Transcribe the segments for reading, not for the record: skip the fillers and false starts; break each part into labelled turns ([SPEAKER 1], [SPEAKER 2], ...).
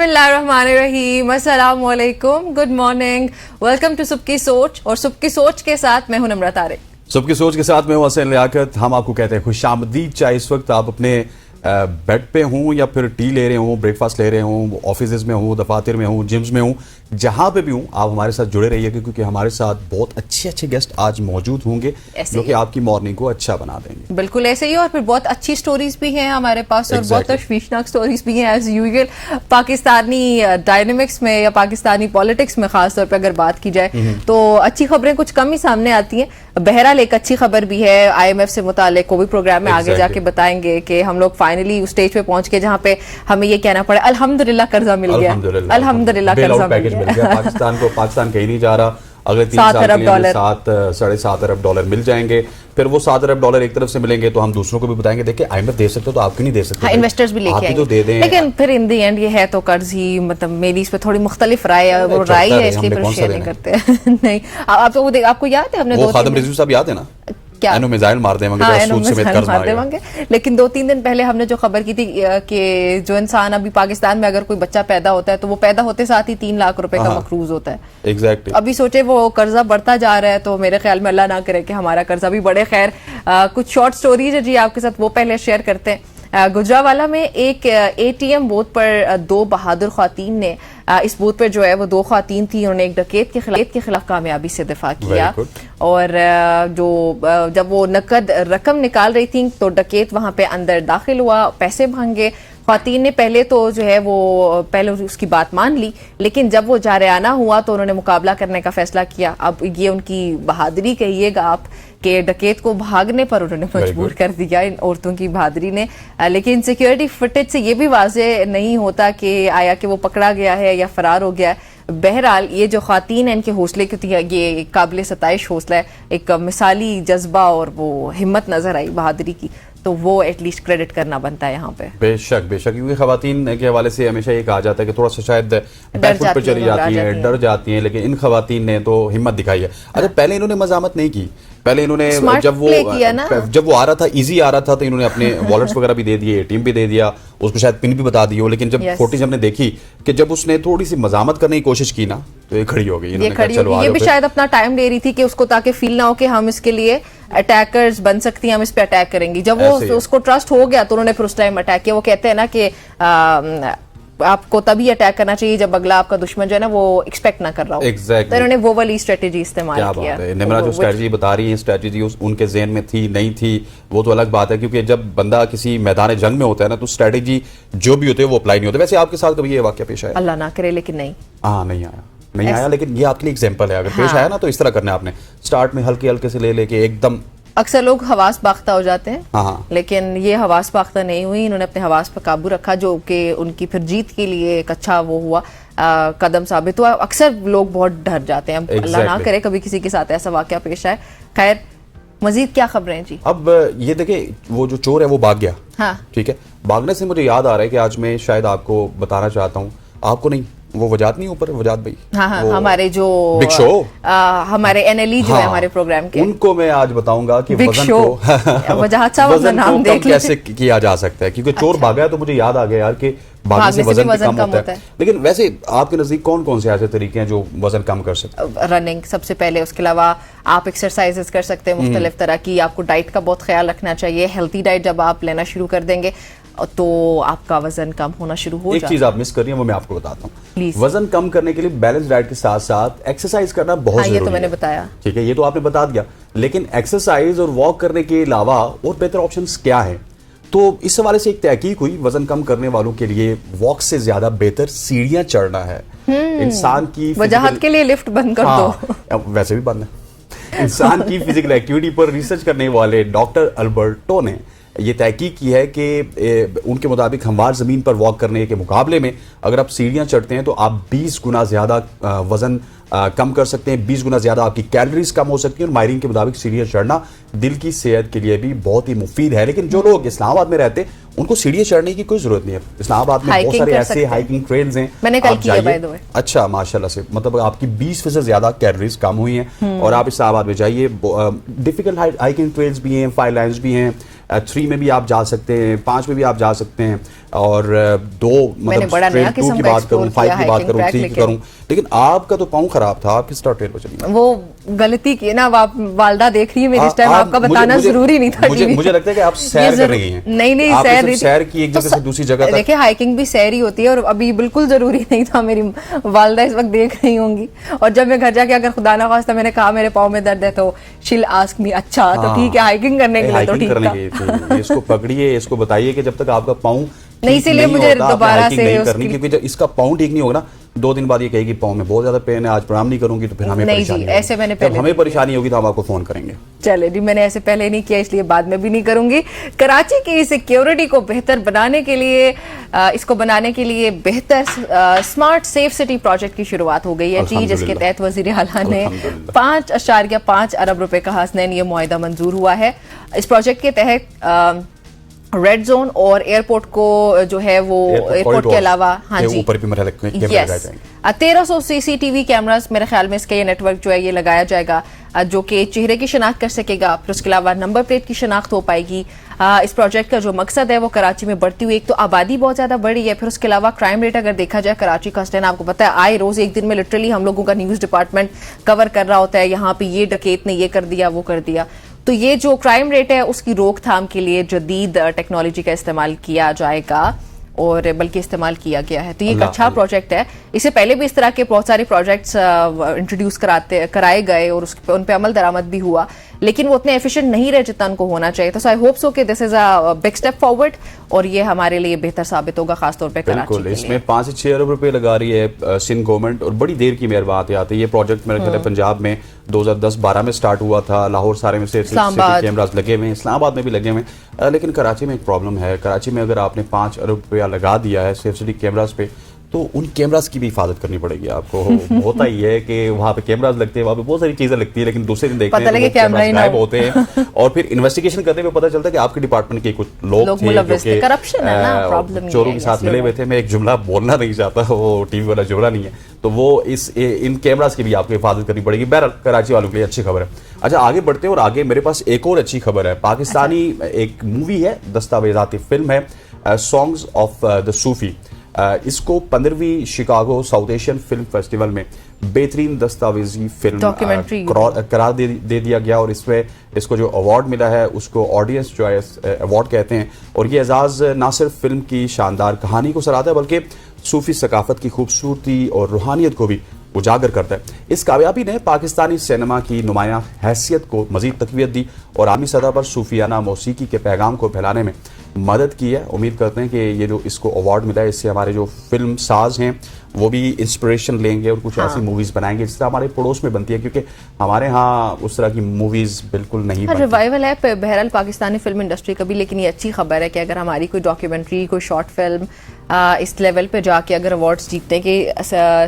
[SPEAKER 1] बिस्मिल्लाहिर्रहमानिर्रहीम, अस्सलाम वालेकुम, गुड मॉर्निंग, वेलकम टू सुबह की सोच। और सुबह की सोच के साथ मैं हूं नम्रता तारिक।
[SPEAKER 2] सुबह की सोच के साथ मैं हूं हसन लियाकत। हम आपको कहते हैं खुशामदीद। चाहे इस वक्त आप अपने बेड पे हों या फिर टी ले रहे हों, ब्रेकफास्ट ले रहे हों, ऑफिस में हों, दफातर में हों, जिम्स में हों, जहां पे भी हों, आप हमारे साथ जुड़े रहिएगा क्योंकि हमारे साथ बहुत अच्छे अच्छे गेस्ट आज मौजूद होंगे जो कि आपकी मॉर्निंग को अच्छा बना देंगे।
[SPEAKER 1] बिल्कुल ऐसे ही। और फिर बहुत अच्छी स्टोरीज भी हैं हमारे पास और बहुत तशवीशनाक स्टोरीज भी हैं एज यूजुअल। पाकिस्तानी डायनेमिक्स में या पाकिस्तानी पॉलिटिक्स में खासतौर पर अगर बात की जाए तो अच्छी खबरें कुछ कम ही सामने आती हैं। बहरहाल एक अच्छी खबर भी है IMF से मुतालिक, वो भी प्रोग्राम में आगे जाके बताएंगे कि हम लोग फाइनली उस स्टेज पे पहुंच के जहां पे हमें ये कहना पड़े अल्हम्दुलिल्लाह कर्जा मिल गया, अल्हम्दुलिल्लाह कर्जा मिल गया।
[SPEAKER 2] पाकिस्तान कहीं नहीं जा रहा। अगले 3 साल के लिए 7.5 अरब डॉलर मिल जाएंगे। फिर वो 7 अरब डॉलर एक तरफ से मिलेंगे तो हम दूसरों को भी बताएंगे देखिए IMF दे सकते हो तो आप क्यों नहीं दे सकते।
[SPEAKER 1] इन्वेस्टर्स भी लेके
[SPEAKER 2] तो दे दें।
[SPEAKER 1] लेकिन फिर इन दी एंड ये है तो कर्ज ही, मतलब मेरी इस पे थोड़ी मुख्तलिफ राय है, वो राय है इसलिए फिर शेयर नहीं करते। नहीं आपको याद है हमने
[SPEAKER 2] खादिम रिजवी साहब याद है ना,
[SPEAKER 1] क्या
[SPEAKER 2] मिसाइल मार देंगे,
[SPEAKER 1] लेकिन 2-3 दिन पहले हमने जो खबर की थी कि जो इंसान अभी पाकिस्तान में अगर कोई बच्चा पैदा होता है तो वो पैदा होते साथ ही 3 लाख रुपए का मकरूज होता है।
[SPEAKER 2] एग्जैक्टली।
[SPEAKER 1] अभी सोचे वो कर्जा बढ़ता जा रहा है तो मेरे ख्याल में अल्लाह ना करे कि हमारा कर्जा भी बढ़े। खैर कुछ शॉर्ट स्टोरीज है जी आपके साथ, वो पहले शेयर करते हैं। गुजरावाला में एक ATM बूथ पर 2 बहादुर ख्वातीन ने, इस बूथ पर जो है वो 2 ख्वातीन थी, उन्होंने एक डकैत के खिलाफ कामयाबी से दिफा किया। और जब वो नकद रकम निकाल रही थी तो डकैत वहां पे अंदर दाखिल हुआ, पैसे मांगे। ख्वातीन ने पहले तो जो है वो पहले उसकी बात मान ली, लेकिन जब वो जारयाना हुआ तो उन्होंने मुकाबला करने का फैसला किया। अब ये उनकी बहादुरी कहिएगा आप कि डकैत को भागने पर उन्होंने मजबूर कर दिया, इन औरतों की बहादुरी ने। लेकिन सिक्योरिटी फुटेज से ये भी वाज़ेह नहीं होता कि आया कि वो पकड़ा गया है या फरार हो गया है। बहरहाल ये जो ख्वातीन है इनके हौसले की ये काबिल सताइश हौसला है, एक मिसाली जज्बा और वो हिम्मत नजर आई बहादुरी की, तो वो एटलीस्ट क्रेडिट करना बनता है यहाँ पे।
[SPEAKER 2] बेशक क्योंकि खवातीन के हवाले से हमेशा ये कहा जाता है कि थोड़ा सा शायद बैकफुट पे चली जाती हैं, डर जाती हैं, लेकिन इन खवातीन ने तो हिम्मत दिखाई है। अच्छा, पहले इन्होंने मजामत नहीं की, पहले इन्होंने जब वो आ रहा था, इजी आ रहा था, तो इन्होंने अपने वॉलेट्स वगैरह भी दे दिए, ATM भी दे दिया, उसको शायद पिन भी बता दी हो। लेकिन जब फुटेज हमने देखी कि जब उसने थोड़ी सी मजामत करने की कोशिश की ना तो ये खड़ी हो गई।
[SPEAKER 1] ये भी शायद अपना टाइम ले रही थी कि उसको, ताकि फील ना हो कि हम इसके लिए अटैकर्स बन सकती हैं, हम इस पे अटैक करेंगे। जब वो उसको ट्रस्ट हो गया तो उन्होंने फिर उस टाइम अटैक किया। वो कहते हैं ना कि आपको तभी अटैक करना चाहिए जब अगला आपका दुश्मन जो है ना वो एक्सपेक्ट ना कर रहा हो।
[SPEAKER 2] Exactly.
[SPEAKER 1] तो इन्होंने वो वाली स्ट्रेटेजी इस्तेमाल किया।
[SPEAKER 2] निमरा जो स्ट्रेटेजी बता रही है, स्ट्रेटेजी उनके ज़हन में थी नहीं थी वो तो अलग बात है, क्योंकि जब बंदा किसी मैदान जंग में होता है ना तो स्ट्रेटेजी जो भी होते है वो अप्लाई नहीं होते। वैसे आपके साथ कभी ये वाकया पेश आया?
[SPEAKER 1] अल्लाह ना करे, लेकिन नहीं
[SPEAKER 2] आया, लेकिन ये आपके लिए एग्जाम्पल है। अगर पेश आया ना तो इस तरह करना है आपने, स्टार्ट में हल्के हल्के से ले लेके एकदम।
[SPEAKER 1] अक्सर लोग हवास बाख्ता हो जाते हैं, लेकिन ये हवास बाख्ता नहीं हुई। इन्होंने अपने हवास पर काबू रखा, जो कि उनकी फिर जीत के लिए एक अच्छा वो हुआ, कदम साबित हुआ। अक्सर लोग बहुत डर जाते हैं, अल्लाह ना करे कभी किसी के साथ ऐसा वाकया पेश आए। खैर मजीद क्या खबरें हैं जी? अब
[SPEAKER 2] ये देखिए, वो जो चोर है वो भाग गया। हाँ, ठीक है। भागने से मुझे याद आ रहा है कि आज मैं शायद आपको बताना चाहता हूँ, आपको नहीं, वो वजात नहीं ऊपर, वजात भाई,
[SPEAKER 1] हाँ, हमारे जो
[SPEAKER 2] बिग शो,
[SPEAKER 1] हमारे NLE जो है हमारे प्रोग्राम के,
[SPEAKER 2] उनको मैं आज बताऊंगा कि वजन को
[SPEAKER 1] वजाहत साहब अपना नाम देख लीजिए,
[SPEAKER 2] कैसे किया जा सकता है। क्योंकि चोर भागा है तो मुझे याद आ गया यार कि भागने से वजन कम होता है। लेकिन वैसे आपके नजदीक कौन कौन से ऐसे तरीके हैं जो वजन कम कर सकते हैं?
[SPEAKER 1] रनिंग सबसे पहले, उसके अलावा आप एक्सरसाइजेस कर सकते हैं मुख्तलिफ तरह की। आपको डाइट का बहुत ख्याल रखना चाहिए। हेल्थी डाइट जब आप लेना शुरू कर देंगे तो आपका वजन कम होना शुरू हो जाएगा।
[SPEAKER 2] एक चीज आप मिस कर रही हैं, वो मैं आपको बताता हूँ। वजन कम करने के लिए बैलेंस डाइट के साथ साथ एक्सरसाइज करना बहुत जरूरी है।
[SPEAKER 1] ये तो मैंने बताया,
[SPEAKER 2] ठीक है, ये तो आपने बता दिया। लेकिन एक्सरसाइज और वॉक करने के अलावा और बेहतर ऑप्शंस क्या हैं? तो इस हवाले से एक तहकीक हुई, वजन कम करने वालों के लिए वॉक से ज्यादा बेहतर सीढ़ियां चढ़ना है। इंसान की
[SPEAKER 1] वजाहत के लिए लिफ्ट बंद कर दो,
[SPEAKER 2] वैसे भी बंद है। इंसान की फिजिकल एक्टिविटी पर रिसर्च करने वाले डॉक्टर अल्बर्टो ने ये तहकीक की है कि उनके मुताबिक हमवार ज़मीन पर वॉक करने के मुकाबले में अगर आप सीढ़ियाँ चढ़ते हैं तो आप 20 गुना ज़्यादा वज़न कम कर सकते हैं, 20 गुना ज़्यादा आपकी कैलोरीज कम हो सकती हैं। और माहिरीन के मुताबिक सीढ़ियाँ चढ़ना दिल की सेहत के लिए भी बहुत ही मुफीद है। लेकिन जो लोग इस्लामाबाद में रहते हैं उनको सीढ़ियाँ चढ़ने की कोई ज़रूरत नहीं है। इस्लामाबाद में बहुत सारे ऐसे हाइकिंग ट्रेल्स हैं,
[SPEAKER 1] मैंने कल किया बाय द वे।
[SPEAKER 2] अच्छा, माशाल्लाह से, मतलब आपकी 20% ज़्यादा कैलोरीज कम हुई हैं। और आप इस्लामाबाद में जाइए, डिफिकल्ट हाइकिंग ट्रेल्स भी हैं, फाइव लाइन्स भी हैं, 3 में भी आप जा सकते हैं, 5 में भी आप जा सकते हैं, और 2
[SPEAKER 1] मैंने बड़ा नया
[SPEAKER 2] मतलब
[SPEAKER 1] किस्म
[SPEAKER 2] 2 की
[SPEAKER 1] का
[SPEAKER 2] बात करूँ,
[SPEAKER 1] explore
[SPEAKER 2] 5 की
[SPEAKER 1] किया
[SPEAKER 2] बात करूँ,
[SPEAKER 1] hiking
[SPEAKER 2] 3
[SPEAKER 1] track,
[SPEAKER 2] की करूँ, लेकिन आपका तो पाँव खराब था, आप किस तरह ट्रेल पर चली?
[SPEAKER 1] वो गलती की ना, अब आप वालदा देख रही है मेरी, इस टाइम आपका बताना जरूरी नहीं था।
[SPEAKER 2] मुझे लगता है कि आप सैर कर रही हैं।
[SPEAKER 1] नहीं
[SPEAKER 2] आपने सैर की एक जगह से दूसरी जगह तक।
[SPEAKER 1] देखिए हाइकिंग भी सैर ही होती है, और अभी बिल्कुल जरूरी नहीं था। मेरी वालदा इस वक्त देख रही होंगी, और जब मैं घर जाके अगर खुदा ना खास्ता मैंने कहा मेरे पाँव में दर्द है, तो शील आस्क मी अच्छा तो ठीक है, हाइकिंग करने के लिए तो ठीक था।
[SPEAKER 2] इसको पकड़िए, इसको बताइए कि जब तक आपका पाँव
[SPEAKER 1] नहीं, इसीलिए मुझे दोबारा से
[SPEAKER 2] करनी, क्योंकि जब इसका पाँव ठीक नहीं होगा ना, 2 दिन बाद ये कहेगी पाँव में बहुत ज्यादा पेन है, आज प्रणाम नहीं करूंगी, तो फिर हमें परेशानी होगी।
[SPEAKER 1] ऐसे मैंने
[SPEAKER 2] जब हमें परेशानी होगी तो हम आपको फोन करेंगे।
[SPEAKER 1] चले जी, मैंने ऐसे पहले नहीं किया, इसलिए बाद में भी नहीं करूंगी। कराची की सिक्योरिटी को बेहतर बनाने के लिए, इसको बनाने के लिए बेहतर स्मार्ट सेफ सिटी प्रोजेक्ट की शुरुआत हो गई है जी, जिसके तहत वजीर आला ने 5.5 अरब रुपए का हसनैन ये मुआहिदा मंजूर हुआ है। इस प्रोजेक्ट के तहत रेड जोन और एयरपोर्ट को जो है वो एयरपोर्ट के अलावा, हाँ जी,
[SPEAKER 2] ऊपर भी
[SPEAKER 1] 1300 सीसीटीवी कैमरास मेरे ख्याल में इसका ये नेटवर्क जो है ये लगाया जाएगा, जो कि चेहरे की शनाख्त कर सकेगा, फिर उसके अलावा नंबर प्लेट की शनाख्त हो पाएगी। इस प्रोजेक्ट का जो मकसद है वो कराची में बढ़ती हुई, एक तो आबादी बहुत ज्यादा बढ़ी है, फिर उसके अलावा क्राइम रेट अगर देखा जाए कराची का स्टैंड आपको पता है, आए रोज एक दिन में लिटरली हम लोगों का न्यूज डिपार्टमेंट कवर कर रहा होता है, यहाँ पे ये डकैत ने ये कर दिया वो कर दिया। तो ये जो क्राइम रेट है उसकी रोकथाम के लिए जदीद टेक्नोलॉजी का इस्तेमाल किया जाएगा, और बल्कि इस्तेमाल किया गया है। तो ये एक अच्छा प्रोजेक्ट है। इससे पहले भी इस तरह के बहुत सारे प्रोजेक्ट्स इंट्रोड्यूस कराए गए और उन पे अमल दरामद भी हुआ, लेकिन वो उतने एफिशिएंट नहीं रहे जितना उनको होना चाहिए। तो आई होप सो कि this is a big step forward, और ये हमारे लिए बेहतर साबित होगा, खासतौर पर कराची के लिए।
[SPEAKER 2] इसमें 5 से 6 अरब रुपए लगा रही है सिंध गवर्नमेंट, और बड़ी देर की मेरी बात आती है। ये प्रोजेक्ट मेरे ख्याल पंजाब में 2010-12 में स्टार्ट हुआ था, लाहौर सारे में से कैमरास लगे हुए हैं, इस्लामाबाद में भी लगे हुए हैं, लेकिन कराची में एक प्रॉब्लम है। कराची में अगर आपने 5 अरब रुपया लगा दिया है सेफ सिटी कैमरास पे, तो उन कैमरास की भी हिफाजत करनी पड़ेगी आपको। होता ही है कि वहाँ पे कैमरास लगते हैं, वहाँ पे बहुत सारी चीजें लगती है, लेकिन दूसरे दिन देखते हैं तो कैमरास गायब होते हैं, और फिर इन्वेस्टिगेशन करने में पता चलता है कि आपके डिपार्टमेंट के कुछ लोग थे जो कि चोरों के साथ मिले हुए थे। मैं एक जुमला बोलना नहीं चाहता, वो टीवी वाला जुमला नहीं है, तो वो इन कैमरास की भी आपको हिफाजत करनी पड़ेगी। बहरहाल कराची वालों के लिए अच्छी खबर है। अच्छा, आगे बढ़ते हैं, और आगे मेरे पास एक और अच्छी खबर है। पाकिस्तानी एक मूवी है, दस्तावेजाती फिल्म है, सॉन्ग्स ऑफ द सूफी। इसको 15वीं Chicago South Asian film festival में बेहतरीन दस्तावेजी फिल्म करार दे दिया गया, और इसमें इसको जो अवार्ड मिला है उसको ऑडियंस चॉइस अवार्ड कहते हैं। और ये एजाज ना सिर्फ फिल्म की शानदार कहानी को सराहता है, बल्कि सूफी सकाफत की खूबसूरती और रूहानियत को भी उजागर करता है। इस कामयाबी ने पाकिस्तानी सिनेमा की नुमायां हैसियत को मजीद तकवीत दी, और आलमी सतह पर सूफियाना मौसीकी के पैगाम को फैलाने में मदद की है। उम्मीद करते हैं कि ये जो इसको अवार्ड मिला है, इससे हमारे जो फिल्म साज हैं वो भी इंस्पिरेशन लेंगे और कुछ ऐसी मूवीज बनाएंगे जिस तरह हमारे पड़ोस में बनती है, क्योंकि हमारे यहाँ उस तरह की मूवीज बिल्कुल नहीं बनती।
[SPEAKER 1] रिवाइवल है बहरहाल पाकिस्तानी फिल्म इंडस्ट्री का भी, लेकिन ये अच्छी खबर है कि अगर हमारी कोई डॉक्यूमेंट्री, कोई शॉर्ट फिल्म इस लेवल पे जाके अगर अवार्ड्स जीतने की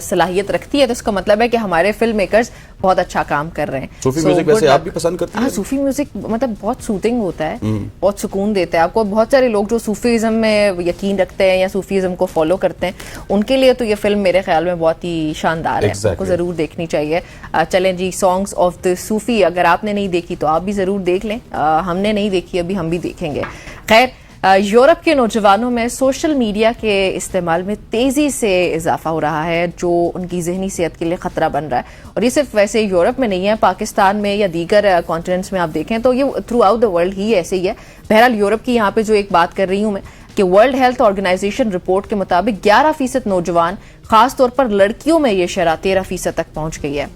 [SPEAKER 1] सलाहियत रखती है, तो इसका मतलब है कि हमारे फिल्म मेकर्स बहुत अच्छा काम कर रहे हैं।
[SPEAKER 2] सूफी म्यूजिक वैसे आप भी पसंद करती हैं?
[SPEAKER 1] हाँ, सूफी म्यूजिक मतलब बहुत सूथिंग होता है, बहुत सुकून देता है आपको। बहुत सारे लोग जो सूफीज़म में यकीन रखते हैं या सूफीज़म को फॉलो करते हैं, उनके लिए तो ये फिल्म मेरे ख्याल में बहुत ही शानदार है, आपको जरूर देखनी चाहिए। चलें जी, सॉन्ग्स ऑफ द सूफी अगर आपने नहीं देखी तो आप भी जरूर देख लें। हमने नहीं देखी अभी, हम भी देखेंगे। खैर, यूरोप के नौजवानों में सोशल मीडिया के इस्तेमाल में तेज़ी से इजाफा हो रहा है, जो उनकी जहनी सेहत के लिए ख़तरा बन रहा है। और ये सिर्फ वैसे यूरोप में नहीं है, पाकिस्तान में या दीगर कॉन्टिनेंट्स में आप देखें तो ये थ्रू आउट द वर्ल्ड ही ऐसे ही है। बहरहाल यूरोप की यहाँ पे जो एक बात कर रही हूँ मैं, कि वर्ल्ड हेल्थ ऑर्गेनाइजेशन रिपोर्ट के मुताबिक 11% नौजवान, खासतौर पर लड़कियों में ये शरह 13% तक पहुँच गई है।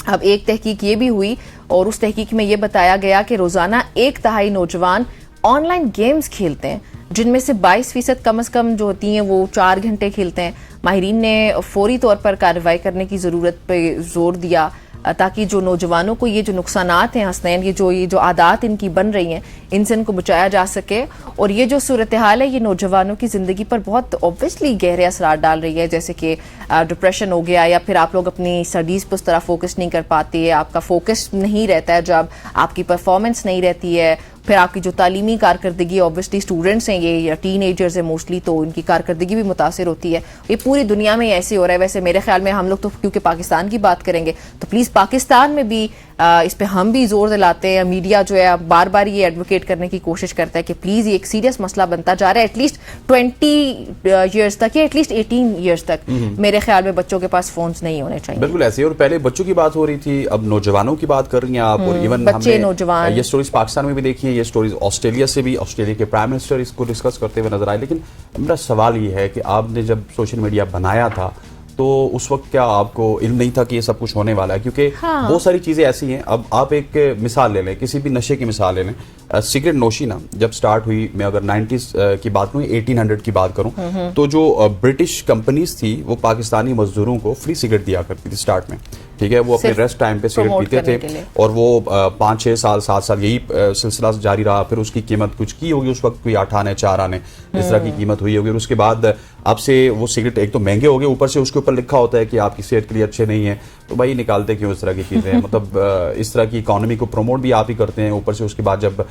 [SPEAKER 1] अब एक तहकीक ये भी हुई, और उस तहकीक में ये बताया गया कि रोज़ाना 1/3 नौजवान ऑनलाइन गेम्स खेलते हैं, जिनमें से 22% कम से कम जो होती हैं वो 4 घंटे खेलते हैं। माहिरीन ने फौरी तौर पर कार्रवाई करने की ज़रूरत पे जोर दिया, ताकि जो नौजवानों को ये जो नुकसानात हैं हसनैन, ये जो आदत इनकी बन रही हैं, इनसे इनको बचाया जा सके। और ये जो सूरत हाल है, ये नौजवानों की ज़िंदगी पर बहुत ऑब्वियसली गहरे असरात डाल रही है, जैसे कि डिप्रेशन हो गया, या फिर आप लोग अपनी स्टडीज़ पर उस तरह फोकस नहीं कर पाते, आपका फोकस नहीं रहता है, जब आपकी परफॉर्मेंस नहीं रहती है, फिर आपकी जो तालीमी कारकर्दगी, ऑब्वियसली स्टूडेंट्स हैं ये या टीनेजर्स हैं मोस्टली, तो उनकी कारकर्दगी भी मुतासर होती है। ये पूरी दुनिया में ऐसे हो रहा है। वैसे मेरे ख्याल में हम लोग तो क्योंकि पाकिस्तान की बात करेंगे, तो प्लीज़ पाकिस्तान में भी इस पे हम भी जोर दिलाते हैं, मीडिया जो है बार बार ये एडवोकेट करने की कोशिश करता है कि प्लीज ये एक सीरियस मसला बनता जा रहा है। एटलीस्ट 20 ईयर्स तक या एटलीस्ट 18 ईयर्स तक मेरे ख्याल में बच्चों के पास फोन्स नहीं होने चाहिए।
[SPEAKER 2] बिल्कुल ऐसे ही। और पहले बच्चों की बात हो रही थी, अब नौजवानों की बात कर रही हैं आप। और इवन
[SPEAKER 1] बच्चे नौजवान,
[SPEAKER 2] ये स्टोरीज पाकिस्तान में भी देखी है, ये स्टोरीज ऑस्ट्रेलिया से भी, ऑस्ट्रेलिया के प्राइम मिनिस्टर इसको डिस्कस करते हुए नजर आए। लेकिन मेरा सवाल ये है कि आपने जब सोशल मीडिया बनाया था तो उस वक्त क्या आपको इल्म नहीं था कि ये सब कुछ होने वाला है? क्योंकि बहुत सारी चीज़ें ऐसी हैं। अब आप एक मिसाल ले लें, किसी भी नशे की मिसाल ले लें। सिगरेट नोशी ना जब स्टार्ट हुई, मैं अगर 90s की बात करूँ, 1800 की बात करूँ, तो जो ब्रिटिश कंपनीज थी वो पाकिस्तानी मजदूरों को फ्री सिगरेट दिया करती थी स्टार्ट में। ठीक है, वो अपने रेस्ट टाइम पे सिगरेट पीते थे और वो 5-6 साल 7 साल यही सिलसिला जारी रहा। फिर उसकी कीमत कुछ की होगी उस वक्त, कोई 8 आने 4 आने इस तरह की कीमत हुई होगी। और उसके बाद अब से वो सिगरेट एक तो महंगे हो गए, ऊपर से उसके ऊपर लिखा होता है कि आपकी सेहत के लिए अच्छे नहीं है। तो भाई निकालते क्यों इस तरह की चीज़ें? मतलब इस तरह की इकोनॉमी को प्रमोट भी आप ही करते हैं, ऊपर से उसके बाद जब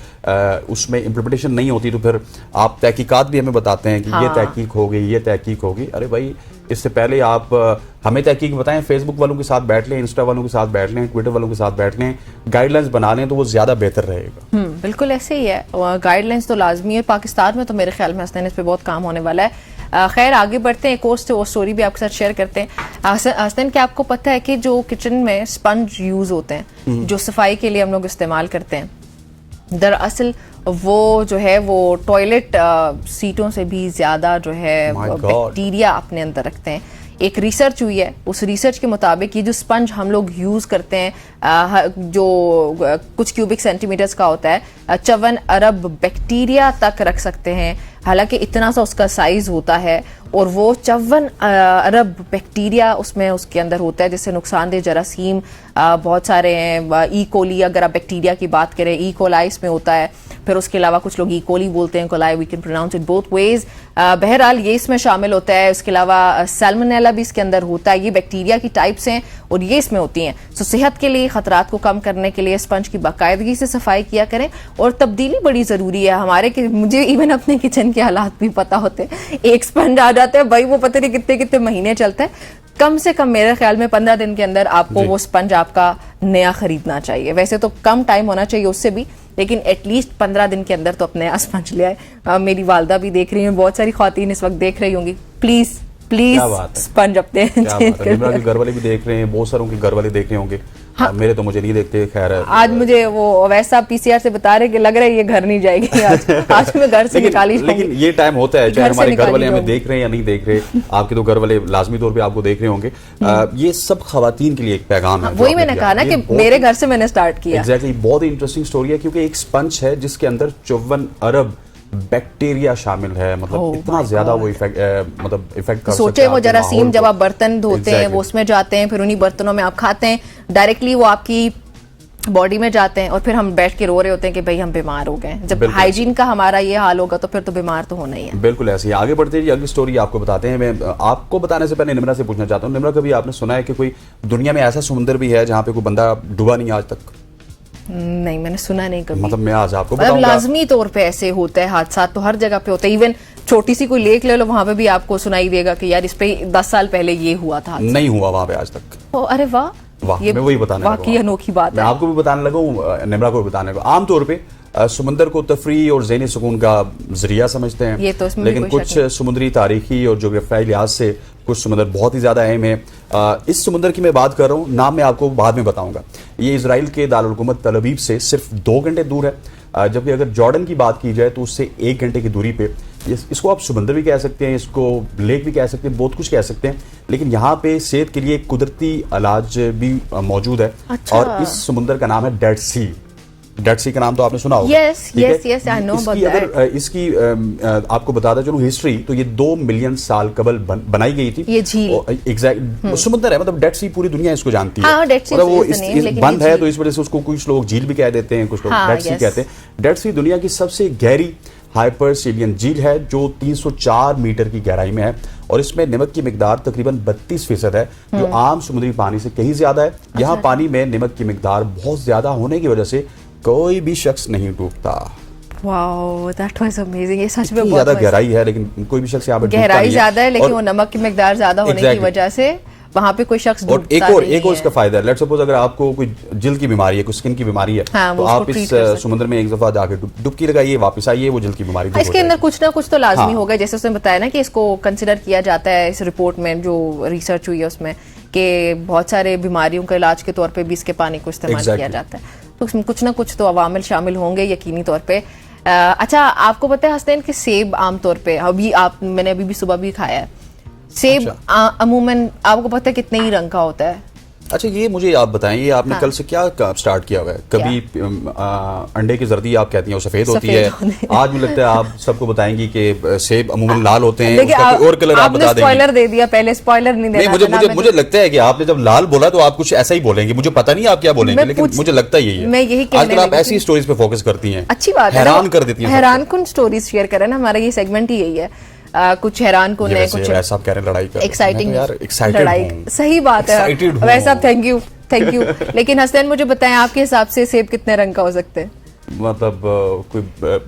[SPEAKER 2] उसमें इम्प्लीमेंटेशन नहीं होती तो फिर आप तहकीकात भी हमें बताते हैं कि ये तहकीक होगी, ये तहकीक होगी। अरे भाई, इससे पहले आप हमें तहकीक बताएं, फेसबुक वालों के साथ बैठ लें, इंस्टा वालों के साथ बैठ लें, ट्विटर वालों के साथ बैठ लें, गाइडलाइंस बना लें तो वो ज़्यादा बेहतर रहेगा।
[SPEAKER 1] बिल्कुल ऐसे ही है, गाइडलाइंस तो लाजमी है। पाकिस्तान में तो मेरे ख्याल में हसन इस पे बहुत काम होने वाला है। खैर आगे बढ़ते हैं, एक और स्टोरी भी आपके साथ शेयर करते हैं। हसन, क्या आपको पता है कि जो किचन में स्पंज यूज होते हैं, जो सफाई के लिए हम लोग इस्तेमाल करते हैं, दरअसल वो जो है वो टॉयलेट सीटों से भी ज्यादा जो है बैक्टीरिया अपने अंदर रखते हैं। एक रिसर्च हुई है, उस रिसर्च के मुताबिक ये जो स्पंज हम लोग यूज करते हैं, जो कुछ क्यूबिक सेंटीमीटर्स का होता है, 54 अरब बैक्टीरिया तक रख सकते हैं। हालांकि इतना सा उसका साइज होता है और वो 54 अरब बैक्टीरिया उसमें उसके अंदर होता है, जिससे नुकसानदेह जरासीम बहुत सारे हैं। ई कोली, अगर आप बैक्टीरिया की बात करें, ई कोलाई इसमें होता है। फिर उसके अलावा कुछ लोग ई कोली बोलते हैं, coli, we can pronounce it both ways. बहरहाल ये इसमें शामिल होता है। उसके अलावा सैल्मोनेला भी इसके अंदर होता है। ये बैक्टीरिया की टाइप्स हैं और ये इसमें होती हैं। सो सेहत के लिए खतरात को कम करने के लिए स्पंज की बाकायदगी से सफाई किया करें और तब्दीली बड़ी जरूरी है। हमारे मुझे इवन अपने किचन के हालात भी पता होते हैं। एक स्पंज आ जाता है भाई, वो पता नहीं कितने कितने महीने चलता है। कम से कम मेरे ख्याल में 15 दिन के अंदर आपको वो स्पंज आपका नया खरीदना चाहिए। वैसे तो कम टाइम होना चाहिए उससे भी, लेकिन एटलीस्ट 15 दिन के अंदर तो अपने नया स्पंज ले आए। मेरी वालदा भी देख रही हैं, बहुत सारी ख्वातीन इस वक्त देख रही होंगी। प्लीज स्पंज अपने चेंज कर।
[SPEAKER 2] घर वाले भी देख रहे हैं, बहुत सारों के घर वाले देख रहे होंगे। हाँ। मेरे तो मुझे नहीं देखते। खैर
[SPEAKER 1] आज मुझे वो वैसा पीसीआर से बता रहे कि लग रहा है ये घर नहीं जाएगी आज मैं घर से निकाली।
[SPEAKER 2] लेकिन ये टाइम होता है, चाहे हमारे घर वाले हमें देख रहे हैं या नहीं देख रहे, आपके तो घर वाले लाजमी तौर पे आपको देख रहे होंगे। ये सब खवातीन के लिए एक पैगाम है।
[SPEAKER 1] वही मैंने कहा ना कि मेरे घर से मैंने स्टार्ट किया।
[SPEAKER 2] एग्जैक्टली, बहुत ही इंटरेस्टिंग स्टोरी है, क्योंकि एक स्पंज है जिसके अंदर 54 अरब बैक्टीरिया शामिल है। मतलब इतना ज्यादा वो इफेक्ट कर सकता है।
[SPEAKER 1] सोचे वो जरासीम जब आप बर्तन धोते हैं वो उसमें जाते हैं, फिर उन्हीं बर्तनों में आप खाते हैं, डायरेक्टली वो आपकी बॉडी में जाते हैं और फिर हम बैठ के रो रहे होते हैं कि भाई हम बीमार हो गए। जब हाइजीन का हमारा ये हाल होगा तो फिर तो बीमार तो होना ही है।
[SPEAKER 2] बिल्कुल ऐसे ही। आगे बढ़ते हैं, अगली स्टोरी आपको बताते हैं। मैं आपको बताने से पहले निम्रा से पूछना चाहता हूँ, निम्रा कभी आपने सुना है कि कोई दुनिया में ऐसा समुद्र भी है जहाँ पे कोई बंदा डूबा नहीं आज तक?
[SPEAKER 1] नहीं, मैंने सुना नहीं कभी।
[SPEAKER 2] मतलब मैं आज आपको बताऊंगा,
[SPEAKER 1] लाजमी तौर पे ऐसे होता है, हादसा तो हर जगह पे होता है। इवन छोटी सी कोई लेक ले लो, वहां पे भी आपको सुनाई देगा कि यार इस पे 10 साल पहले ये हुआ था।
[SPEAKER 2] नहीं हुआ वहां पे आज तक।
[SPEAKER 1] अरे वाह,
[SPEAKER 2] ये मैं वही बताने
[SPEAKER 1] वाकई अनोखी बात है।
[SPEAKER 2] मैं आपको भी बताने लगा हूँ, निम्रा को भी बताने लगा। आमतौर पे समुद्र को तफरी और ज़हनी सुकून का जरिया समझते हैं,
[SPEAKER 1] ये तो
[SPEAKER 2] लेकिन कुछ समुद्री तारीखी और जोग्राफियाई लिहाज से कुछ समुद्र बहुत ही ज़्यादा अहम है। इस समुद्र की मैं बात कर रहा हूँ, नाम मैं आपको बाद में बताऊंगा। ये इजराइल के दारुल हुकूमत तल अवीव से सिर्फ 2 घंटे दूर है, जबकि अगर जॉर्डन की बात की जाए तो उससे 1 घंटे की दूरी पे। इसको आप समुद्र भी कह सकते हैं, इसको लेक भी कह सकते हैं, बहुत कुछ कह सकते हैं, लेकिन यहाँ पे सेहत के लिए कुदरती इलाज भी मौजूद है।
[SPEAKER 1] अच्छा।
[SPEAKER 2] और इस समुद्र का नाम है डेड सी। डेड सी का नाम तो आपने सुना होगा।
[SPEAKER 1] Yes, I know about that.
[SPEAKER 2] अगर इसकी आपको बताता चलूं हिस्ट्री, तो ये 2 मिलियन साल कबल बनाई गई थी।
[SPEAKER 1] ये झील
[SPEAKER 2] एग्जैक्ट समुद्र है, मतलब डेड सी पूरी दुनिया इसको जानती है।
[SPEAKER 1] और
[SPEAKER 2] वो बंद है तो इस वजह से उसको कुछ लोग झील भी कह देते हैं, कुछ लोग डेड सी कहते हैं। डेड सी दुनिया की सबसे गहरी हाइपरसीलियन झील है जो 304 मीटर की गहराई में है और इसमें नमक की मिकदार तकरीबन 32% है, जो आम समुद्री पानी से कहीं ज्यादा है। यहाँ पानी में नमक की मिकदार बहुत ज्यादा होने की वजह से कोई भी शख्स नहीं डूबता।
[SPEAKER 1] Wow, that was amazing. ये सच में बहुत
[SPEAKER 2] ज्यादा गहराई है, लेकिन कोई भी शख्स यहाँ पर
[SPEAKER 1] गहराई ज्यादा है, लेकिन वो नमक की मिकदार ज्यादा होने की वजह से वहां पे कोई शख्स
[SPEAKER 2] और एक और इसका फायदा है, लेट्स सपोज अगर आपको कोई जिल्द की बीमारी है, कोई स्किन की बीमारी है,
[SPEAKER 1] हाँ,
[SPEAKER 2] तो आप इस समुद्र में एक दफा जाके डुबकी लगाइए, वापस आइए, वो जिल्द की बीमारी दूर हो
[SPEAKER 1] इसके अंदर कुछ ना कुछ तो लाजमी
[SPEAKER 2] हाँ।
[SPEAKER 1] होगा। जैसे उसने बताया ना कि इसको कंसिडर किया जाता है इस रिपोर्ट में जो रिसर्च हुई है उसमें, कि बहुत सारे बीमारियों के इलाज के तौर पे भी इसके पानी को इस्तेमाल किया जाता है। तो उसमें कुछ ना कुछ तो अवामिल शामिल होंगे यकीनी तौर पे। अच्छा, आपको पता है हसनैन कि सेब आमतौर पे मैंने अभी भी सुबह भी खाया है सेब। अमूमन आपको पता है कितने ही रंग का होता है?
[SPEAKER 2] अच्छा, ये मुझे आप बताएं, ये आपने कल से क्या स्टार्ट किया हुआ है? कभी अंडे की जर्दी आप कहती हैं वो सफेद होती है, आज मुझे लगता है आप सबको बताएंगी कि सेब अमूमन लाल होते हैं, उसका कोई और कलर आप बता देंगे।
[SPEAKER 1] स्पॉइलर दे दिया, पहले स्पॉइलर नहीं देना।
[SPEAKER 2] नहीं, मुझे लगता है कि आपने जब लाल बोला तो आप कुछ ऐसा ही बोलेंगे, मुझे पता नहीं आप क्या बोलेंगे, लेकिन मुझे लगता यही है।
[SPEAKER 1] मैं यही
[SPEAKER 2] आजकल आप ऐसी स्टोरीज पे फोकस करती हैं,
[SPEAKER 1] अच्छी बात है,
[SPEAKER 2] हैरान कर देती हैं,
[SPEAKER 1] हैरान कुन स्टोरीज शेयर करें ना, हमारा ये सेगमेंट ही यही है। कुछ हैरान कुन है, कुछ
[SPEAKER 2] वैसा आप कह रहे हैं लड़ाई कर,
[SPEAKER 1] एक्साइटिंग
[SPEAKER 2] लड़ाई,
[SPEAKER 1] सही बात है वैसा। Thank you. लेकिन हसनैन मुझे बताएं, आपके हिसाब से सेब कितने रंग का हो सकते हैं?
[SPEAKER 2] मतलब कोई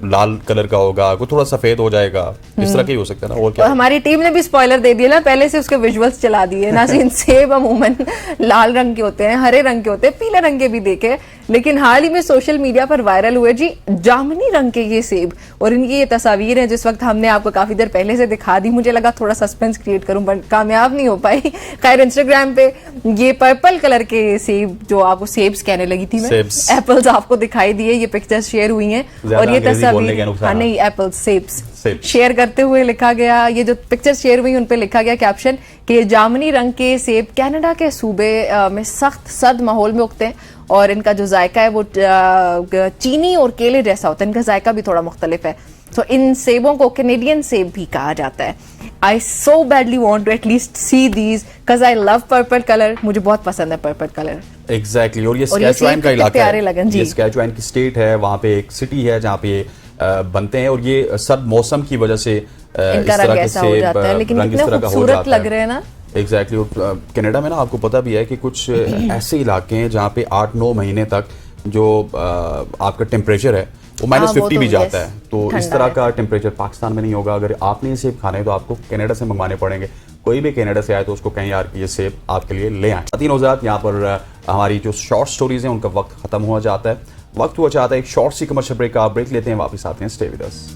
[SPEAKER 2] लाल कलर का होगा, कोई थोड़ा सफेद हो जाएगा, इस तरह का ही हो सकता है ना। और क्या,
[SPEAKER 1] हमारी टीम ने भी स्पॉइलर दे दिया ना, पहले से उसके विजुअल्स चला दिए ना। सेब अमूमन लाल रंग के होते हैं, हरे रंग के होते हैं, पीले रंग के भी देखे, लेकिन हाल ही में सोशल मीडिया पर वायरल हुए जी जामुनी रंग के ये सेब, और इनकी ये तस्वीर है जिस वक्त हमने आपको काफी देर पहले से दिखा दी। मुझे लगा थोड़ा सस्पेंस क्रिएट करूं, बट कामयाब नहीं हो पाई। खैर, इंस्टाग्राम पे ये पर्पल कलर के सेब, जो आपको सेब्स कहने लगी थी मैं, एप्पल्स आपको दिखाई दिए, ये पिक्चर्स शेयर हुई हैं, और ये तस्वीर, हाँ नहीं, एप्पल्स, सेब्स शेयर करते हुए लिखा गया, ये जो पिक्चर्स शेयर हुई उन पे लिखा गया कैप्शन कि ये जामुनी रंग के सेब कनाडा के सूबे में सख्त सर्द माहौल में उगते हैं, और इनका जो जायका है वो चीनी और केले जैसा होता है, इनका जायका भी थोड़ा मुख्तलिफ है। तो इन सेबों को कैनेडियन सेब भी कहा जाता है। I so badly want to at least see these because I love purple colour, मुझे बहुत पसंद है पर्पल कलर।
[SPEAKER 2] एग्जैक्टली, और ये स्कैचुआन का इलाका है, ये स्कैचुआन की स्टेट है, वहाँ पे एक सिटी है जहाँ पे बनते हैं, और ये सर्द मौसम की वजह से इस तरह के सेब रंग इस तरह का हो जाता है,
[SPEAKER 1] लग रहे हैं ना।
[SPEAKER 2] एग्जैक्टली। और कनाडा में ना आपको पता भी है कि कुछ ऐसे इलाके हैं जहाँ पे 8-9 महीने तक जो आपका टेम्परेचर है वो -50 भी जाता है। तो इस तरह का टेम्परेचर पाकिस्तान में नहीं होगा। अगर आपने ये सेब खाने तो आपको कनाडा से मंगवाने पड़ेंगे। कोई भी कनाडा से आए तो उसको कहें यार कि ये सेब आपके लिए ले आए। तीन औजात यहाँ पर हमारी जो शॉर्ट स्टोरीज हैं उनका वक्त खत्म हुआ जाता है, वक्त हुआ चाहता है एक शॉर्ट सी कमर्शियल ब्रेक का। ब्रेक लेते हैं, वापस आते हैं, stay with us.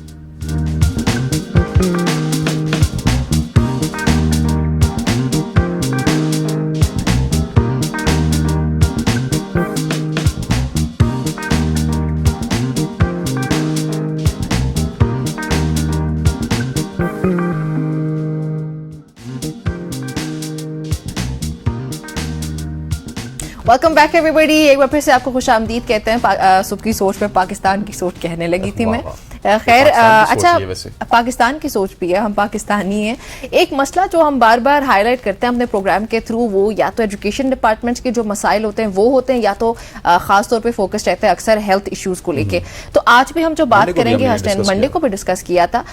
[SPEAKER 1] Welcome back everybody. एक बार फिर से आपको खुशामदीद कहते हैं। सुबह की सोच में पाकिस्तान की सोच कहने लगी थी मैं। खैर, अच्छा, पाकिस्तान की सोच भी है, हम पाकिस्तानी हैं। एक मसला जो हम बार बार हाईलाइट करते हैं अपने प्रोग्राम के थ्रू, वो या तो एजुकेशन डिपार्टमेंट्स के जो मसाइल होते हैं वो होते हैं, या तो खास तौर पे फोकस रहता है अक्सर हेल्थ इश्यूज को लेके। तो आज भी हम जो बात करेंगे, हसनैन मंडे को भी डिस्कस किया था,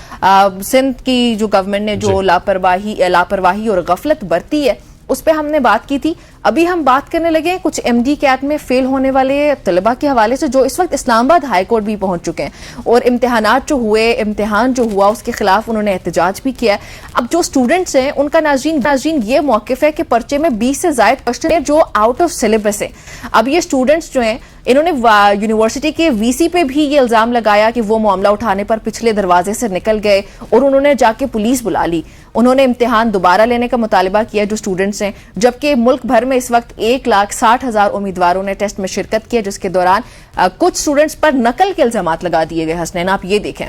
[SPEAKER 1] सिंध की जो गवर्नमेंट ने जो लापरवाही और गफलत बरती है उस पर हमने बात की थी। अभी हम बात करने लगे कुछ MD कैट में फेल होने वाले तलबा के हवाले से, जो इस वक्त इस्लामाबाद हाई कोर्ट भी पहुंच चुके हैं, और इम्तिहान जो हुआ उसके खिलाफ उन्होंने एहतजाज भी किया है। अब जो स्टूडेंट्स हैं उनका नाज़रीन ये मौक़िफ़ है कि पर्चे में 20 से ज़ायद क्वेश्चन है जो आउट ऑफ सिलेबस है। अब ये स्टूडेंट्स जो हैं इन्होंने यूनिवर्सिटी के VC पे भी ये इल्जाम लगाया कि वो मामला उठाने पर पिछले दरवाजे से निकल गए, और उन्होंने जाके पुलिस बुला ली। उन्होंने इम्तिहान दोबारा लेने का मुतालिबा किया जो स्टूडेंट्स हैं, जबकि मुल्क भर में इस वक्त 1,60,000 उम्मीदवारों ने टेस्ट में शिरकत की, जिसके दौरान कुछ स्टूडेंट्स पर नकल के इल्जाम लगा दिए गए। हसनैन, आप ये देखें,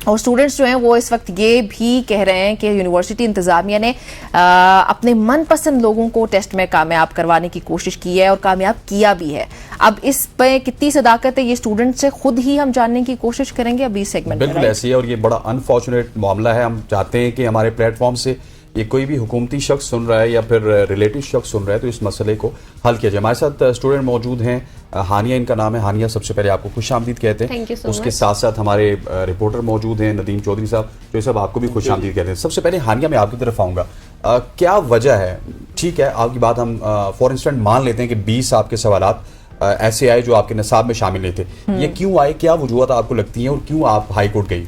[SPEAKER 1] और स्टूडेंट्स जो हैं वो इस वक्त ये भी कह रहे हैं कि यूनिवर्सिटी इंतजामिया ने अपने मनपसंद लोगों को टेस्ट में कामयाब करवाने की कोशिश की है, और कामयाब किया भी है। अब इस पे कितनी सदाकत है ये स्टूडेंट से खुद ही हम जानने की कोशिश करेंगे अभी सेगमेंट में।
[SPEAKER 2] बिल्कुल ऐसी है, और ये बड़ा अनफॉर्चुनेट मामला है। हम चाहते हैं कि हमारे प्लेटफॉर्म से ये कोई भी हुकूमती शख्स सुन रहा है या फिर रिलेटिव शख्स सुन रहा है तो इस मसले को हल किया जाए। हमारे साथ स्टूडेंट मौजूद हैं, हानिया इनका नाम है। हानिया, सबसे पहले आपको खुशामदीद कहते हैं। उसके साथ साथ हमारे रिपोर्टर मौजूद हैं नदीम चौधरी साहब, जो सब आपको भी खुशामदीद कहते हैं। सबसे पहले हानिया, मैं आपकी तरफ आऊँगा, क्या वजह है? ठीक है, आपकी बात हम फॉर इंस्टेंट मान लेते हैं कि 20 आपके सवालात ऐसे आए जो आपके निसाब में शामिल नहीं थे, ये क्यों आए, क्या वजूहत आपको लगती हैं, और क्यों आप हाई कोर्ट गई?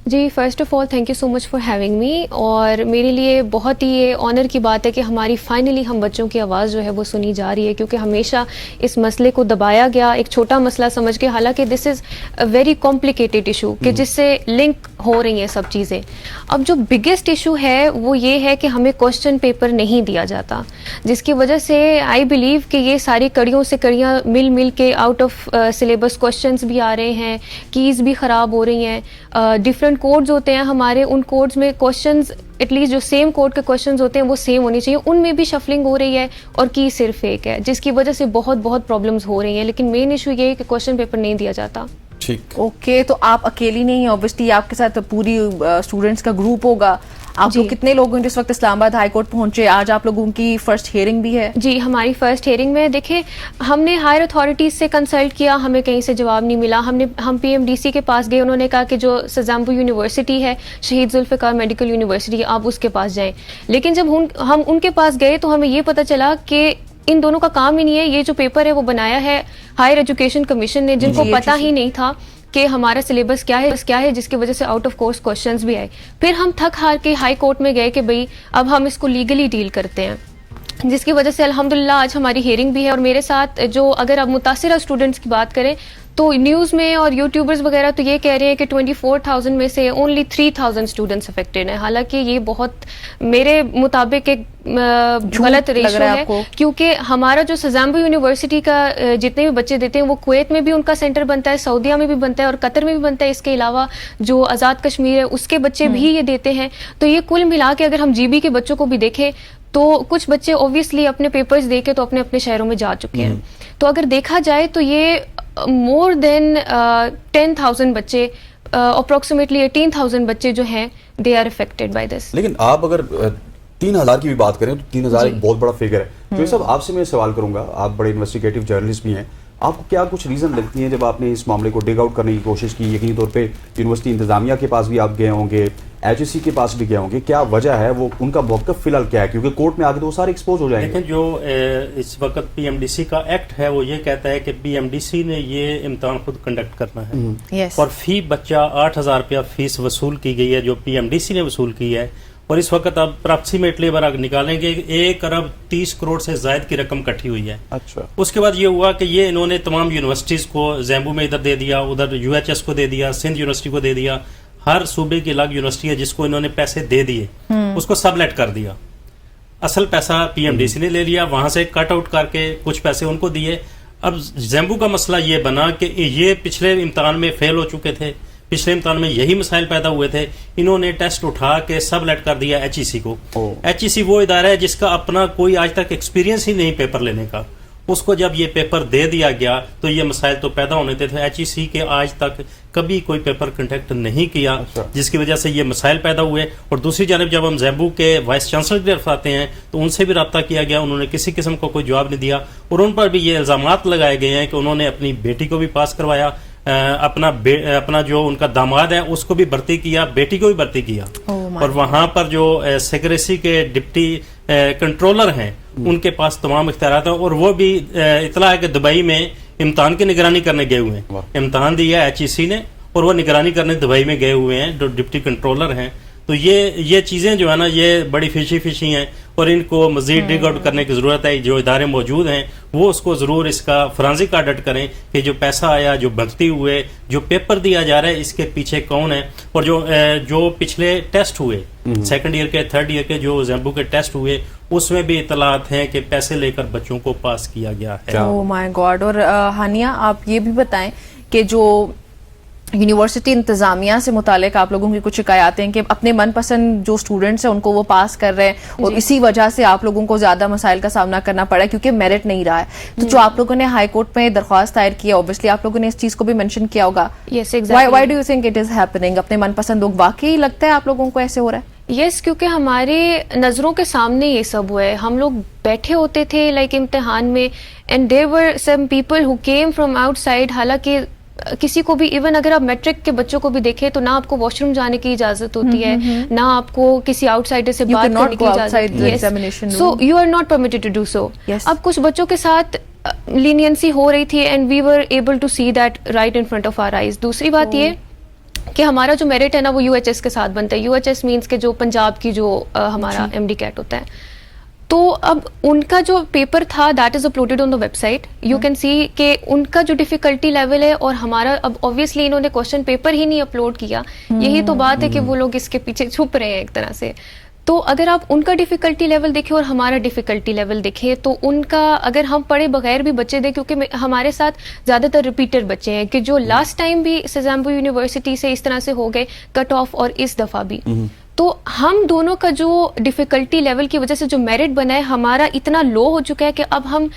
[SPEAKER 3] जी, first of all thank you so much for having me. और मेरे लिए बहुत ही ये ऑनर की बात है कि हमारी फाइनली हम बच्चों की आवाज़ जो है वो सुनी जा रही है, क्योंकि हमेशा इस मसले को दबाया गया एक छोटा मसला समझ के, हालांकि this is a very complicated issue कि जिससे लिंक हो रही हैं सब चीज़ें। अब जो बिगेस्ट इशू है वो ये है कि हमें क्वेश्चन पेपर नहीं दिया जाता, जिसकी वजह से आई बिलीव कि ये सारी कड़ियों से कड़ियाँ मिल मिल के आउट ऑफ सिलेबस क्वेश्चंस भी आ रहे हैं, कीज़ भी ख़राब हो रही हैं, डिफरेंट कोड्स होते हैं हमारे, उन कोड्स में क्वेश्चंस एटलीस्ट जो सेम कोड के क्वेश्चंस होते हैं वो सेम होनी चाहिए, उनमें भी शफलिंग हो रही है और की सिर्फ फेक है, जिसकी वजह से बहुत बहुत प्रॉब्लम्स हो रही हैं। लेकिन मेन इशू ये है कि क्वेश्चन पेपर नहीं दिया जाता।
[SPEAKER 2] ठीक,
[SPEAKER 1] ओके, तो आप अकेली नहीं है, ऑब्वियसली आपके साथ पूरी स्टूडेंट्स का ग्रुप होगा। आप लोग कितने लोग हैं जिस वक्त इस्लामाबाद हाई कोर्ट पहुंचे? आज आप लोगों की फर्स्ट हियरिंग भी है।
[SPEAKER 3] जी, हमारी फर्स्ट हियरिंग में देखिए हमने हायर अथॉरिटीज़ से कंसल्ट किया, हमें कहीं से जवाब नहीं मिला। हम पीएमडीसी के पास गए, उन्होंने कहा कि जो सजाम्बू यूनिवर्सिटी है, शहीद जुल्फ़िकार मेडिकल यूनिवर्सिटी, आप उसके पास जाएं। लेकिन जब हम उनके पास गए तो हमें ये पता चला कि इन दोनों का काम ही नहीं है। ये जो पेपर है वो बनाया है हायर एजुकेशन कमीशन ने, जिनको पता ही नहीं था कि हमारा सिलेबस क्या है, जिसकी वजह से आउट ऑफ कोर्स क्वेश्चंस भी आए। फिर हम थक हार के हाई कोर्ट में गए कि भाई अब हम इसको लीगली डील करते हैं, जिसकी वजह से अल्हम्दुलिल्लाह आज हमारी हियरिंग भी है। और मेरे साथ जो, अगर आप मुतासिरा स्टूडेंट्स की बात करें तो न्यूज़ में और यूट्यूबर्स वगैरह तो ये कह रहे हैं कि 24,000 में से ओनली 3,000 स्टूडेंट्स अफेक्टेड हैं। हालांकि ये बहुत मेरे मुताबिक एक गलत रेशो है, क्योंकि हमारा जो सजाम्बू यूनिवर्सिटी का जितने भी बच्चे देते हैं वो कुवैत में भी उनका सेंटर बनता है, सऊदीया में भी बनता है और कतर में भी बनता है। इसके अलावा जो आज़ाद कश्मीर है उसके बच्चे भी ये देते हैं। तो ये कुल मिला के अगर हम जीबी के बच्चों को भी देखें तो कुछ बच्चे ऑब्वियसली अपने पेपर्स दे के तो अपने अपने शहरों में जा चुके हैं। तो अगर देखा जाए तो ये मोर देन 10,000 बच्चे, अप्रोक्सीमेटली 18,000 बच्चे जो हैं they are affected by this.
[SPEAKER 2] लेकिन आप अगर 3,000 की भी बात करें तो 3,000 एक बहुत बड़ा फिगर है। तो ये सब आपसे मैं सवाल करूंगा, आप बड़े इन्वेस्टिगेटिव जर्नलिस्ट भी हैं, आपको क्या कुछ रीज़न लगती हैं जब आपने इस मामले को डिग आउट करने की कोशिश की? यकीनी तौर पे यूनिवर्सिटी इंतजामिया के पास भी आप गए होंगे, एचएससी के पास भी गए होंगे, क्या वजह है, वो उनका मौक़िफ़ फिलहाल क्या है? क्योंकि कोर्ट में आगे तो वो सारे एक्सपोज हो जाएंगे।
[SPEAKER 4] लेकिन जो इस वक्त पीएमडीसी का एक्ट है वो ये कहता है कि पीएमडीसी ने ये इम्तिहान खुद कंडक्ट करना है। और फी बच्चा 8,000 रुपया फीस वसूल की गई है जो पीएमडीसी ने वसूल की है। और इस वक्त अब अप्रॉक्सीमेटली अगर निकालेंगे 1 अरब 30 करोड़ से ज्यादा की रकम इकट्ठी हुई है।
[SPEAKER 2] अच्छा,
[SPEAKER 4] उसके बाद ये हुआ कि ये इन्होंने तमाम यूनिवर्सिटीज को, जैम्बू में इधर दे दिया, उधर यूएचएस को दे दिया, सिंध यूनिवर्सिटी को दे दिया, हर सूबे की अलग यूनिवर्सिटी है जिसको इन्होंने पैसे दे दिए, उसको सबलेट कर दिया। असल पैसा पीएमडीसी ने ले लिया, वहां से कट आउट करके कुछ पैसे उनको दिए। अब जैम्बू का मसला ये बना कि ये पिछले इम्तिहान में फेल हो चुके थे, पिछले इम्तिहान में यही मसाइल पैदा हुए थे, इन्होंने टेस्ट उठा के सबलेट कर दिया एचईसी को। एचईसी वो इदारा है जिसका अपना कोई आज तक एक्सपीरियंस ही नहीं पेपर लेने का। उसको जब ये पेपर दे दिया गया तो ये मसाइल तो पैदा होने थे। एचईसी के आज तक कभी कोई पेपर कंडक्ट नहीं किया, जिसकी वजह से ये मसाइल पैदा हुए। और दूसरी जानब जब हम जैम्बू के वाइस चांसलर की तरफ आते हैं तो उनसे भी रब्ता किया गया, उन्होंने किसी किस्म का कोई जवाब नहीं दिया। और उन पर भी ये इल्जामात लगाए गए हैं कि उन्होंने अपनी बेटी को भी पास करवाया, अपना जो उनका दामाद है उसको भी भर्ती किया, बेटी को भी भर्ती किया। और वहां पर जो सेक्रेटरी के डिप्टी कंट्रोलर हैं उनके पास तमाम इख्तियारात हैं। और वो भी इतला है कि दुबई में इम्तिहान की निगरानी करने गए हुए हैं। इम्तिहान दिया एचईसी ने और वो निगरानी करने दुबई में गए हुए हैं, जो डिप्टी कंट्रोलर हैं। तो ये चीजें जो है ना ये बड़ी फिशी हैं और इनको मजीद डिग आउट करने की जरूरत है। जो इदारे मौजूद हैं वो उसको जरूर इसका फोरेंसिक ऑडिट करें कि जो पैसा आया, जो भर्ती हुए, जो पेपर दिया जा रहा है, इसके पीछे कौन है। और जो पिछले टेस्ट हुए, सेकंड ईयर के, थर्ड ईयर के जो जैम्बू के टेस्ट हुए, उसमें भी इतलात हैं कि पैसे लेकर बच्चों को पास किया गया है।
[SPEAKER 1] Oh my God. और हानिया, आप ये भी बताएं कि जो यूनिवर्सिटी इंतजामिया से मुतालिक आप लोगों की कुछ शिकायतें हैं कि अपने मनपसंद जो स्टूडेंट्स हैं उनको वो पास कर रहे हैं और इसी वजह से आप लोगों को ज्यादा मसाइल का सामना करना पड़ा है क्योंकि मेरिट नहीं रहा है। तो जो आप लोगों ने हाई कोर्ट में दरख्वास्त दायर की है, ऑब्वियसली आप लोगों ने इस चीज को भी मेंशन किया होगा।
[SPEAKER 3] Yes, exactly.
[SPEAKER 1] Why do you think it is happening? अपने मनपसंद लोग, वाकई लगता है आप लोगों को ऐसे हो रहा है?
[SPEAKER 3] यस, क्योंकि हमारे नज़रों के सामने ये सब हुआ है। हम लोग बैठे होते थे लाइक इम्तिहान में, and there were some people who came from outside. हालांकि किसी को भी, इवन अगर आप मैट्रिक के बच्चों को भी देखें तो ना आपको वॉशरूम जाने की इजाजत होती है, ना आपको किसी आउटसाइडर से बात करने की इजाजत। So you are not permitted to do so. अब कुछ बच्चों के साथ लीनियंसी हो रही थी and we were able to see that right in front of our eyes. दूसरी बात ये कि हमारा जो मेरिट है ना वो यूएचएस के साथ बनता है। यूएचएस मींस के जो पंजाब की जो हमारा एमडी कैट होता है, तो अब उनका जो पेपर था that is uploaded on the website, you can see कि उनका जो डिफिकल्टी लेवल है और हमारा, अब ऑब्वियसली इन्होंने क्वेश्चन पेपर ही नहीं अपलोड किया, यही तो बात है कि वो लोग इसके पीछे छुप रहे हैं एक तरह से। तो अगर आप उनका डिफिकल्टी लेवल देखें और हमारा डिफिकल्टी लेवल देखें तो उनका, अगर हम पढ़े बगैर भी बच्चे दें, क्योंकि हमारे साथ ज़्यादातर रिपीटर बच्चे हैं कि जो लास्ट टाइम भी सेज़ाम्बू यूनिवर्सिटी से इस तरह से हो गए कट ऑफ और इस दफ़ा भी, तो हम दोनों का जो डिफिकल्टी लेवल की वजह से जो मेरिट बना है हमारा इतना लो हो चुका है कि अब हम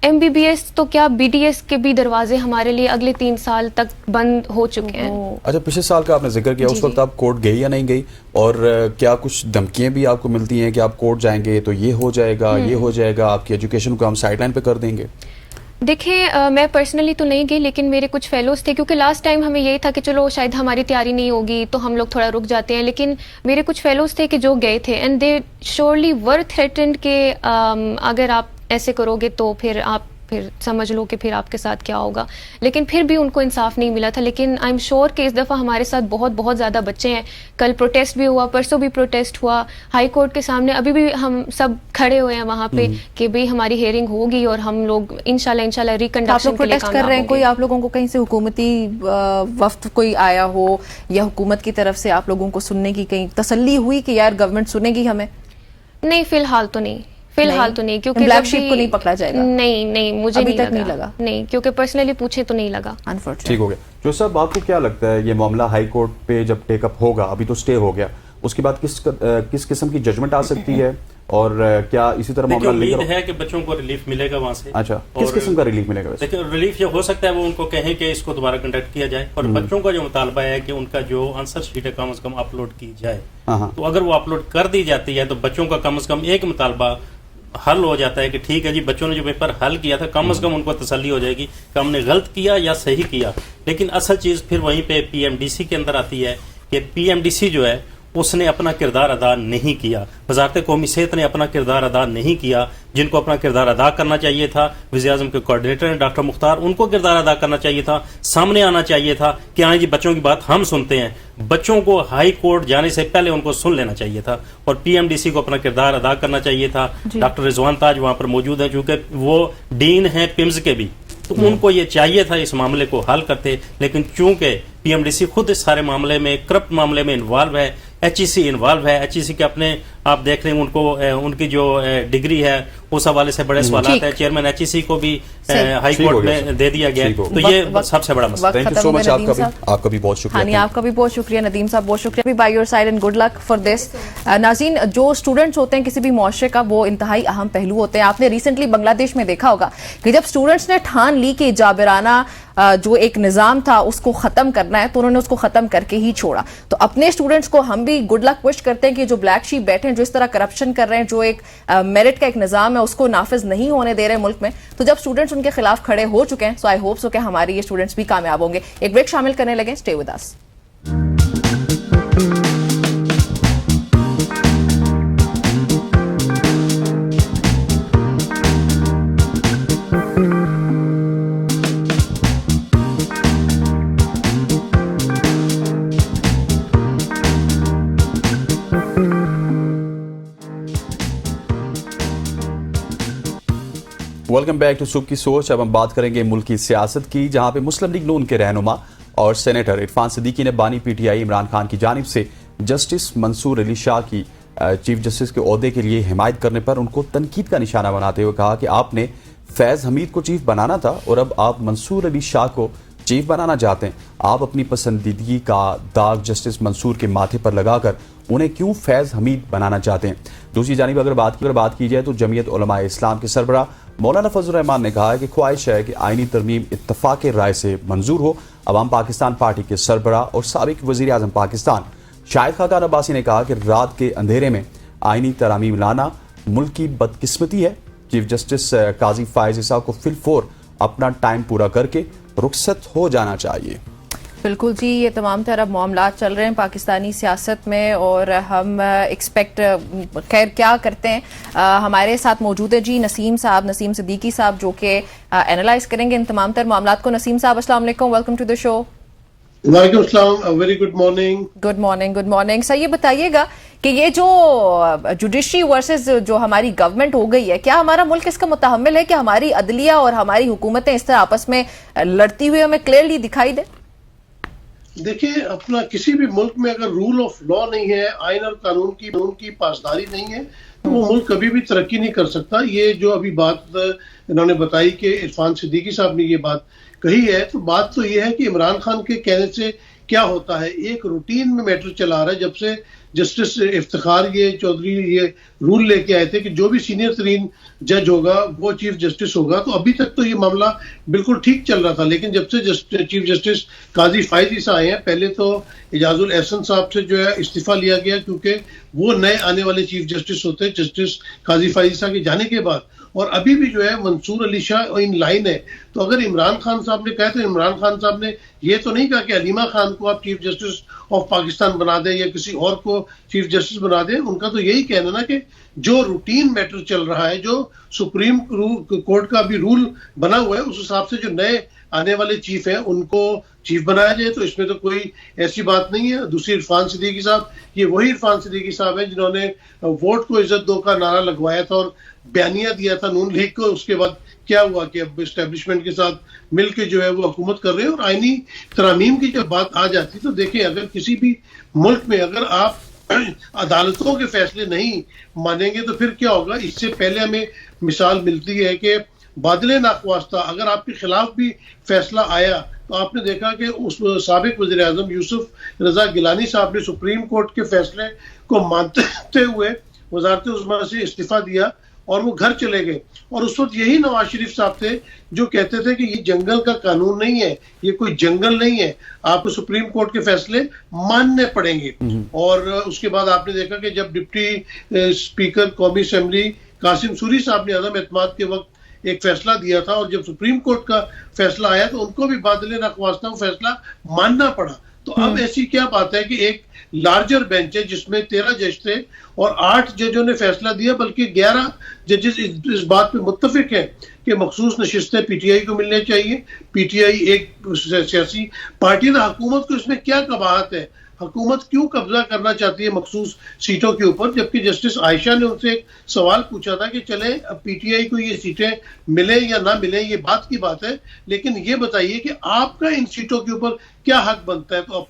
[SPEAKER 3] एमबीबीएस तो क्या बीडीएस के भी दरवाजे हमारे लिए अगले 3 साल तक बंद हो चुके हैं।
[SPEAKER 2] अच्छा, पिछले साल का आपने जिक्र किया, उस वक्त आप कोर्ट गई या नहीं गई, और क्या कुछ धमकियां भी आपको मिलती हैं कि आप कोर्ट जाएंगे तो ये हो जाएगा, ये हो जाएगा, आपकी एजुकेशन को हम साइडलाइन पे कर देंगे?
[SPEAKER 3] देखिए मैं पर्सनली तो नहीं गई, लेकिन मेरे कुछ फेलोज थे, क्योंकि लास्ट टाइम हमें यही था कि चलो शायद हमारी तैयारी नहीं होगी तो हम लोग थोड़ा रुक जाते हैं, लेकिन मेरे कुछ फेलोज थे कि जो गए थे and they surely were threatened के अगर आप ऐसे करोगे तो फिर समझ लो कि फिर आपके साथ क्या होगा, लेकिन फिर भी उनको इंसाफ नहीं मिला था। लेकिन आई एम श्योर कि इस दफ़ा हमारे साथ बहुत बहुत ज़्यादा बच्चे हैं। कल प्रोटेस्ट भी हुआ, परसों भी प्रोटेस्ट हुआ हाई कोर्ट के सामने, अभी भी हम सब खड़े हुए हैं वहाँ पे कि भाई हमारी हियरिंग होगी और हम लोग इंशाल्लाह रिकंडक्शन के लिए
[SPEAKER 1] प्रोटेस्ट कर रहे हैं। कोई आप लोगों को कहीं से हुकूमती वफ्द कोई आया हो या हुकूमत की तरफ से आप लोगों को सुनने की कहीं तसल्ली हुई कि यार गवर्नमेंट सुनेगी हमें?
[SPEAKER 3] नहीं, फिलहाल तो नहीं, फिलहाल तो नहीं, क्योंकि
[SPEAKER 1] ब्लैक शीप को नहीं पकड़ा जाएगा।
[SPEAKER 3] नहीं मुझे
[SPEAKER 1] अभी तक नहीं लगा।
[SPEAKER 3] नहीं, क्योंकि पर्सनली पूछे तो नहीं लगा।
[SPEAKER 2] ठीक हो गया। जो साहब, आपको क्या लगता है ये मामला हाई कोर्ट पे जब टेकअप होगा, अभी तो स्टे हो गया, उसके बाद किस किस्म की जजमेंट आ सकती है, और क्या इसी तरह मामला
[SPEAKER 4] उम्मीद है कि बच्चों को रिलीफ मिलेगा वहाँ से?
[SPEAKER 2] अच्छा, किस किस्म का रिलीफ मिलेगा?
[SPEAKER 4] देखिए, रिलीफ ये हो सकता है वो उनको कहें कि इसको दोबारा कंडक्ट किया जाए, और बच्चों का जो मुतालबा है कि उनका जो आंसर शीट है कम से कम अपलोड की जाए। तो अगर वो अपलोड कर दी जाती है तो बच्चों का कम से कम एक मुतालबा हल हो जाता है कि ठीक है जी, बच्चों ने जो पेपर हल किया था कम से कम उनको तसल्ली हो जाएगी कि हमने गलत किया या सही किया। लेकिन असल चीज़ फिर वहीं पे पीएमडीसी के अंदर आती है कि पीएमडीसी जो है उसने अपना किरदार अदा नहीं किया, वज़ारत कौमी सेहत ने अपना किरदार अदा नहीं किया। जिनको अपना किरदार अदा करना चाहिए था, वज़ीर-ए-आज़म के कोऑर्डिनेटर हैं डॉक्टर मुख्तार, उनको किरदार अदा करना चाहिए था, सामने आना चाहिए था कि हाँ जी बच्चों की बात हम सुनते हैं। बच्चों को हाई कोर्ट जाने से पहले उनको सुन लेना चाहिए था और पीएमडीसी को अपना किरदार अदा करना चाहिए था। डॉक्टर रिजवान ताज वहाँ पर मौजूद हैं, चूँकि वो डीन हैं पिम्स के भी, तो उनको ये चाहिए था इस मामले को हल करते, लेकिन चूंकि पीएमडीसी खुद इस सारे मामले में, करप्ट मामले में इन्वॉल्व है, एचईसी इन्वॉल्व है, एचईसी के अपने आप देख रहे हैं उनको उनकी जो डिग्री है उस हवाले से बड़े सवाल है। चेयरमैन एचईसी को भी हाई कोर्ट में दे दिया गया, तो ये सबसे बड़ा मसला।
[SPEAKER 2] थैंक यू सो मच, आपका भी बहुत शुक्रिया।
[SPEAKER 1] आपका भी बहुत शुक्रिया नदीम साहब, बहुत शुक्रिया by your side and good luck for this. नाज़रीन, जो स्टूडेंट्स होते हैं किसी भी मुआशरे का वो इंतहाई अहम पहलू होते हैं। आपने रिसेंटली बांग्लादेश में देखा होगा कि जब स्टूडेंट्स ने ठान ली कि जाबिराना जो एक निज़ाम था उसको ख़त्म करना है तो उन्होंने उसको ख़त्म करके ही छोड़ा। तो अपने स्टूडेंट्स को हम भी गुड लक विश करते हैं कि जो ब्लैक शीप बैठे हैं, जो इस तरह करप्शन कर रहे हैं, जो एक मेरिट का एक निज़ाम है उसको नाफिज नहीं होने दे रहे हैं मुल्क में, तो जब स्टूडेंट्स उनके खिलाफ खड़े हो चुके हैं, सो आई होप सो कि हमारे ये स्टूडेंट्स भी कामयाब होंगे। एक ब्रेक शामिल करने लगे, stay with us.
[SPEAKER 2] Welcome back to सुबह की सोच। अब हम बात करेंगे मुल्क की सियासत की, जहां पे मुस्लिम लीग नून के रहनुमा और सेनेटर इरफान सिद्दीकी ने बानी पीटीआई इमरान खान की जानिब से जस्टिस मंसूर अली शाह की चीफ जस्टिस के ओहदे के लिए हिमायत करने पर उनको तनकीद का निशाना बनाते हुए कहा कि आपने फैज़ हमीद को चीफ बनाना था और अब आप मंसूर अली शाह को चीफ बनाना चाहते हैं। आप अपनी पसंदीदगी का दाग जस्टिस मंसूर के माथे पर लगाकर उन्हें क्यों फैज़ हमीद बनाना चाहते हैं? दूसरी जानिब अगर बात की जाए तो जमीयत उलमा इस्लाम के सरबराह मौलाना फजल रहमान ने कहा कि ख्वाहिश है कि आईनी तरमीम इत्तफाक राय से मंजूर हो। अवाम पाकिस्तान पार्टी के सरबराह और साबिक वज़ीर आज़म पाकिस्तान शाहिद खाकान अब्बासी ने कहा कि रात के अंधेरे में आईनी तरमीम लाना मुल्क की बदकिस्मती है। चीफ जस्टिस काजी फायज ईसा को फिलफोर अपना टाइम पूरा करके रुखसत हो जाना चाहिए।
[SPEAKER 1] बिल्कुल जी, ये तमाम तरह मामला चल रहे हैं पाकिस्तानी सियासत में और हम एक्सपेक्ट खैर क्या करते हैं। हमारे साथ मौजूद है जी नसीम साहब, नसीम सिद्दीकी साहब, जो कि एनालाइज करेंगे इन तमाम तर मामलात को। नसीम साहब अस्सलाम वालेकुम, वेलकम टू द शो।
[SPEAKER 5] वालेकुम सलाम, very good morning.
[SPEAKER 1] Good morning, good morning sir. ये बताइएगा कि ये जो जुडिशरी वर्सेस जो हमारी गवर्नमेंट हो गई है, क्या हमारा मुल्क इसका मुतहम्मिल है कि हमारी अदलिया और हमारी हुकूमतें इस तरह आपस में लड़ती हुई हमें क्लियरली दिखाई दे?
[SPEAKER 5] देखिए, अपना किसी भी मुल्क में अगर रूल ऑफ लॉ नहीं है, आइन और कानून की पासदारी नहीं है, तो वो मुल्क कभी भी तरक्की नहीं कर सकता। ये जो अभी बात इन्होंने बताई कि इरफान सिद्दीकी साहब ने ये बात कही है, तो बात तो ये है कि इमरान खान के कहने से क्या होता है, एक रूटीन में मैटर चला रहा है। जब से जस्टिस इफ्तिखार ये चौधरी ये रूल लेके आए थे कि जो भी सीनियर तरीन जज होगा वो चीफ जस्टिस होगा, तो अभी तक तो ये मामला बिल्कुल ठीक चल रहा था। लेकिन जब से चीफ जस्टिस काजी फाइज ईसा आए हैं, पहले तो इजाजुल एहसन साहब से जो है इस्तीफा लिया गया, क्योंकि वो नए आने वाले चीफ जस्टिस होते हैं जस्टिस काजी फाइज ईसा के जाने के बाद। और अभी भी जो है मंसूर अली शाह इन लाइन है। तो अगर इमरान खान साहब ने कहा, तो इमरान खान साहब ने ये तो नहीं कहा कि अलीमा खान को आप चीफ जस्टिस ऑफ पाकिस्तान बना दें या किसी और को चीफ जस्टिस बना दें। उनका तो यही कहना ना कि जो रूटीन मैटर चल रहा है, जो सुप्रीम कोर्ट का भी रूल बना हुआ है, उस हिसाब से जो नए आने वाले चीफ हैं उनको चीफ बनाया जाए। तो इसमें तो कोई ऐसी बात नहीं है। दूसरी इरफान सिद्दीकी साहब, ये वही इरफान सिद्दीकी साहब हैं जिन्होंने वोट को इज्जत दो का नारा लगवाया था और बयानिया दिया था नून लीग को। उसके बाद क्या हुआ कि अब एस्टेब्लिशमेंट के साथ मिलकर जो है वो हुकूमत कर रहे हैं। और आईनी तरामीम की जब बात आ जाती तो देखें, अगर किसी भी मुल्क में अगर आप अदालतों के फैसले नहीं मानेंगे तो फिर क्या होगा। इससे पहले हमें मिसाल मिलती है कि बादले नाख्वास्ता अगर आपके खिलाफ भी फैसला आया, तो आपने देखा कि उस साबिक वज़ीर आज़म यूसुफ रजा गिलानी साहब ने सुप्रीम कोर्ट के फैसले को मानते हुए वज़ारत उज़्मा से इस्तीफा दिया और वो घर चले गए। और उस वक्त यही नवाज शरीफ साहब थे जो कहते थे कि ये जंगल का कानून नहीं है, ये कोई जंगल नहीं है, आपको सुप्रीम कोर्ट के फैसले मानने पड़ेंगे। और उसके बाद आपने देखा कि जब डिप्टी स्पीकर कौमी असेंबली कासिम सूरी साहब ने अदम एतमाद के वक्त एक फैसला दिया था, और जब सुप्रीम कोर्ट का फैसला आया तो उनको भी बादले नाख्वास्ता वो फैसला मानना पड़ा। तो अब ऐसी क्या बात है कि एक लार्जर बेंच है जिसमें 13 जज थे और 8 जजों ने फैसला दिया, बल्कि 11 जजेस इस बात पे मुत्तफिक है कि मखसूस नशिस्तें पीटीआई को मिलने चाहिए। पीटीआई एक सियासी पार्टी है, हुकूमत को इसमें क्या कबाहत है, हुकूमत क्यों कब्जा करना चाहती है मखसूस सीटों के ऊपर। जबकि जस्टिस आयशा ने उनसे एक सवाल पूछा था कि चले अब पीटीआई को ये सीटें मिले या ना मिले, ये बात की बात है, लेकिन ये बताइए कि आपका इन सीटों के ऊपर क्या हक बनता है। तो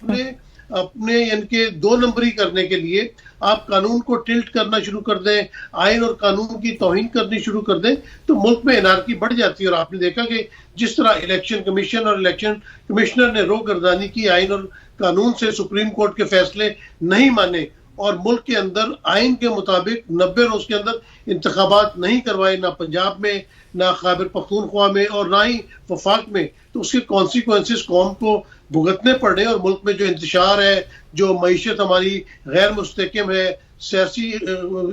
[SPEAKER 5] अपने इनके 2 नंबरी करने के लिए आप कानून को टिल्ट करना शुरू कर दें, आइन और कानून की तौहीन करनी शुरू कर दें, तो मुल्क में एनार्की बढ़ जाती है। और आपने देखा कि जिस तरह इलेक्शन कमीशन और इलेक्शन कमिश्नर ने रोगर्दानी की, आइन और कानून से सुप्रीम कोर्ट के फैसले नहीं माने और मुल्क के अंदर आइन के मुताबिक 90 रोज के अंदर इंतखाबात नहीं करवाए, ना पंजाब में, ना खैबर पख्तूनख्वा में और ना ही वफाक में, तो उसके कॉन्सिक्वेंसेस कौम को भुगतने पड़ रहे हैं। और मुल्क में जो इंतशार है, जो मईशत हमारी गैर मुस्तहकम है, सियासी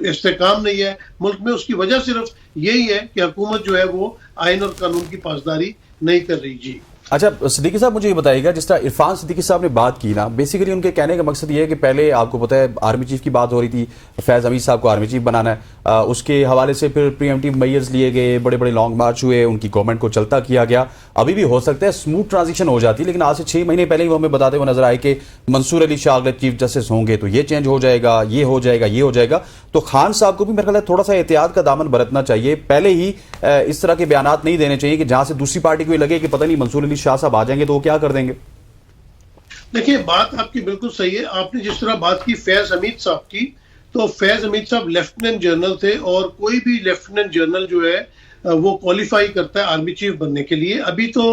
[SPEAKER 5] इस्तेकाम नहीं है मुल्क में, उसकी वजह सिर्फ यही है कि हुकूमत जो है वो आइन और कानून की पासदारी नहीं कर रही। जी
[SPEAKER 2] अच्छा सिद्दीकी साहब, मुझे ये बताइएगा, जिस तरह इरफान सिद्दीकी साहब ने बात की ना, बेसिकली उनके कहने का मकसद ये है कि पहले आपको पता है आर्मी चीफ की बात हो रही थी, फैज़ हमीद साहब को आर्मी चीफ बनाना है, उसके हवाले से फिर प्रीएम्प्टिव मेजर्स लिए गए, बड़े बड़े लॉन्ग मार्च हुए, उनकी गवर्नमेंट को चलता किया गया। अभी भी हो सकता है स्मूथ ट्रांजिशन हो जाती, लेकिन आज से 6 महीने पहले ही वो हमें बताते हुए नजर आए कि मंसूर अली शाह अगले चीफ जस्टिस होंगे तो ये चेंज हो जाएगा, ये हो जाएगा, ये हो जाएगा। तो खान साहब को भी मेरे ख्याल है थोड़ा सा एहतियात का दामन बरतना चाहिए, पहले ही इस तरह के बयानात नहीं देने चाहिए कि जहां से दूसरी पार्टी को लगे कि पता नहीं मंसूर अली शाह साहब आ जाएंगे तो वो क्या कर देंगे।
[SPEAKER 5] देखिए, बात आपकी बिल्कुल सही है। आपने जिस तरह बात की फैज हमीद साहब की, तो फैज हमीद साहब लेफ्टिनेंट जनरल थे और कोई भी लेफ्टिनेंट जनरल जो है वो क्वालिफाई करता है आर्मी चीफ बनने के लिए। अभी तो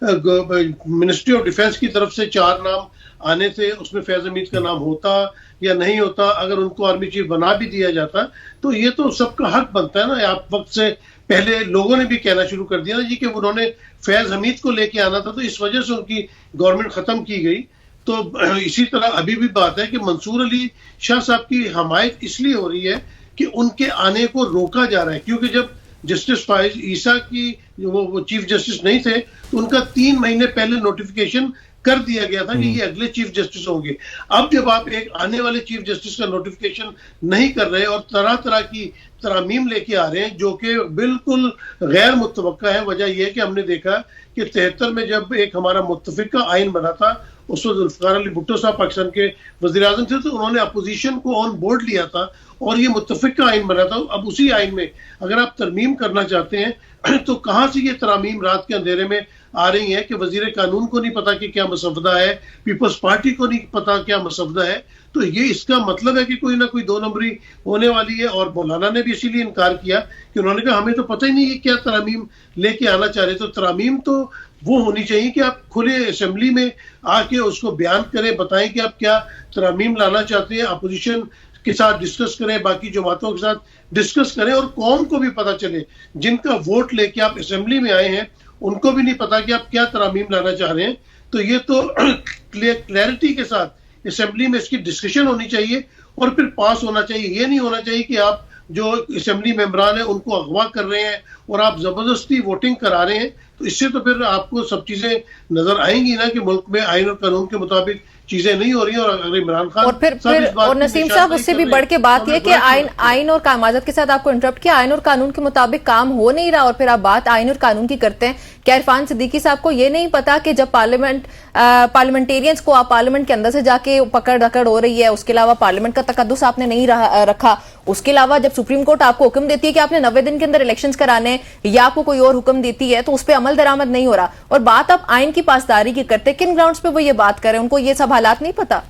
[SPEAKER 5] मिनिस्ट्री ऑफ डिफेंस की तरफ से 4 नाम आने थे, उसमें फैज हमीद का नाम होता या नहीं होता। अगर उनको आर्मी चीफ बना भी दिया जाता तो ये तो सबका हक बनता है ना। आप वक्त से पहले लोगों ने भी कहना शुरू कर दिया ना जी कि उन्होंने फैज हमीद को लेके आना था, तो इस वजह से उनकी गवर्नमेंट खत्म की गई। तो इसी तरह अभी भी बात है कि मंसूर अली शाह साहब की हमायत इसलिए हो रही है कि उनके आने को रोका जा रहा है, क्योंकि जब जस्टिस फाइज ईसा की वो चीफ जस्टिस नहीं थे तो उनका 3 महीने पहले नोटिफिकेशन कर दिया गया था कि ये अगले चीफ जस्टिस होंगे। अब जब आप एक आने वाले चीफ जस्टिस का नोटिफिकेशन नहीं कर रहे और तरह तरह की तरामीम लेके आ रहे हैं जो कि बिल्कुल गैर मुतवक्का है। वजह यह है कि हमने देखा कि 73 में जब एक हमारा मुत्तफिका आइन बना था उस वक्त जुल्फिकार अली भुट्टो साहब पाकिस्तान के वज़ीर आज़म थे, तो उन्होंने अपोजिशन को ऑन बोर्ड लिया था और ये मुत्तफ़िक़ा आइन बना था। अब उसी आइन में अगर आप तरमीम करना चाहते हैं तो कहाँ से ये तरामीम रात के अंधेरे में आ रही हैं कि वज़ीर कानून को नहीं पता कि क्या मसवदा है, पीपल्स पार्टी को नहीं पता क्या मसवदा है। तो ये इसका मतलब है कि कोई ना कोई दो नंबरी होने वाली है। और मौलाना ने भी इसीलिए इनकार किया कि उन्होंने कहा हमें तो पता ही नहीं है क्या तरामीम लेके आना चाह रहे। तो तरामीम तो वो होनी चाहिए कि आप खुले असेंबली में आके उसको बयान करें, बताएं कि आप क्या तरामीम लाना चाहते हैं, अपोजिशन के साथ डिस्कस करें, बाकी जमातों के साथ डिस्कस करें और कौम को भी पता चले। जिनका वोट लेके आप असेंबली में आए हैं उनको भी नहीं पता कि आप क्या तरामीम लाना चाह रहे हैं। तो ये तो क्लैरिटी के साथ असेंबली में इसकी डिस्कशन होनी चाहिए और फिर पास होना चाहिए। ये नहीं होना चाहिए कि आप जो असेंबली मेंबरान है उनको अगवा कर रहे हैं और आप जबरदस्ती वोटिंग करा रहे हैं। तो इससे तो फिर आपको सब चीजें नजर आएंगी ना कि मुल्क में आइन और कानून के मुताबिक चीजें नहीं हो रही हैं। और अगर इमरान खान
[SPEAKER 1] और फिर और नसीम साहब उससे भी बढ़ के बात यह कि आइन और माजरत के साथ आपको इंटरप्ट किया, आइन और कानून के मुताबिक काम हो नहीं रहा और फिर आप बात आइन और कानून की करते हैं। क्या इरफान सिद्दीकी साहब को ये नहीं पता कि जब पार्लियामेंटेरियंस को आप पार्लियामेंट के अंदर से जाके पकड़ धकड़ हो रही है, उसके अलावा पार्लियामेंट का तकद्दुस आपने नहीं रखा, उसके अलावा जब सुप्रीम कोर्ट आपको हुक्म देती है कि आपने 90 दिन के अंदर इलेक्शंस कराने या आपको कोई और हुक्म देती है तो उस पर अमल दरामद नहीं हो रहा और बात आप आइन की पासदारी की करते, किन ग्राउंड्स पे वो ये बात करें? उनको ये सब हालात नहीं पता?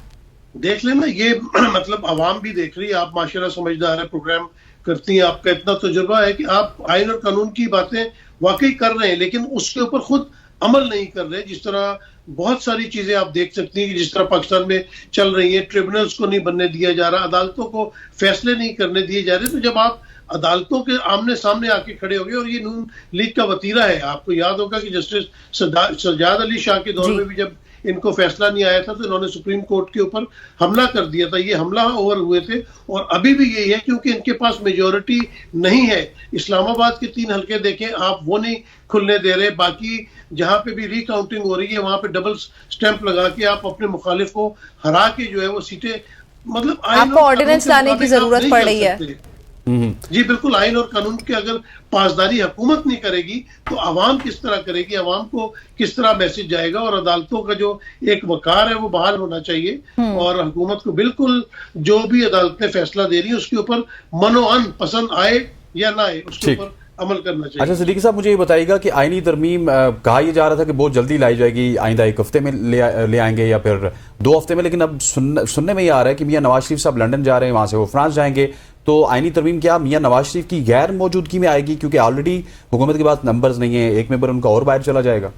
[SPEAKER 5] देख लेना, ये मतलब आवाम भी देख रही है। आप माशाल्लाह समझदार है, प्रोग्राम करती हैं, आपका इतना तजुर्बा है कि आप आइन और कानून की बातें वाकई कर रहे हैं लेकिन उसके ऊपर खुद अमल नहीं कर रहे। जिस तरह बहुत सारी चीजें आप देख सकती हैं कि जिस तरह पाकिस्तान में चल रही है, ट्रिब्यूनल्स को नहीं बनने दिया जा रहा, अदालतों को फैसले नहीं करने दिए जा रहे। तो जब आप अदालतों के आमने सामने आके खड़े हो गए, और ये नून लीग का वतीरा है, आपको याद होगा कि जस्टिस सज्जाद अली शाह के दौर में भी जब इनको फैसला नहीं आया था तो इन्होंने सुप्रीम कोर्ट के ऊपर हमला कर दिया था। ये हमला ओवर हुए थे और अभी भी यही है क्योंकि इनके पास मेजॉरिटी नहीं है। इस्लामाबाद के 3 हल्के देखें आप, वो नहीं खुलने दे रहे। बाकी जहां पे भी रिकाउंटिंग हो रही है वहां पे डबल स्टैंप लगा के आप अपने मुखालिफ को हरा के जो है वो सीटें, मतलब
[SPEAKER 1] आपको ऑर्डिनेंस लाने की जरूरत पड़ रही है।
[SPEAKER 5] जी बिल्कुल, आइन और कानून की अगर पासदारी हुकूमत नहीं करेगी तो आवाम किस तरह करेगी, आवाम को किस तरह मैसेज जाएगा। और अदालतों का जो एक वकार है वो बहाल होना चाहिए और हुकूमत को बिल्कुल जो भी अदालतें फैसला दे रही है उसके ऊपर मनोअन पसंद आए या ना आए उसके ऊपर अमल करना चाहिए।
[SPEAKER 2] अच्छा सिद्दीकी साहब, मुझे ये बताइएगा कि आईनी तरमीम कहा यह जा रहा था कि बहुत जल्दी लाई जाएगी, आइंदा 1 हफ्ते में ले आएंगे या फिर 2 हफ्ते में, लेकिन अब सुनने में ये आ रहा है कि मियां नवाज शरीफ साहब लंदन जा रहे हैं, वहां से वो फ्रांस जाएंगे। तो आईनी तरमीम क्या मियां नवाज शरीफ की गैर मौजूदगी में आएगी क्योंकि ऑलरेडी हुकूमत के पास नंबर्स नहीं है, एक मेंबर उनका और बाहर चला जाएगा?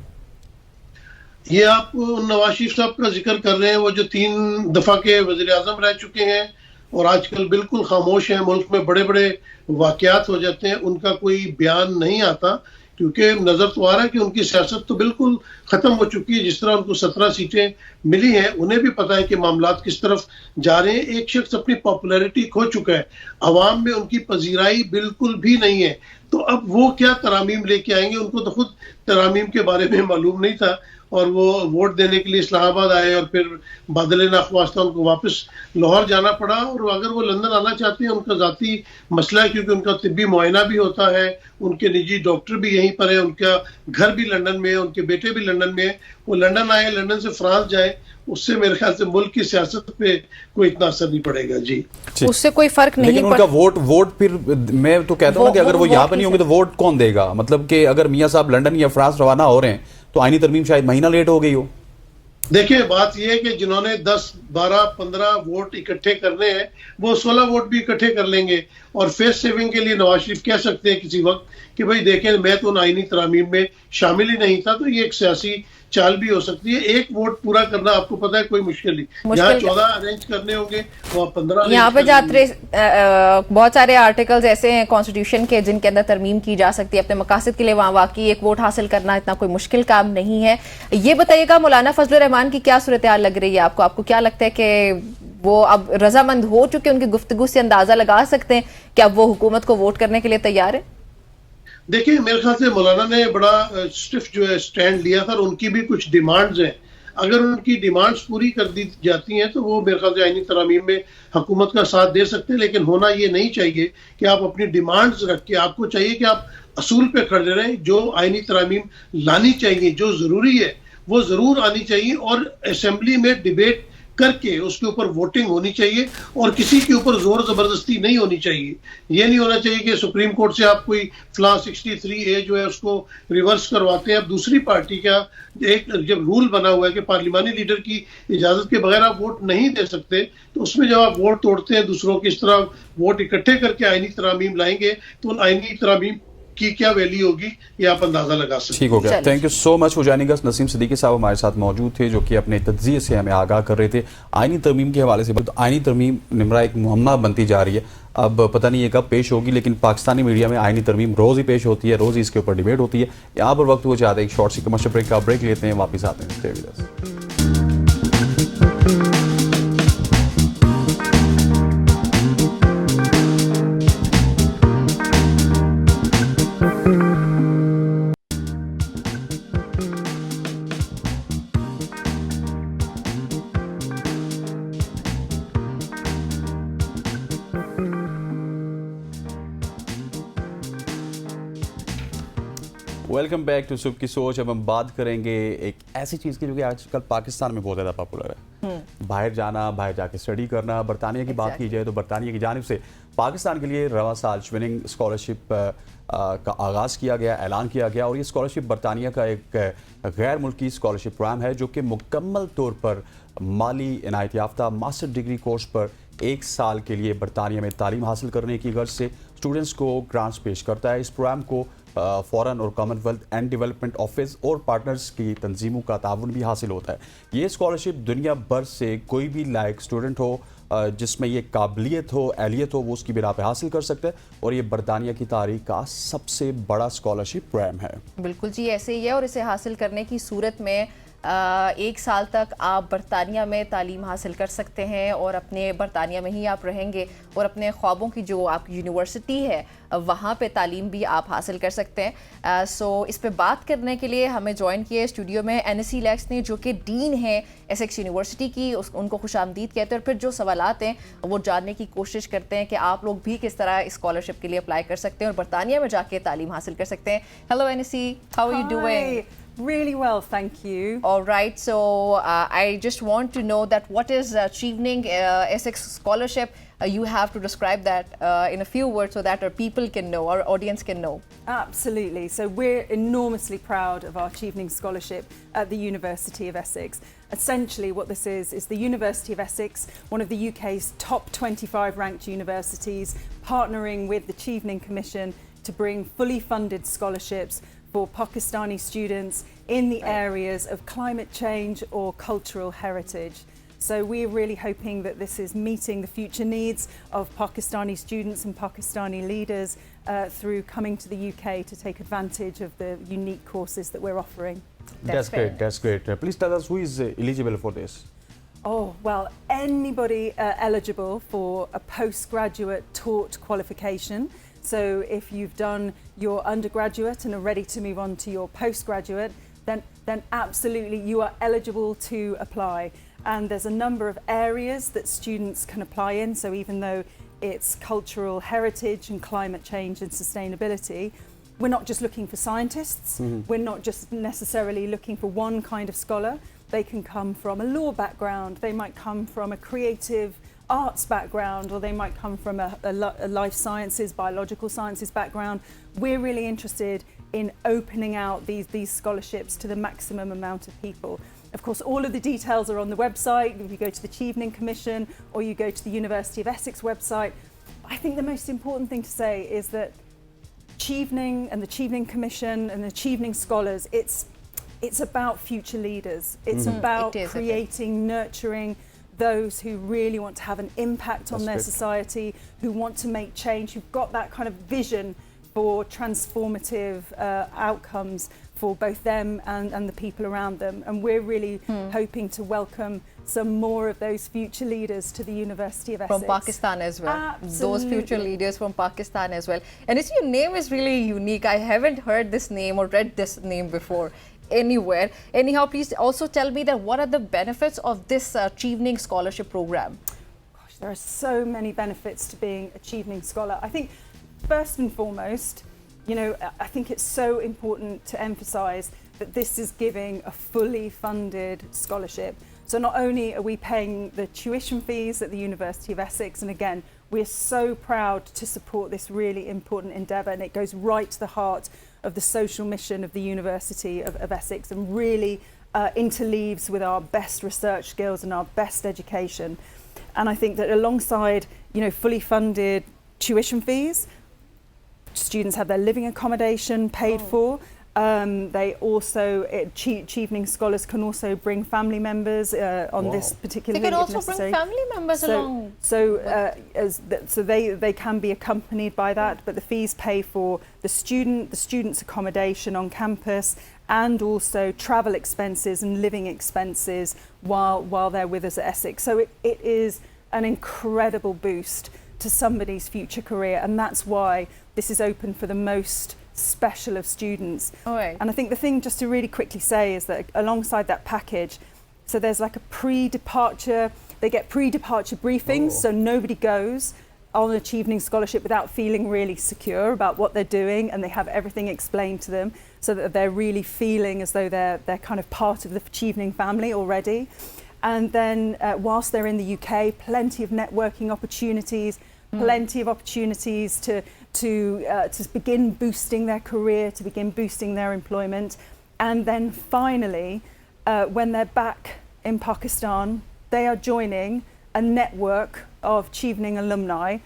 [SPEAKER 5] ये आप नवाज शरीफ साहब का जिक्र कर रहे हैं, वो जो 3 दफा के वजीर आजम रह चुके हैं और आजकल बिल्कुल खामोश हैं, मुल्क में बड़े बड़े वाकयात हो जाते हैं, उनका कोई बयान नहीं आता क्योंकि नजर तो आ रहा है कि उनकी सियासत तो बिल्कुल खत्म हो चुकी है। जिस तरह उनको 17 सीटें मिली हैं, उन्हें भी पता है कि मामलात किस तरफ जा रहे हैं। एक शख्स अपनी पॉपुलैरिटी खो चुका है, अवाम में उनकी पजीराई बिल्कुल भी नहीं है। तो अब वो क्या तरामीम लेके आएंगे, उनको तो खुद तरामीम के बारे में मालूम नहीं था और वो वोट देने के लिए इस्लामाबाद आए और फिर बादल नाख्वास्ता उनको वापस लाहौर जाना पड़ा। और अगर वो लंदन आना चाहते हैं, उनका जाती मसला है क्योंकि उनका तिब्बी मुआयना भी होता है, उनके निजी डॉक्टर भी यहीं पर है, उनका घर भी लंदन में है, उनके बेटे भी लंदन में है। वो लंदन आए, लंदन से फ्रांस जाए, उससे मेरे ख्याल से मुल्क की सियासत पे कोई इतना असर नहीं पड़ेगा। जी
[SPEAKER 1] उससे कोई फर्क नहीं।
[SPEAKER 2] लेकिन उनका वोट फिर मैं तो कहता हूँ कि अगर वो यहाँ पे नहीं होंगे तो वोट कौन देगा? मतलब कि अगर मियां साहब लंदन या फ्रांस रवाना हो रहे हैं तो आईनी तरमीम शायद महीना लेट हो गई हो।
[SPEAKER 5] देखिए बात यह है कि जिन्होंने 10, 12, 15 वोट इकट्ठे करने हैं वो 16 वोट भी इकट्ठे कर लेंगे और फेस सेविंग के लिए नवाज शरीफ कह सकते हैं किसी वक्त कि भाई देखें मैं तो आईनी तरामीम में शामिल ही नहीं था। तो ये एक सियासी चाल भी हो सकती है। एक वोट पूरा करना आपको पता है कोई मुश्किल नहीं, यहाँ 14 अरेंज करने होंगे वहाँ 15।
[SPEAKER 1] यहाँ पे जाते बहुत सारे आर्टिकल्स ऐसे हैं कॉन्स्टिट्यूशन के जिनके अंदर तरमीम की जा सकती है अपने मकासद के लिए। वहाँ वाकई एक वोट हासिल करना इतना कोई मुश्किल काम नहीं है। ये बताइएगा मौलाना फजलुर रहमान की क्या सूरत हाल लग रही है आपको? आपको क्या लगता है कि वो अब रजामंद हो चुके, उनकी गुफ्तगू से अंदाजा लगा सकते हैं कि अब वो हुकूमत को वोट करने के लिए तैयार है?
[SPEAKER 5] देखिए मेरे ख्याल से मौलाना ने बड़ा स्टिफ जो है स्टैंड लिया था और उनकी भी कुछ डिमांड्स हैं। अगर उनकी डिमांड्स पूरी कर दी जाती हैं तो वो मेरे ख्याल से आईनी तरामीम में हुकूमत का साथ दे सकते हैं। लेकिन होना ये नहीं चाहिए कि आप अपनी डिमांड्स रख के, आपको चाहिए कि आप असूल पे खड़े रहें। जो आईनी तरामीम लानी चाहिए, जो जरूरी है वो जरूर आनी चाहिए और असेंबली में डिबेट करके उसके ऊपर वोटिंग होनी चाहिए और किसी के ऊपर जोर जबरदस्ती नहीं होनी चाहिए। ये नहीं होना चाहिए कि सुप्रीम कोर्ट से आप कोई फ्ला 63A जो है उसको रिवर्स करवाते हैं। अब दूसरी पार्टी का एक जब रूल बना हुआ है कि पार्लिमानी लीडर की इजाजत के बगैर आप वोट नहीं दे सकते, तो उसमें जब आप वोट तोड़ते हैं दूसरों की, इस तरह वोट इकट्ठे करके आईनी तरामीम लाएंगे तो उन आईनी तरामीम की क्या वैल्यू होगी ये आप अंदाजा लगा सकते हैं।
[SPEAKER 2] ठीक हो गया। Thank you so much for joining us. Naseem Siddiqui साहब हमारे साथ मौजूद थे जो कि अपने तज्जिए से हमें आगाह कर रहे थे आईनी तरमीम के हवाले से। तो आईनी तरमीम निमरा एक मुहम्मा बनती जा रही है, अब पता नहीं ये कब पेश होगी, लेकिन पाकिस्तानी मीडिया में आईनी तरमीम रोज़ ही पेश होती है, रोज़ ही इसके ऊपर डिबेट होती है। यहाँ पर वक्त वो चाहते हैं एक शॉर्ट सी कमर्शियल ब्रेक का ब्रेक लेते हैं, वापस आते हैं। Stay with us. Welcome back to सुबह की सोच। अब हम बात करेंगे एक ऐसी चीज़ की जो कि आजकल पाकिस्तान में बहुत ज़्यादा पॉपुलर है, बाहर जाना, बाहर जाके स्टडी करना। बरतानिया की बात की जाए तो बरतानिया की जानिब से पाकिस्तान के लिए रवा साल ट्विनिंग स्कॉलरशिप का आगाज़ किया गया, ऐलान किया गया। और ये स्कॉलरशिप बरतानिया का एक गैर मुल्की स्कॉलरशिप प्रोग्राम है जो कि मुकम्मल तौर पर माली इनायत याफ्ता मास्टर डिग्री कोर्स पर 1 साल के लिए बरतानिया में तालीम हासिल करने की गर्ज से स्टूडेंट्स को ग्रांट्स पेश करता है। इस प्रोग्राम को फॉरेन और कॉमनवेल्थ एंड डेवलपमेंट ऑफिस और पार्टनर्स की तंजीमों का ताउन भी हासिल होता है। ये स्कॉलरशिप दुनिया भर से कोई भी लायक स्टूडेंट हो जिसमें ये काबिलियत हो, एहलियत हो, वो उसकी बिना पे हासिल कर सकते हैं। और ये बरतानिया की तारीख का सबसे बड़ा स्कॉलरशिप प्रोग्राम है।
[SPEAKER 1] बिल्कुल जी, ऐसे ही है। और इसे हासिल करने की सूरत में 1 साल तक आप बरतानिया में तालीम हासिल कर सकते हैं और अपने बरतानिया में ही आप रहेंगे और अपने ख्वाबों की जो आपकी यूनिवर्सिटी है वहाँ पे तालीम भी आप हासिल कर सकते हैं। सो इस पे बात करने के लिए हमें ज्वाइन किया स्टूडियो में एनएससी लैक्स ने, जो कि डीन है एसेक्स यूनिवर्सिटी की। उनको खुशामदीद कहते हैं और फिर जो सवालात हैं वो जानने की कोशिश करते हैं कि आप लोग भी किस तरह स्कॉलरशिप के लिए अप्लाई कर सकते हैं और बरतानिया में जाके तालीम हासिल कर सकते हैं। Hello NSC, how are you doing?
[SPEAKER 6] Really well, thank you.
[SPEAKER 1] All right, so I just want to know that what is Chevening Essex Scholarship? You have to describe that in a few words so that our people can know, our audience can know.
[SPEAKER 6] Absolutely. So we're enormously proud of our Chevening Scholarship at the University of Essex. Essentially what this is the University of Essex, one of the UK's top 25 ranked universities, partnering with the Chevening Commission to bring fully funded scholarships for Pakistani students in the areas of climate change or cultural heritage. So we're really hoping that this is meeting the future needs of Pakistani students and Pakistani leaders through coming to the UK to take advantage of the unique courses that we're offering.
[SPEAKER 2] That's great. That's great. Please tell us who is eligible for this.
[SPEAKER 6] Oh, well, anybody eligible for a postgraduate taught qualification. So if you've done your undergraduate and are ready to move on to your postgraduate, then absolutely you are eligible to apply. And there's a number of areas that students can apply in. So even though it's cultural heritage and climate change and sustainability, we're not just looking for scientists. We're not just necessarily looking for one kind of scholar. They can come from a law background. They might come from a creative arts background, or they might come from a life sciences, biological sciences background. We're really interested in opening out these scholarships to the maximum amount of people. Of course, all of the details are on the website. If you go to the Chevening Commission or you go to the University of Essex website, I think the most important thing to say is that Chevening and the Chevening Commission and the Chevening scholars, it's about future leaders. It's about creating, nurturing those who really want to have an impact on their society, who want to make change, who've got that kind of vision for transformative outcomes for both them and the people around them. And we're really hoping to welcome some more of those future leaders to the University of Essex.
[SPEAKER 1] From Pakistan as well.
[SPEAKER 6] Absolutely.
[SPEAKER 1] Those future leaders from Pakistan as well. And it's, your name is really unique. I haven't heard this name or read this name before anywhere. Anyhow, please also tell me that what are the benefits of this Chevening Scholarship Program?
[SPEAKER 6] Gosh, there are so many benefits to being a Chevening scholar. I think first and foremost, you know, I think it's so important to emphasise that this is giving a fully funded scholarship. So not only are we paying the tuition fees at the University of Essex, and again, we're so proud to support this really important endeavour, and it goes right to the heart of the social mission of the University of Essex, and really interleaves with our best research skills and our best education. And I think that alongside, fully funded tuition fees, students have their living accommodation paid for. They also, Chevening scholars can also bring family members on this particular
[SPEAKER 1] They
[SPEAKER 6] link
[SPEAKER 1] can
[SPEAKER 6] if
[SPEAKER 1] also bring
[SPEAKER 6] necessary.
[SPEAKER 1] family members along.
[SPEAKER 6] So they can be accompanied by that, but the fees pay for the student's accommodation on campus, and also travel expenses and living expenses while they're with us at Essex. So it is an incredible boost to somebody's future career, and that's why this is open for the most special of students.
[SPEAKER 1] All right.
[SPEAKER 6] And I think the thing just to really quickly say is that alongside that package, so there's like a pre-departure, they get pre-departure briefings, so nobody goes on an Chevening scholarship without feeling really secure about what they're doing, and they have everything explained to them so that they're really feeling as though they're kind of part of the Chevening family already. And then whilst they're in the UK, plenty of networking opportunities, plenty of opportunities to begin boosting their career, to begin boosting their employment. And then finally, when they're back in Pakistan, they are joining a network of Chevening alumni,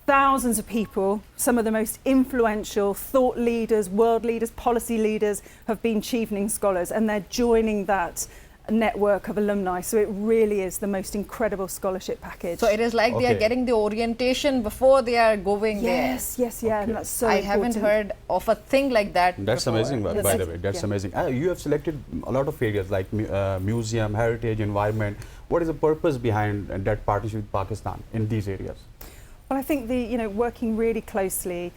[SPEAKER 6] thousands of people, some of the most influential thought leaders, world leaders, policy leaders have been Chevening scholars, and they're joining that network of alumni. So it really is the most incredible scholarship package.
[SPEAKER 1] So it is like they are
[SPEAKER 2] Okay.
[SPEAKER 1] getting the orientation before they are going
[SPEAKER 6] yes,
[SPEAKER 1] there.
[SPEAKER 6] and that's so
[SPEAKER 1] I haven't
[SPEAKER 6] important.
[SPEAKER 1] heard of a thing like that.
[SPEAKER 2] That's
[SPEAKER 1] before.
[SPEAKER 2] amazing, by the way. That's
[SPEAKER 6] Yeah.
[SPEAKER 2] amazing. You have selected a lot of areas like museum, heritage, environment. What is the purpose behind that partnership with Pakistan in these areas?
[SPEAKER 6] Well, I think working really closely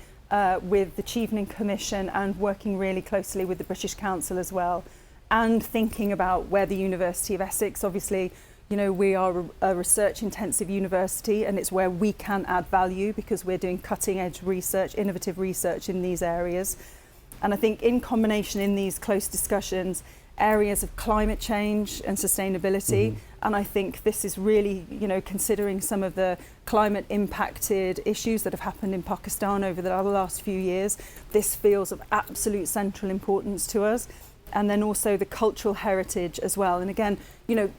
[SPEAKER 6] with the Chevening Commission and working really closely with the British Council as well, and thinking about where the University of Essex, obviously, we are a research-intensive university, and it's where we can add value because we're doing cutting-edge research, innovative research in these areas. And I think in combination in these close discussions, areas of climate change and sustainability, and I think this is really, considering some of the climate impacted issues that have happened in Pakistan over the last few years, this feels of absolute central importance to us. And then also the cultural heritage as well. And again,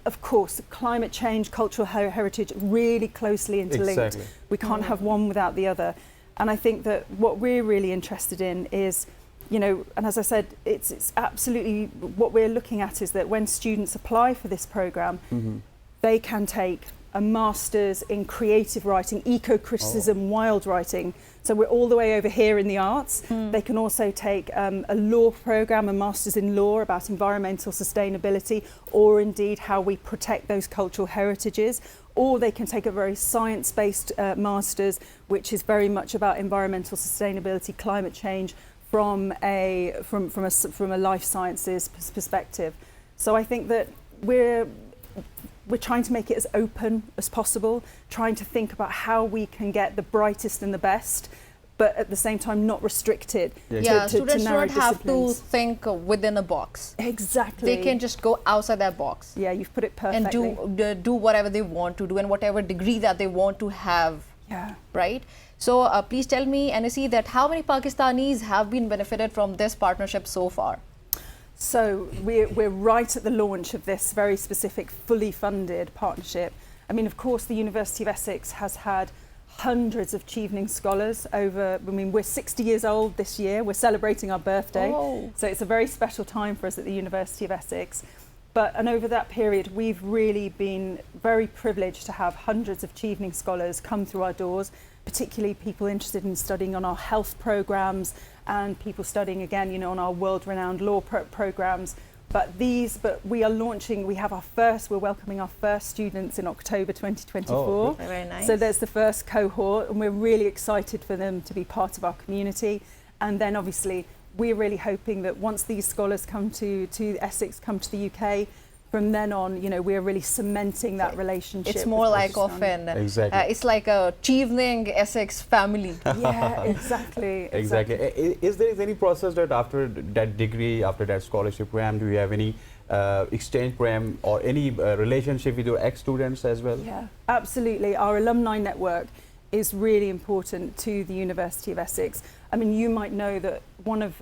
[SPEAKER 6] of course, climate change, cultural heritage, really closely interlinked.
[SPEAKER 2] Exactly.
[SPEAKER 6] We can't have one without the other. And I think that what we're really interested in is, and as I said, it's absolutely what we're looking at is that when students apply for this programme, they can take a master's in creative writing, eco-criticism, wild writing. So we're all the way over here in the arts. They can also take a law programme, a master's in law about environmental sustainability, or indeed how we protect those cultural heritages. Or they can take a very science-based master's, which is very much about environmental sustainability, climate change, from a life sciences perspective. So I think that we're trying to make it as open as possible, trying to think about how we can get the brightest and the best, but at the same time not restrict it
[SPEAKER 1] Yeah,
[SPEAKER 6] to
[SPEAKER 1] students
[SPEAKER 6] narrow
[SPEAKER 1] don't have to
[SPEAKER 6] disciplines.
[SPEAKER 1] think within a box.
[SPEAKER 6] Exactly.
[SPEAKER 1] They can just go outside that box
[SPEAKER 6] Yeah, you've put it perfectly.
[SPEAKER 1] and do whatever they want to do and whatever degree that they want to have.
[SPEAKER 6] Yeah.
[SPEAKER 1] Right? So please tell me, NSE, that how many Pakistanis have been benefited from this partnership so far?
[SPEAKER 6] So we're right at the launch of this very specific, fully funded partnership. I mean, of course, the University of Essex has had hundreds of Chevening scholars over, we're 60 years old this year. We're celebrating our birthday.
[SPEAKER 1] Oh.
[SPEAKER 6] So it's a very special time for us at the University of Essex. And over that period, we've really been very privileged to have hundreds of Chevening scholars come through our doors, particularly people interested in studying on our health programmes and people studying, again, on our world-renowned law programmes. But we are launching, we're welcoming our first students in October 2024.
[SPEAKER 2] Oh,
[SPEAKER 1] Very nice.
[SPEAKER 6] So there's the first cohort, and we're really excited for them to be part of our community. And then obviously, we're really hoping that once these scholars come to Essex, come to the UK, from then on, you know, we're really cementing that relationship.
[SPEAKER 1] It's more
[SPEAKER 6] with
[SPEAKER 1] like
[SPEAKER 6] Pakistan.
[SPEAKER 1] often,
[SPEAKER 2] Exactly.
[SPEAKER 1] it's like a Chevening Essex family.
[SPEAKER 6] Yeah, exactly.
[SPEAKER 2] Exactly. Is there any process that after that degree, after that scholarship program, do you have any exchange program or any relationship with your ex-students as well?
[SPEAKER 6] Yeah, absolutely. Our alumni network is really important to the University of Essex. I mean, you might know that one of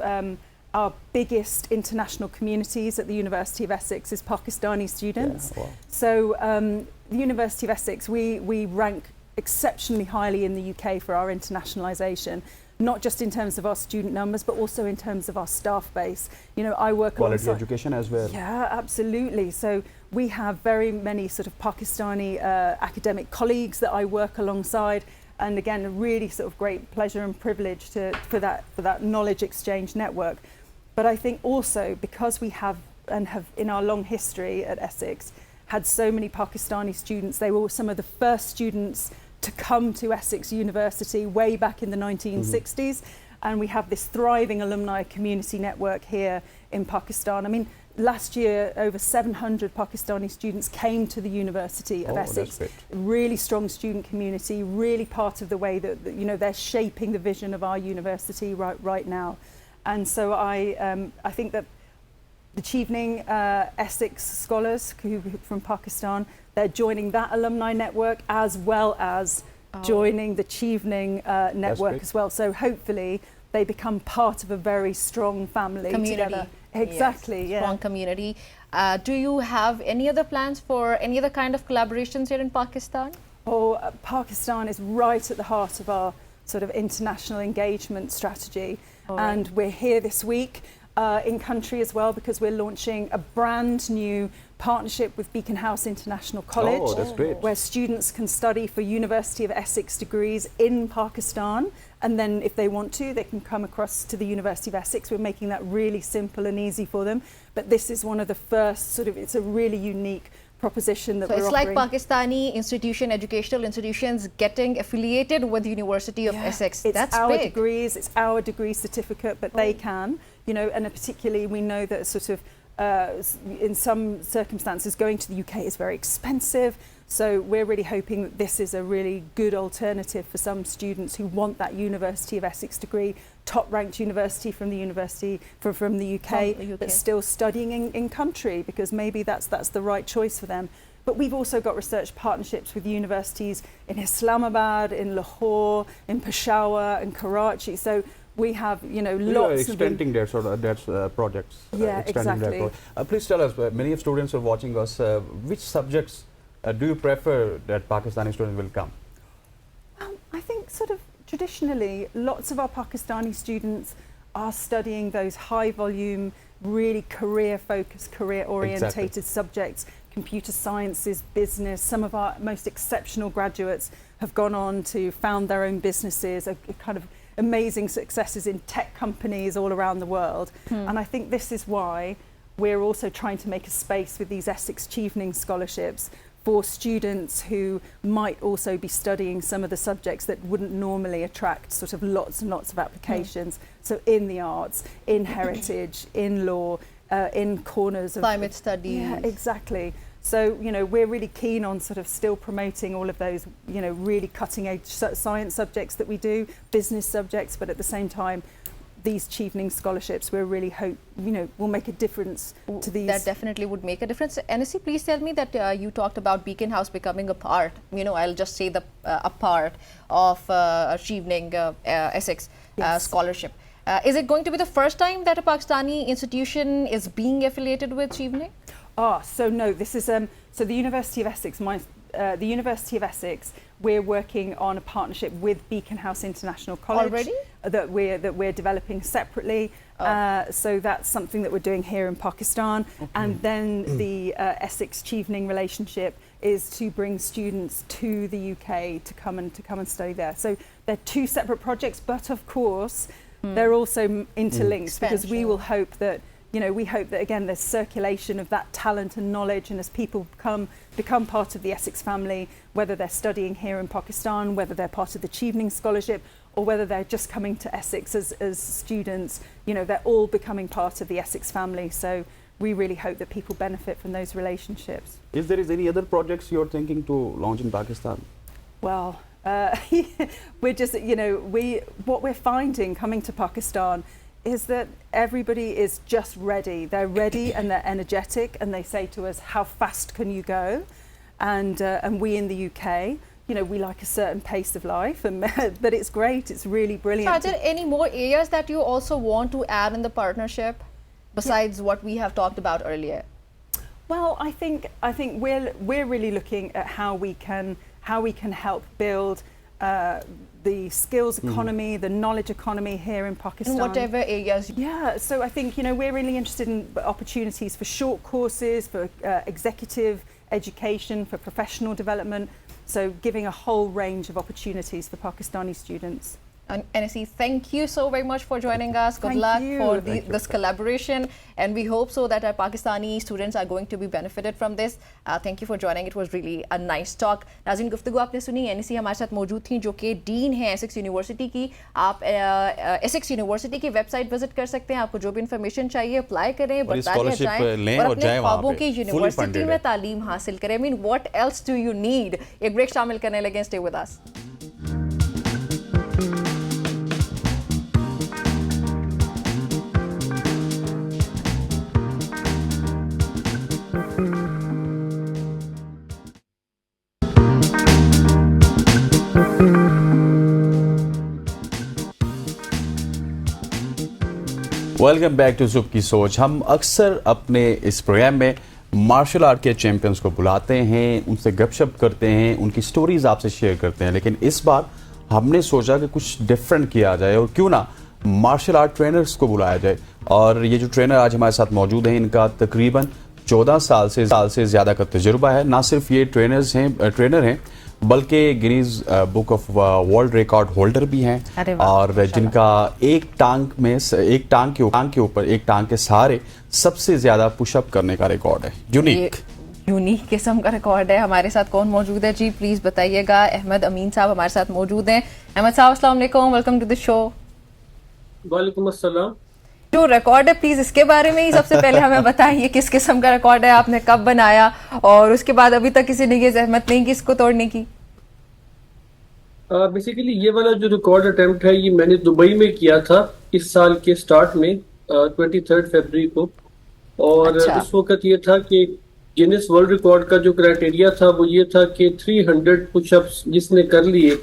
[SPEAKER 6] our biggest international communities at the University of Essex is Pakistani students.
[SPEAKER 2] Yeah, wow.
[SPEAKER 6] So the University of Essex, we rank exceptionally highly in the UK for our internationalisation, not just in terms of our student numbers, but also in terms of our staff base. You know, I work
[SPEAKER 2] Quality
[SPEAKER 6] alongside...
[SPEAKER 2] education as well.
[SPEAKER 6] Yeah, absolutely. So we have very many sort of Pakistani academic colleagues that I work alongside. And again, a really sort of great pleasure and privilege for that knowledge exchange network. But I think also because we have in our long history at Essex had so many Pakistani students, they were some of the first students to come to Essex University way back in the 1960s. And we have this thriving alumni community network here in Pakistan. I mean, last year, over 700 Pakistani students came to the University of Essex.
[SPEAKER 2] That's great.
[SPEAKER 6] Really strong student community, really part of the way that you know, they're shaping the vision of our university right now. And so I think that the Chevening Essex scholars from Pakistan, they're joining that alumni network as well as joining the Chevening network
[SPEAKER 2] great.
[SPEAKER 6] as well. So hopefully they become part of a very strong family
[SPEAKER 1] Community.
[SPEAKER 6] together. Exactly,
[SPEAKER 1] Yes,
[SPEAKER 6] yeah.
[SPEAKER 1] strong community. Do you have any other plans for any other kind of collaborations here in Pakistan?
[SPEAKER 6] Pakistan is right at the heart of our sort of international engagement strategy. And we're here this week in country as well because we're launching a brand new partnership with Beacon House International College.
[SPEAKER 2] Oh, that's great.
[SPEAKER 6] Where students can study for University of Essex degrees in Pakistan. And then if they want to, they can come across to the University of Essex. We're making that really simple and easy for them. But this is one of the first sort of, it's a really unique proposition that
[SPEAKER 1] So
[SPEAKER 6] we're
[SPEAKER 1] it's
[SPEAKER 6] offering.
[SPEAKER 1] like Pakistani educational institutions getting affiliated with the University of Essex.
[SPEAKER 6] It's
[SPEAKER 1] That's
[SPEAKER 6] our
[SPEAKER 1] big.
[SPEAKER 6] degrees, it's our degree certificate, but they can, you know, and particularly we know that sort of in some circumstances going to the UK is very expensive. So we're really hoping that this is a really good alternative for some students who want that University of Essex degree, top ranked university from the UK,
[SPEAKER 1] From the UK.
[SPEAKER 6] but still studying in country because maybe that's the right choice for them. But we've also got research partnerships with universities in Islamabad, in Lahore, in Peshawar and Karachi. So we have, you know,
[SPEAKER 2] You are
[SPEAKER 6] lots of them.
[SPEAKER 2] extending their sort of projects.
[SPEAKER 6] Yeah,
[SPEAKER 2] extending their
[SPEAKER 6] exactly.
[SPEAKER 2] Please tell us, many of students are watching us, which subjects do you prefer that Pakistani students will come?
[SPEAKER 6] I think sort of traditionally, lots of our Pakistani students are studying those high volume, really career focused, career orientated subjects, computer sciences, business. Some of our most exceptional graduates have gone on to found their own businesses, a kind of amazing successes in tech companies all around the world. And I think this is why we're also trying to make a space with these Essex Chevening scholarships for students who might also be studying some of the subjects that wouldn't normally attract sort of lots and lots of applications. So in the arts, in heritage, in law, in corners of
[SPEAKER 1] Climate studies.
[SPEAKER 6] Yeah, exactly. So, you know, we're really keen on sort of still promoting all of those, you know, really cutting edge science subjects that we do, business subjects, but at the same time, these Chevening scholarships, we really hope, you know, will make a difference to these.
[SPEAKER 1] That definitely would make a difference. NSC, please tell me that you talked about Beacon House becoming a part, you know, I'll just say a part of Chevening Essex
[SPEAKER 6] Yes.
[SPEAKER 1] scholarship. Is it going to be the first time that a Pakistani institution is being affiliated with Chevening?
[SPEAKER 6] So no, this is so the University of Essex. The University of Essex, we're working on a partnership with Beacon House International College.
[SPEAKER 1] Already?
[SPEAKER 6] That we're developing separately. So that's something that we're doing here in Pakistan. And then the Essex Chevening relationship is to bring students to the UK to come and study there. So they're two separate projects, but of course they're also interlinked because we will hope that, you know, we hope that again there's circulation of that talent and knowledge, and as people become part of the Essex family, whether they're studying here in Pakistan, whether they're part of the Chevening Scholarship, or whether they're just coming to Essex as students, you know, they're all becoming part of the Essex family. So we really hope that people benefit from those relationships.
[SPEAKER 2] If there is any other projects you're thinking to launch in Pakistan?
[SPEAKER 6] Well, we're just, what we're finding coming to Pakistan is that everybody is just ready. They're ready and they're energetic, and they say to us, how fast can you go? And we in the UK, we like a certain pace of life, but it's great. It's really brilliant.
[SPEAKER 1] So are there any more areas that you also want to add in the partnership besides what we have talked about earlier?
[SPEAKER 6] Well, I think we're really looking at how we can help build the skills economy, the knowledge economy here in Pakistan.
[SPEAKER 1] In whatever areas.
[SPEAKER 6] Yeah, so I think we're really interested in opportunities for short courses, for executive education, for professional development. So giving a whole range of opportunities for Pakistani students.
[SPEAKER 1] And NSE, thank you so very much for joining us. Good
[SPEAKER 6] Thank
[SPEAKER 1] luck
[SPEAKER 6] you.
[SPEAKER 1] for
[SPEAKER 2] Thank you.
[SPEAKER 1] this collaboration, and we hope so that our Pakistani students are going to be benefited from this. Thank you for joining. It was really a nice talk. नाज़रीन, गुफ्तगू आपने सुनी। NSE हमारे साथ मौजूद थी, जो कि डीन है एसेक्स यूनिवर्सिटी की। आप एसेक्स यूनिवर्सिटी की वेबसाइट विजिट कर सकते हैं। आपको जो भी इन्फॉर्मेशन चाहिए अप्लाई करें, बरतानिया जाएं और अपने ख्वाबों की यूनिवर्सिटी में तालीम हासिल करें। I mean, what else do you need? एक ब्रेक शामिल करने लगे। Stay with us.
[SPEAKER 2] Welcome back to सुबह की सोच। हम अक्सर अपने इस प्रोग्राम में मार्शल आर्ट के चैंपियंस को बुलाते हैं, उनसे गपशप करते हैं, उनकी स्टोरीज आपसे शेयर करते हैं, लेकिन इस बार हमने सोचा कि कुछ डिफरेंट किया जाए और क्यों ना मार्शल आर्ट ट्रेनर्स को बुलाया जाए। और ये जो ट्रेनर आज हमारे साथ मौजूद हैं, इनका तकरीबन 14 साल से ज़्यादा का तजुर्बा है। ना सिर्फ ये ट्रेनर हैं बल्कि Guinness book of world record holder भी हैं, और जिनका एक टांग के सहारे सबसे ज्यादा पुशअप करने का रिकॉर्ड है। यूनिक
[SPEAKER 1] किस्म का रिकॉर्ड है। हमारे साथ कौन मौजूद है जी, प्लीज बताइएगा। अहमद अमीन साहब हमारे साथ मौजूद हैं। अहमद साहब, अस्सलाम वालेकुम, वेलकम टू द शो।
[SPEAKER 7] वालेकुम अस्सलाम।
[SPEAKER 1] जो रिकॉर्ड है, प्लीज इसके बारे में ही सबसे पहले हमें बताइए, किस किस्म का रिकॉर्ड है, आपने कब बनाया, और उसके बाद अभी तक किसी ने ये जहमत नहीं की इसको तोड़ने की।
[SPEAKER 7] बेसिकली ये वाला जो रिकॉर्ड अटेम्प्ट है, ये मैंने दुबई में किया था इस साल के स्टार्ट में 23 फरवरी को। और
[SPEAKER 1] अच्छा।
[SPEAKER 7] उस वक्त ये था कि गिनीज वर्ल्ड रिकॉर्ड का जो क्राइटेरिया था वो ये था कि 300 पुशअप्स जिसने कर लिए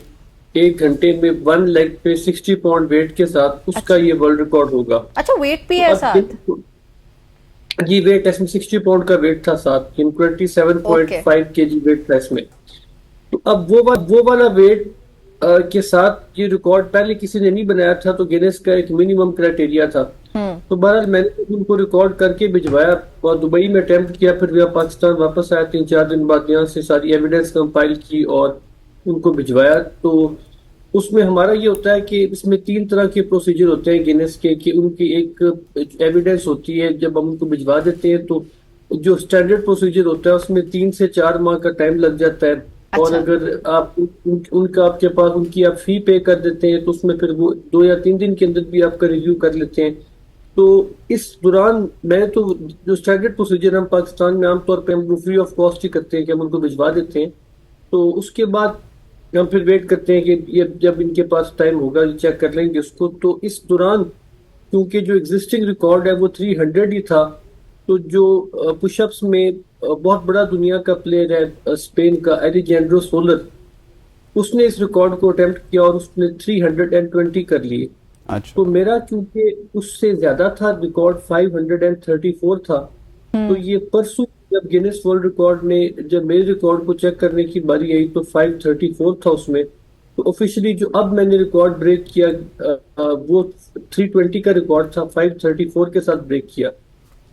[SPEAKER 7] 1 घंटे में 1 लेग पे 60 पाउंड वेट के साथ, उसका ये वर्ल्ड रिकॉर्ड होगा।
[SPEAKER 1] अच्छा, वेट भी है साथ?
[SPEAKER 7] जी, वेट इसमें 60 पाउंड का वेट था साथ, 27.5 kg वेट था इसमें। तो अब वो वाला वेट के साथ ये रिकॉर्ड पहले किसी ने नहीं बनाया था, तो गिनेस का एक मिनिमम क्राइटेरिया था। तो बहरहाल मैंने उनको रिकॉर्ड करके भिजवाया और दुबई में अटेम्प्ट किया, फिर मैं पाकिस्तान वापस आया 3-4 दिन बाद, यहाँ से सारी एविडेंस कंपाइल की और उनको भिजवाया। तो उसमें हमारा ये होता है कि इसमें 3 तरह के प्रोसीजर होते हैं गिनेस के, कि उनकी एक एविडेंस होती है, जब हम उनको भिजवा देते हैं तो जो स्टैंडर्ड प्रोसीजर होता है उसमें 3 से 4 माह का टाइम लग जाता है। और अगर आप आपके पास उनकी आप फी पे कर देते हैं तो उसमें फिर वो 2 या 3 दिन के अंदर भी आपका रिव्यू कर लेते हैं। तो इस दौरान मैं तो जो स्टैंडर्ड प्रोसीजर हम पाकिस्तान में आमतौर पे हम फ्री ऑफ कॉस्ट ही करते हैं कि हम उनको भिजवा देते हैं। तो उसके बाद हम फिर वेट करते हैं कि ये जब इनके पास टाइम होगा चेक कर लेंगे उसको। तो इस दौरान क्योंकि जो एग्जिस्टिंग रिकॉर्ड है वो 300 ही था, तो जो पुशअप्स में बहुत बड़ा दुनिया का प्लेयर है स्पेन का एलिजेंड्रो सोलर, उसने इस रिकॉर्ड को अटेम्प्ट किया और उसने 320 कर लिए।
[SPEAKER 2] अच्छा।
[SPEAKER 7] तो मेरा क्योंकि उससे ज्यादा था, रिकॉर्ड 534 था, तो ये परसों जब गिनेस वर्ल्ड रिकॉर्ड ने जब मेरे रिकॉर्ड को चेक करने की बारी आई तो 534 था उसमें। तो ऑफिशियली जो अब मैंने रिकॉर्ड ब्रेक किया वो 320 का रिकॉर्ड था, 534 के साथ ब्रेक किया।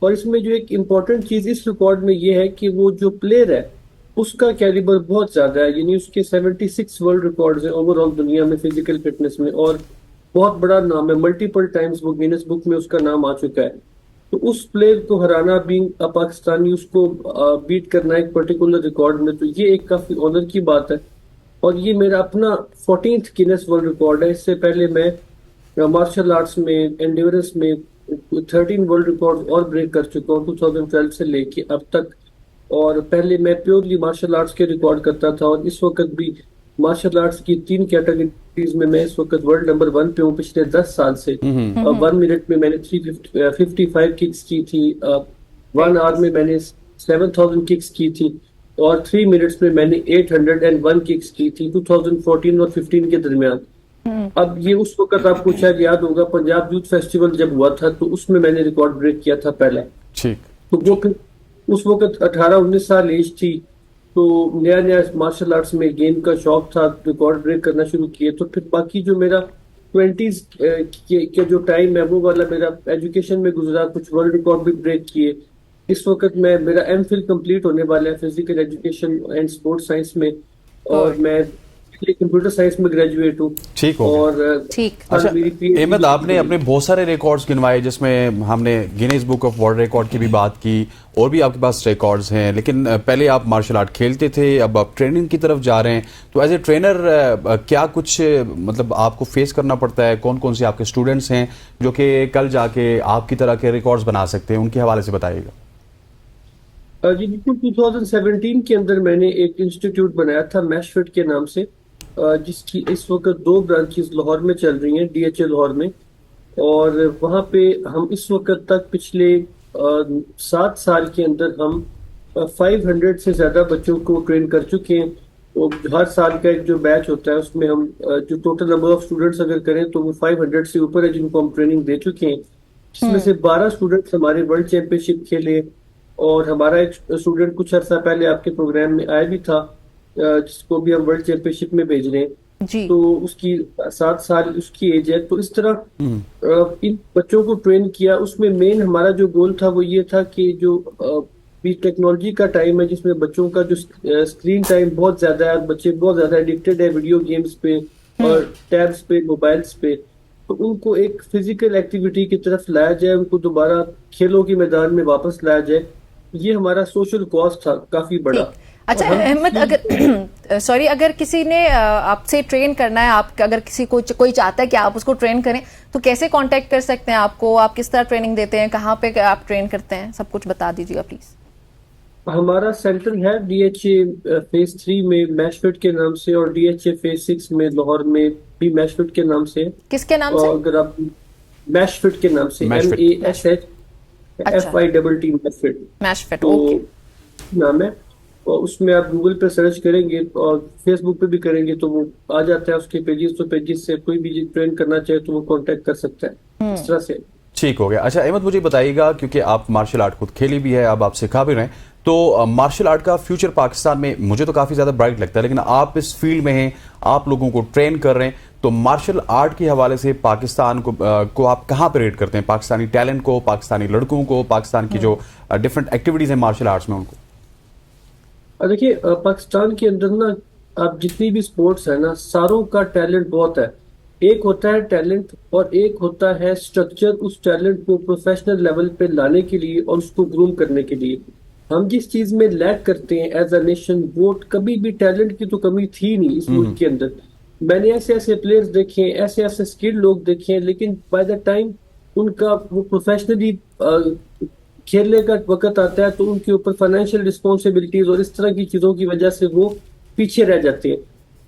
[SPEAKER 7] और इसमें जो एक इम्पॉर्टेंट चीज इस रिकॉर्ड में ये है कि वो जो प्लेयर है उसका कैलिबर बहुत ज्यादा है, यानी उसके 76 वर्ल्ड रिकॉर्ड्स हैं ओवरऑल दुनिया में फिजिकल फिटनेस में, और बहुत बड़ा नाम है, मल्टीपल टाइम्स वो गिनेस बुक में उसका नाम आ चुका है। तो उस प्लेयर को हराना, बीइंग पाकिस्तानी, उसको बीट करना एक पर्टिकुलर रिकॉर्ड में, तो ये एक काफी ऑनर की बात है। और ये मेरा अपना 14th गिनेस वर्ल्ड रिकॉर्ड है। इससे पहले मैं मार्शल आर्ट्स में, एंड्योरेंस में 13 वर्ल्ड रिकॉर्ड और ब्रेक कर चुका हूँ 2012 से लेके अब तक। और पहले मैं प्योरली मार्शल आर्ट्स के रिकॉर्ड करता था, और इस वक्त भी मार्शल आर्ट्स की 3 कैटेगरीज में मैं इस वक्त वर्ल्ड नंबर 1 पे हूँ पिछले 10 साल से। 1 मिनट में मैंने 355 किक्स की थी, 1 आवर में मैंने 7000 किक्स की थी, और 3 मिनट्स में मैंने 801 किक्स की थी 2014 और 15 के दरमियान। अब ये उस वक्त आपको शायद याद होगा, पंजाब यूथ फेस्टिवल जब हुआ था तो उसमें मैंने रिकॉर्ड ब्रेक किया था पहला।
[SPEAKER 2] ठीक।
[SPEAKER 7] तो वो फिर उस वक्त 18-19 साल एज थी, तो नया नया मार्शल आर्ट्स में गेम का शौक था, रिकॉर्ड ब्रेक करना शुरू किए। तो फिर बाकी जो मेरा 20s के जो टाइम है वो वाला मेरा एजुकेशन में गुजरा, कुछ वर्ल्ड रिकॉर्ड भी ब्रेक किए। इस वक्त मेरा एमफिल कंप्लीट होने वाला है physical education and sports science में, और मैं कंप्यूटर साइंस में ग्रेजुएट हूँ।
[SPEAKER 2] ठीक हो
[SPEAKER 7] और
[SPEAKER 1] ठीक।
[SPEAKER 2] अच्छा अहमद, आपने अपने बहुत सारे रिकॉर्ड्स गिनवाए, जिसमें हमने Guinness book of world record की भी बात की, और भी आपके पास रिकॉर्ड्स हैं। लेकिन पहले आप मार्शल आर्ट खेलते थे, अब आप ट्रेनिंग की तरफ जा रहे हैं, तो एज ए ट्रेनर क्या कुछ मतलब आपको फेस करना पड़ता है? कौन कौन से आपके स्टूडेंट्स हैं जो कि कल जाके आपकी तरह के रिकॉर्ड्स बना सकते हैं, उनके हवाले से बताइएगा।
[SPEAKER 7] जी बिल्कुल, 2017 के अंदर मैंने एक इंस्टीट्यूट बनाया था मैशफिट के नाम से, जिसकी इस वक्त 2 ब्रांचेस लाहौर में चल रही हैं, DHA लाहौर में। और वहाँ पे हम इस वक्त तक पिछले 7 साल के अंदर हम 500 से ज़्यादा बच्चों को ट्रेन कर चुके हैं। और हर साल का एक जो बैच होता है उसमें हम जो टोटल नंबर ऑफ स्टूडेंट्स अगर करें तो वो 500 से ऊपर है जिनको हम ट्रेनिंग दे चुके हैं, जिसमें से 12 स्टूडेंट्स हमारे वर्ल्ड चैंपियनशिप खेले। और हमारा एक स्टूडेंट कुछ अर्सा पहले आपके प्रोग्राम में आया भी था, जिसको भी हम वर्ल्ड चैंपियनशिप में भेज रहे हैं
[SPEAKER 1] जी।
[SPEAKER 7] तो उसकी 7 साल उसकी एज है। तो इस तरह इन बच्चों को ट्रेन किया। उसमें मेन हमारा जो गोल था वो ये था कि जो भी टेक्नोलॉजी का टाइम है जिसमें बच्चों का जो स्क्रीन टाइम बहुत ज्यादा है, बच्चे बहुत ज्यादा एडिक्टेड है वीडियो गेम्स पे और टैब्स पे, मोबाइल्स पे, तो उनको एक फिजिकल एक्टिविटी की तरफ लाया जाए, उनको दोबारा खेलों के मैदान में वापस लाया जाए। ये हमारा सोशल कॉज था काफी बड़ा।
[SPEAKER 1] अच्छा अहमद, अगर सॉरी, अगर किसी ने आपसे ट्रेन करना है, आप अगर किसी को कोई चाहता है कि आप उसको ट्रेन करें, तो कैसे कांटेक्ट कर सकते हैं आपको? आप किस तरह ट्रेनिंग देते हैं, कहाँ पे आप ट्रेन करते हैं, सब कुछ बता दीजिएगा प्लीज।
[SPEAKER 7] हमारा सेंटर है DHA फेज 3 में मैशफिट के नाम से, और DHA फेज 6 में लाहौर में भी मैशफिट के नाम से।
[SPEAKER 1] किसके नाम से?
[SPEAKER 7] अगर आप मैशफिट के नाम से, MASHFIT
[SPEAKER 1] मैशफिट,
[SPEAKER 7] तो
[SPEAKER 1] ओके
[SPEAKER 7] नाम है। और उसमें आप गूगल पे सर्च करेंगे और फेसबुक पे भी करेंगे तो वो आ जाता है उसके पेजेस। तो पेजेस से कोई भी ट्रेन करना चाहे तो वो कांटेक्ट कर सकता है इस तरह से।
[SPEAKER 2] ठीक हो गया। अच्छा अहमद, मुझे बताइएगा, क्योंकि आप मार्शल आर्ट खुद खेली भी है, अब आप सिखा भी रहे हैं, तो मार्शल आर्ट का फ्यूचर पाकिस्तान में मुझे तो काफ़ी ज़्यादा ब्राइट लगता है, लेकिन आप इस फील्ड में हैं, आप लोगों को ट्रेन कर रहे हैं, तो मार्शल आर्ट के हवाले से पाकिस्तान को आप कहाँ पे रेट करते हैं? पाकिस्तानी टैलेंट को, पाकिस्तानी लड़कों को, पाकिस्तान की जो डिफरेंट एक्टिविटीज़ हैं मार्शल आर्ट्स में, उनको?
[SPEAKER 7] देखिए, पाकिस्तान के अंदर ना आप जितनी भी स्पोर्ट्स है ना, सारों का टैलेंट बहुत है। एक होता है टैलेंट और एक होता है स्ट्रक्चर, उस टैलेंट को प्रोफेशनल लेवल पे लाने के लिए और उसको ग्रूम करने के लिए। हम जिस चीज में लैक करते हैं एज अ नेशन, वो कभी भी टैलेंट की तो कमी थी नहीं इस मुल्क के अंदर। मैंने ऐसे ऐसे प्लेयर्स देखे हैं, ऐसे ऐसे स्किल्ड लोग देखे हैं, लेकिन बाय द टाइम उनका वो प्रोफेशनली खेलने का वक्त आता है तो उनके ऊपर फाइनेंशियल रिस्पॉन्सिबिलिटीज और इस तरह की चीजों की वजह से वो पीछे रह जाते हैं।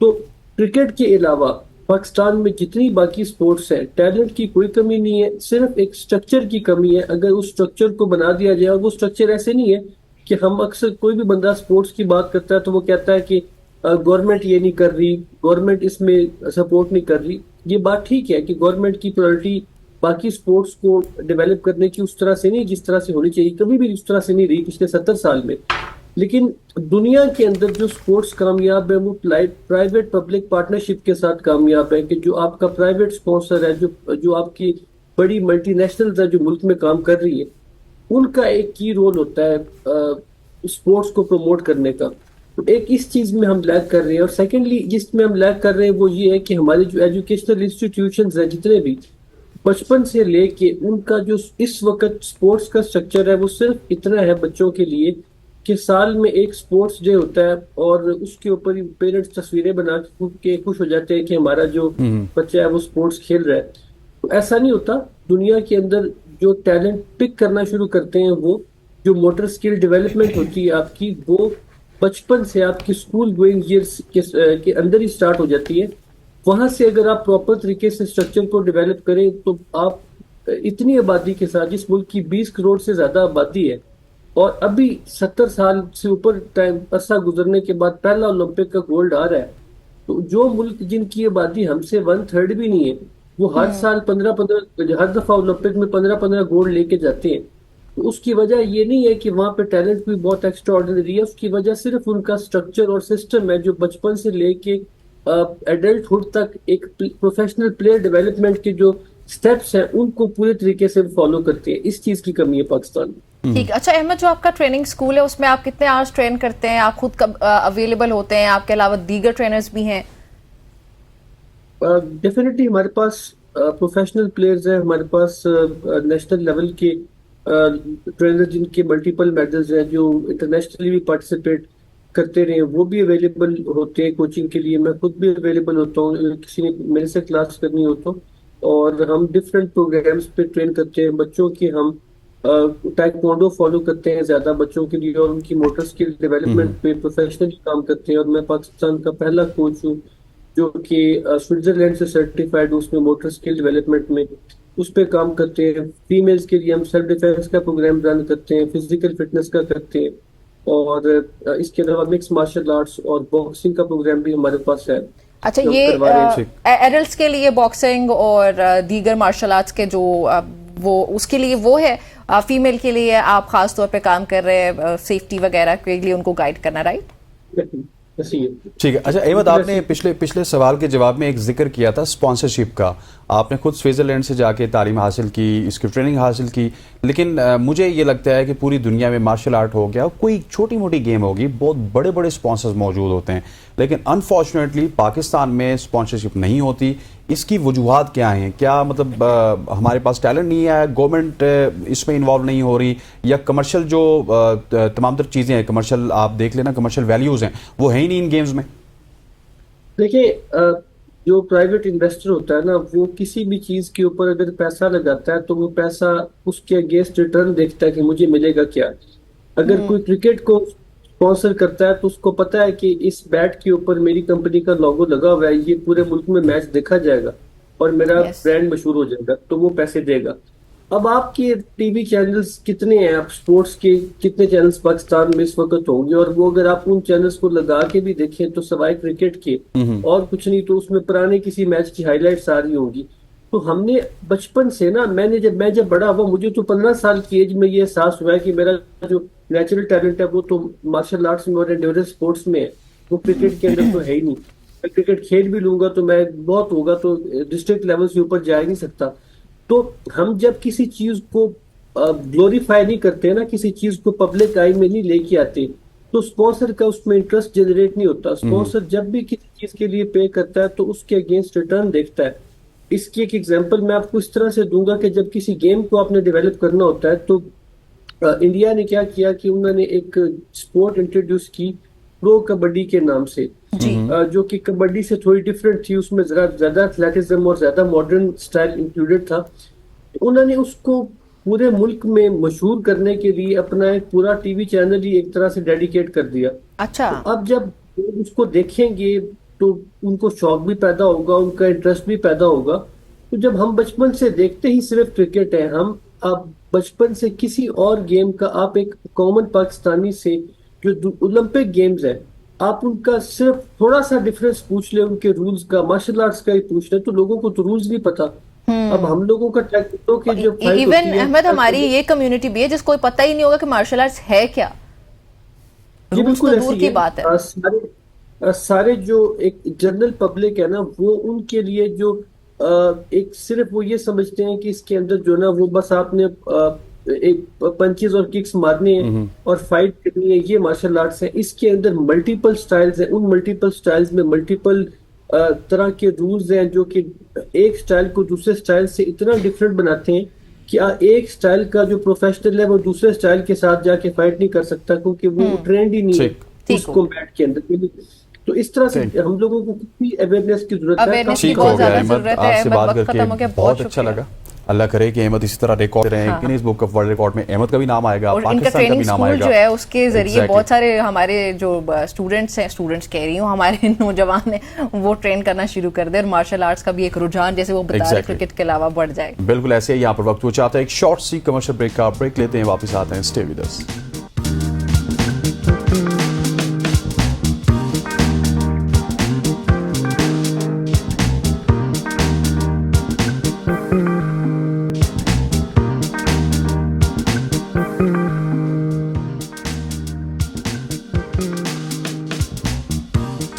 [SPEAKER 7] तो क्रिकेट के अलावा पाकिस्तान में जितनी बाकी स्पोर्ट्स हैं, टैलेंट की कोई कमी नहीं है, सिर्फ एक स्ट्रक्चर की कमी है। अगर उस स्ट्रक्चर को बना दिया जाए, और वो स्ट्रक्चर ऐसे नहीं है कि हम अक्सर कोई भी बंदा स्पोर्ट्स की बात करता है तो वो कहता है कि गवर्नमेंट ये नहीं कर रही, गवर्नमेंट इसमें सपोर्ट नहीं कर रही। ये बात ठीक है कि गवर्नमेंट की प्रायोरिटी बाकी स्पोर्ट्स को डेवलप करने की उस तरह से नहीं जिस तरह से होनी चाहिए, कभी भी उस तरह से नहीं रही पिछले 70 साल में। लेकिन दुनिया के अंदर जो स्पोर्ट्स कामयाब है वो प्राइवेट पब्लिक पार्टनरशिप के साथ कामयाब है, कि जो आपका प्राइवेट स्पॉन्सर है, जो आपकी बड़ी मल्टीनेशनल्स है जो मुल्क में काम कर रही है, उनका एक की रोल होता है स्पोर्ट्स को प्रमोट करने का। तो एक इस चीज में हम लैग कर रहे हैं। और सेकेंडली जिसमें हम लैग कर रहे हैं वो ये है कि हमारे जो एजुकेशनल इंस्टीट्यूशंस हैं जितने भी, बचपन से लेके उनका जो इस वक्त स्पोर्ट्स का स्ट्रक्चर है वो सिर्फ इतना है बच्चों के लिए कि साल में एक स्पोर्ट्स डे होता है और उसके ऊपर पेरेंट्स तस्वीरें बना के खुश हो जाते हैं कि हमारा जो बच्चा है वो स्पोर्ट्स खेल रहा है। तो ऐसा नहीं होता। दुनिया के अंदर जो टैलेंट पिक करना शुरू करते हैं, वो जो मोटर स्किल डेवलपमेंट होती है आपकी, वो बचपन से आपकी स्कूल गोइंग ईयर्स के अंदर ही स्टार्ट हो जाती है। वहां से अगर आप प्रॉपर तरीके से स्ट्रक्चर को डेवलप करें तो आप इतनी आबादी के साथ, जिस मुल्क की 20 करोड़ से ज्यादा आबादी है और अभी 70 साल से ऊपर टाइम अरसा गुजरने के बाद पहला ओलंपिक का गोल्ड आ रहा है, तो जो मुल्क जिनकी आबादी हमसे 1/3 भी नहीं है, वो हर साल 15 हर दफा ओलंपिक में 15 गोल्ड लेके जाते हैं। तो उसकी वजह ये नहीं है कि वहां पे टैलेंट भी बहुत एक्स्ट्रा ऑर्डिनरी है, उसकी वजह सिर्फ उनका स्ट्रक्चर और सिस्टम है जो बचपन से लेके एडल्टहुड तक एक प्रोफेशनल प्लेयर डेवलपमेंट के जो स्टेप्स हैं उनको पूरे तरीके से फॉलो करते हैं। इस चीज की कमी है पाकिस्तान में।
[SPEAKER 1] ठीक। अच्छा अहमद, जो आपका ट्रेनिंग स्कूल है उसमें आप कितने आवर्स ट्रेन करते हैं? आप खुद कब अवेलेबल होते हैं? आपके अलावा दीगर ट्रेनर्स भी हैं?
[SPEAKER 7] डेफिनेटली हमारे पास प्रोफेशनल प्लेयर्स हैं, हमारे पास नेशनल लेवल के ट्रेनर जिनके मल्टीपल मेडल्स हैं, जो इंटरनेशनली भी पार्टिसिपेट करते रहे, वो भी अवेलेबल होते हैं कोचिंग के लिए। मैं खुद भी अवेलेबल होता हूँ, किसी ने मेरे से क्लास करनी हो तो। और हम डिफरेंट प्रोग्राम्स पे ट्रेन करते हैं बच्चों की। हम टाइकोंडो फॉलो करते हैं ज्यादा बच्चों के लिए और उनकी मोटर स्किल डेवलपमेंट पे प्रोफेशनली काम करते हैं। और मैं पाकिस्तान का पहला कोच हूँ जो कि स्विट्जरलैंड से सर्टिफाइड हूँ उसमें मोटर स्किल डेवलपमेंट में, उस पर काम करते हैं। फीमेल्स के लिए हम सेल्फ डिफेंस का प्रोग्राम रन करते हैं, फिजिकल फिटनेस का करते हैं, और इसके अलावा मिक्स मार्शल आर्ट्स और बॉक्सिंग का प्रोग्राम भी हमारे पास है।
[SPEAKER 1] अच्छा, ये एडल्ट्स के लिए बॉक्सिंग और दीगर मार्शल आर्ट्स के जो वो उसके लिए वो है, फीमेल के लिए आप खास तौर पे काम कर रहे हैं सेफ्टी वगैरह के लिए उनको गाइड करना, राइट?
[SPEAKER 2] ठीक है। अच्छा अहमद, आपने पिछले सवाल के जवाब में एक जिक्र किया था स्पॉन्सरशिप का। आपने खुद स्विट्जरलैंड से जाके तालीम हासिल की, इसकी ट्रेनिंग हासिल की, लेकिन मुझे ये लगता है कि पूरी दुनिया में मार्शल आर्ट हो गया, कोई छोटी मोटी गेम होगी, बहुत बड़े बड़े स्पॉन्सर्स मौजूद होते हैं, लेकिन अनफॉर्चुनेटली पाकिस्तान में स्पॉन्सरशिप नहीं होती। इसकी वजूहात क्या हैं? क्या मतलब हमारे पास टैलेंट नहीं है, गवर्नमेंट इसमें इन्वॉल्व नहीं हो रही, या कमर्शियल जो तमाम तर चीज़ें हैं, कमर्शियल आप देख लेना, कमर्शियल वैल्यूज़ हैं वो है ही नहीं इन गेम्स में?
[SPEAKER 7] देखिए, जो प्राइवेट इन्वेस्टर होता है ना, वो किसी भी चीज के ऊपर अगर पैसा लगाता है तो वो पैसा उसके अगेंस्ट रिटर्न देखता है कि मुझे मिलेगा क्या। अगर कोई क्रिकेट को स्पॉन्सर करता है तो उसको पता है कि इस बैट के ऊपर मेरी कंपनी का लोगो लगा हुआ है, ये पूरे मुल्क में मैच देखा जाएगा और मेरा ब्रांड मशहूर हो जाएगा, तो वो पैसे देगा। अब आपके टीवी चैनल्स कितने हैं, आप स्पोर्ट्स के कितने चैनल्स पाकिस्तान में इस वक्त होंगे, और वो अगर आप उन चैनल्स को लगा के भी देखें तो सवाए क्रिकेट के और कुछ नहीं, तो उसमें पुराने किसी मैच की हाईलाइट्स आ रही होंगी। तो हमने बचपन से ना, मैं जब बड़ा हुआ, मुझे तो 15 साल की एज में ये एहसास हुआ है कि मेरा जो नेचुरल टैलेंट है वो तो मार्शल आर्ट्स में और एंड्योरेंस स्पोर्ट्स में है, वो क्रिकेट के अंदर तो है ही नहीं। मैं क्रिकेट खेल भी लूंगा तो मैं बहुत होगा तो डिस्ट्रिक्ट लेवल से ऊपर जा ही नहीं सकता। तो हम जब किसी चीज को ग्लोरीफाई नहीं करते ना, किसी चीज को पब्लिक आई में नहीं लेके आते, तो स्पॉन्सर का उसमें इंटरेस्ट जनरेट नहीं होता। स्पॉन्सर जब भी किसी चीज के लिए पे करता है तो उसके अगेंस्ट रिटर्न देखता है। इसकी एक एग्जांपल मैं आपको इस तरह से दूंगा कि जब किसी गेम को आपने डेवलप करना होता है तो इंडिया ने क्या किया कि उन्होंने एक स्पोर्ट इंट्रोड्यूस की प्रो कबड्डी के नाम से, जो कि कबड्डी से थोड़ी डिफरेंट थी, उसमें जरा ज्यादा एथलेटिज्म और ज्यादा मॉडर्न स्टाइल इंक्लूडेड था। उन्होंने उसको पूरे मुल्क में मशहूर करने के लिए अपना एक पूरा टीवी चैनल ही एक तरह से डेडिकेट कर दिया।
[SPEAKER 1] अच्छा।
[SPEAKER 7] तो अब जब लोग उसको देखेंगे तो उनको शौक भी पैदा होगा, उनका इंटरेस्ट भी पैदा होगा। तो जब हम बचपन से देखते ही सिर्फ क्रिकेट है, हम अब बचपन से किसी और गेम का, आप एक कॉमन पाकिस्तानी से जो ओलंपिक गेम्स है, आप उनका सिर्फ थोड़ा सा डिफरेंस पूछ ले उनके रूल्स का, मार्शल आर्ट्स का ही पूछ ले, तो लोगों को तो रूल्स नहीं पता। अब हम लोगों का टैक्टिकों के जो
[SPEAKER 1] इवन अहमद, हमारी ये कम्युनिटी भी है जिसको पता ही नहीं होगा कि मार्शल आर्ट्स है क्या। रूल्स तो दूर की बात है।
[SPEAKER 7] सारे जो एक जनरल पब्लिक है ना, वो उनके लिए जो एक सिर्फ वो ये समझते हैं कि इसके अंदर जो ना वो बस आपने एक पंचेस और किक्स मारने हैं और फाइट करनी है, ये मार्शल आर्ट्स है। इसके अंदर मल्टीपल स्टाइल्स हैं, उन मल्टीपल स्टाइल्स में मल्टीपल तरह के रूल्स हैं जो कि एक स्टाइल को दूसरे स्टाइल से इतना डिफरेंट बनाते हैं कि एक स्टाइल का जो प्रोफेशनल है वो दूसरे स्टाइल के साथ जाके फाइट नहीं कर सकता, क्योंकि वो ट्रेंड ही नहीं है उस कॉम्बैट के अंदर। तो इस तरह से हम लोगों को कितनी अवेयरनेस की जरूरत है।
[SPEAKER 1] अवेयरनेस की बहुत ज्यादा जरूरत है।
[SPEAKER 2] आपसे बात करके बहुत अच्छा लगा। अल्लाह करे कि अहमद इसी तरह रिकॉर्ड रहे हैं, Guinness book of world record में अहमद का भी नाम आएगा,
[SPEAKER 1] और इनका
[SPEAKER 2] पाकिस्तान का
[SPEAKER 1] ट्रेनिंग
[SPEAKER 2] भी नाम
[SPEAKER 1] स्कूल
[SPEAKER 2] आएगा
[SPEAKER 1] जो है उसके जरिए
[SPEAKER 2] Exactly.
[SPEAKER 1] बहुत सारे हमारे जो स्टूडेंट्स हैं, स्टूडेंट्स कह रही हूँ, हमारे नौजवान हैं, वो ट्रेन करना शुरू कर दे और मार्शल आर्ट्स का भी एक रुझान जैसे वो बता रहे क्रिकेट के अलावा बढ़ जाए।
[SPEAKER 2] बिल्कुल ऐसे ही यहाँ पर वक्त वो चाहता है एक शॉर्ट सी कमर्शियल ब्रेक का, ब्रेक लेते हैं, वापस आते हैं, stay with us.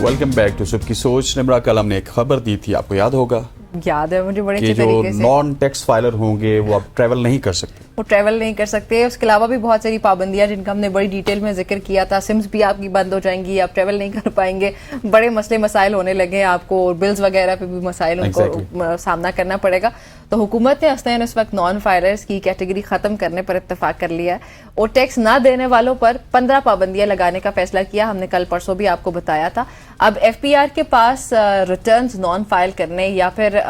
[SPEAKER 2] Welcome back to सुबह की सोच। निम्रा, कल हमने एक खबर दी थी, आपको याद होगा
[SPEAKER 1] याद है मुझे बड़े
[SPEAKER 2] कि
[SPEAKER 1] अच्छे
[SPEAKER 2] जो
[SPEAKER 1] तरीके से।
[SPEAKER 2] नॉन टैक्स फाइलर होंगे वो अब ट्रैवल नहीं कर सकते,
[SPEAKER 1] वो ट्रैवल नहीं कर सकते। उसके अलावा भी बहुत सारी पाबंदियां जिनका हमने बड़ी डिटेल में जिक्र किया था। सिम्स भी आपकी बंद हो जाएंगी, आप ट्रैवल नहीं कर पाएंगे, बड़े मसले मसाइल होने लगे हैं आपको, और बिल्स वगैरह पे भी मसाइल उनको सामना करना पड़ेगा। तो हुकूमत ने हस्तैन इस वक्त नॉन फाइलर्स की कैटेगरी खत्म करने पर इत्तेफाक कर लिया है और टैक्स ना देने वालों पर 15 पाबंदियां लगाने का फैसला किया। हमने कल परसों भी आपको बताया था। अब एफपीआर के पास रिटर्न्स नॉन फाइल करने या फिर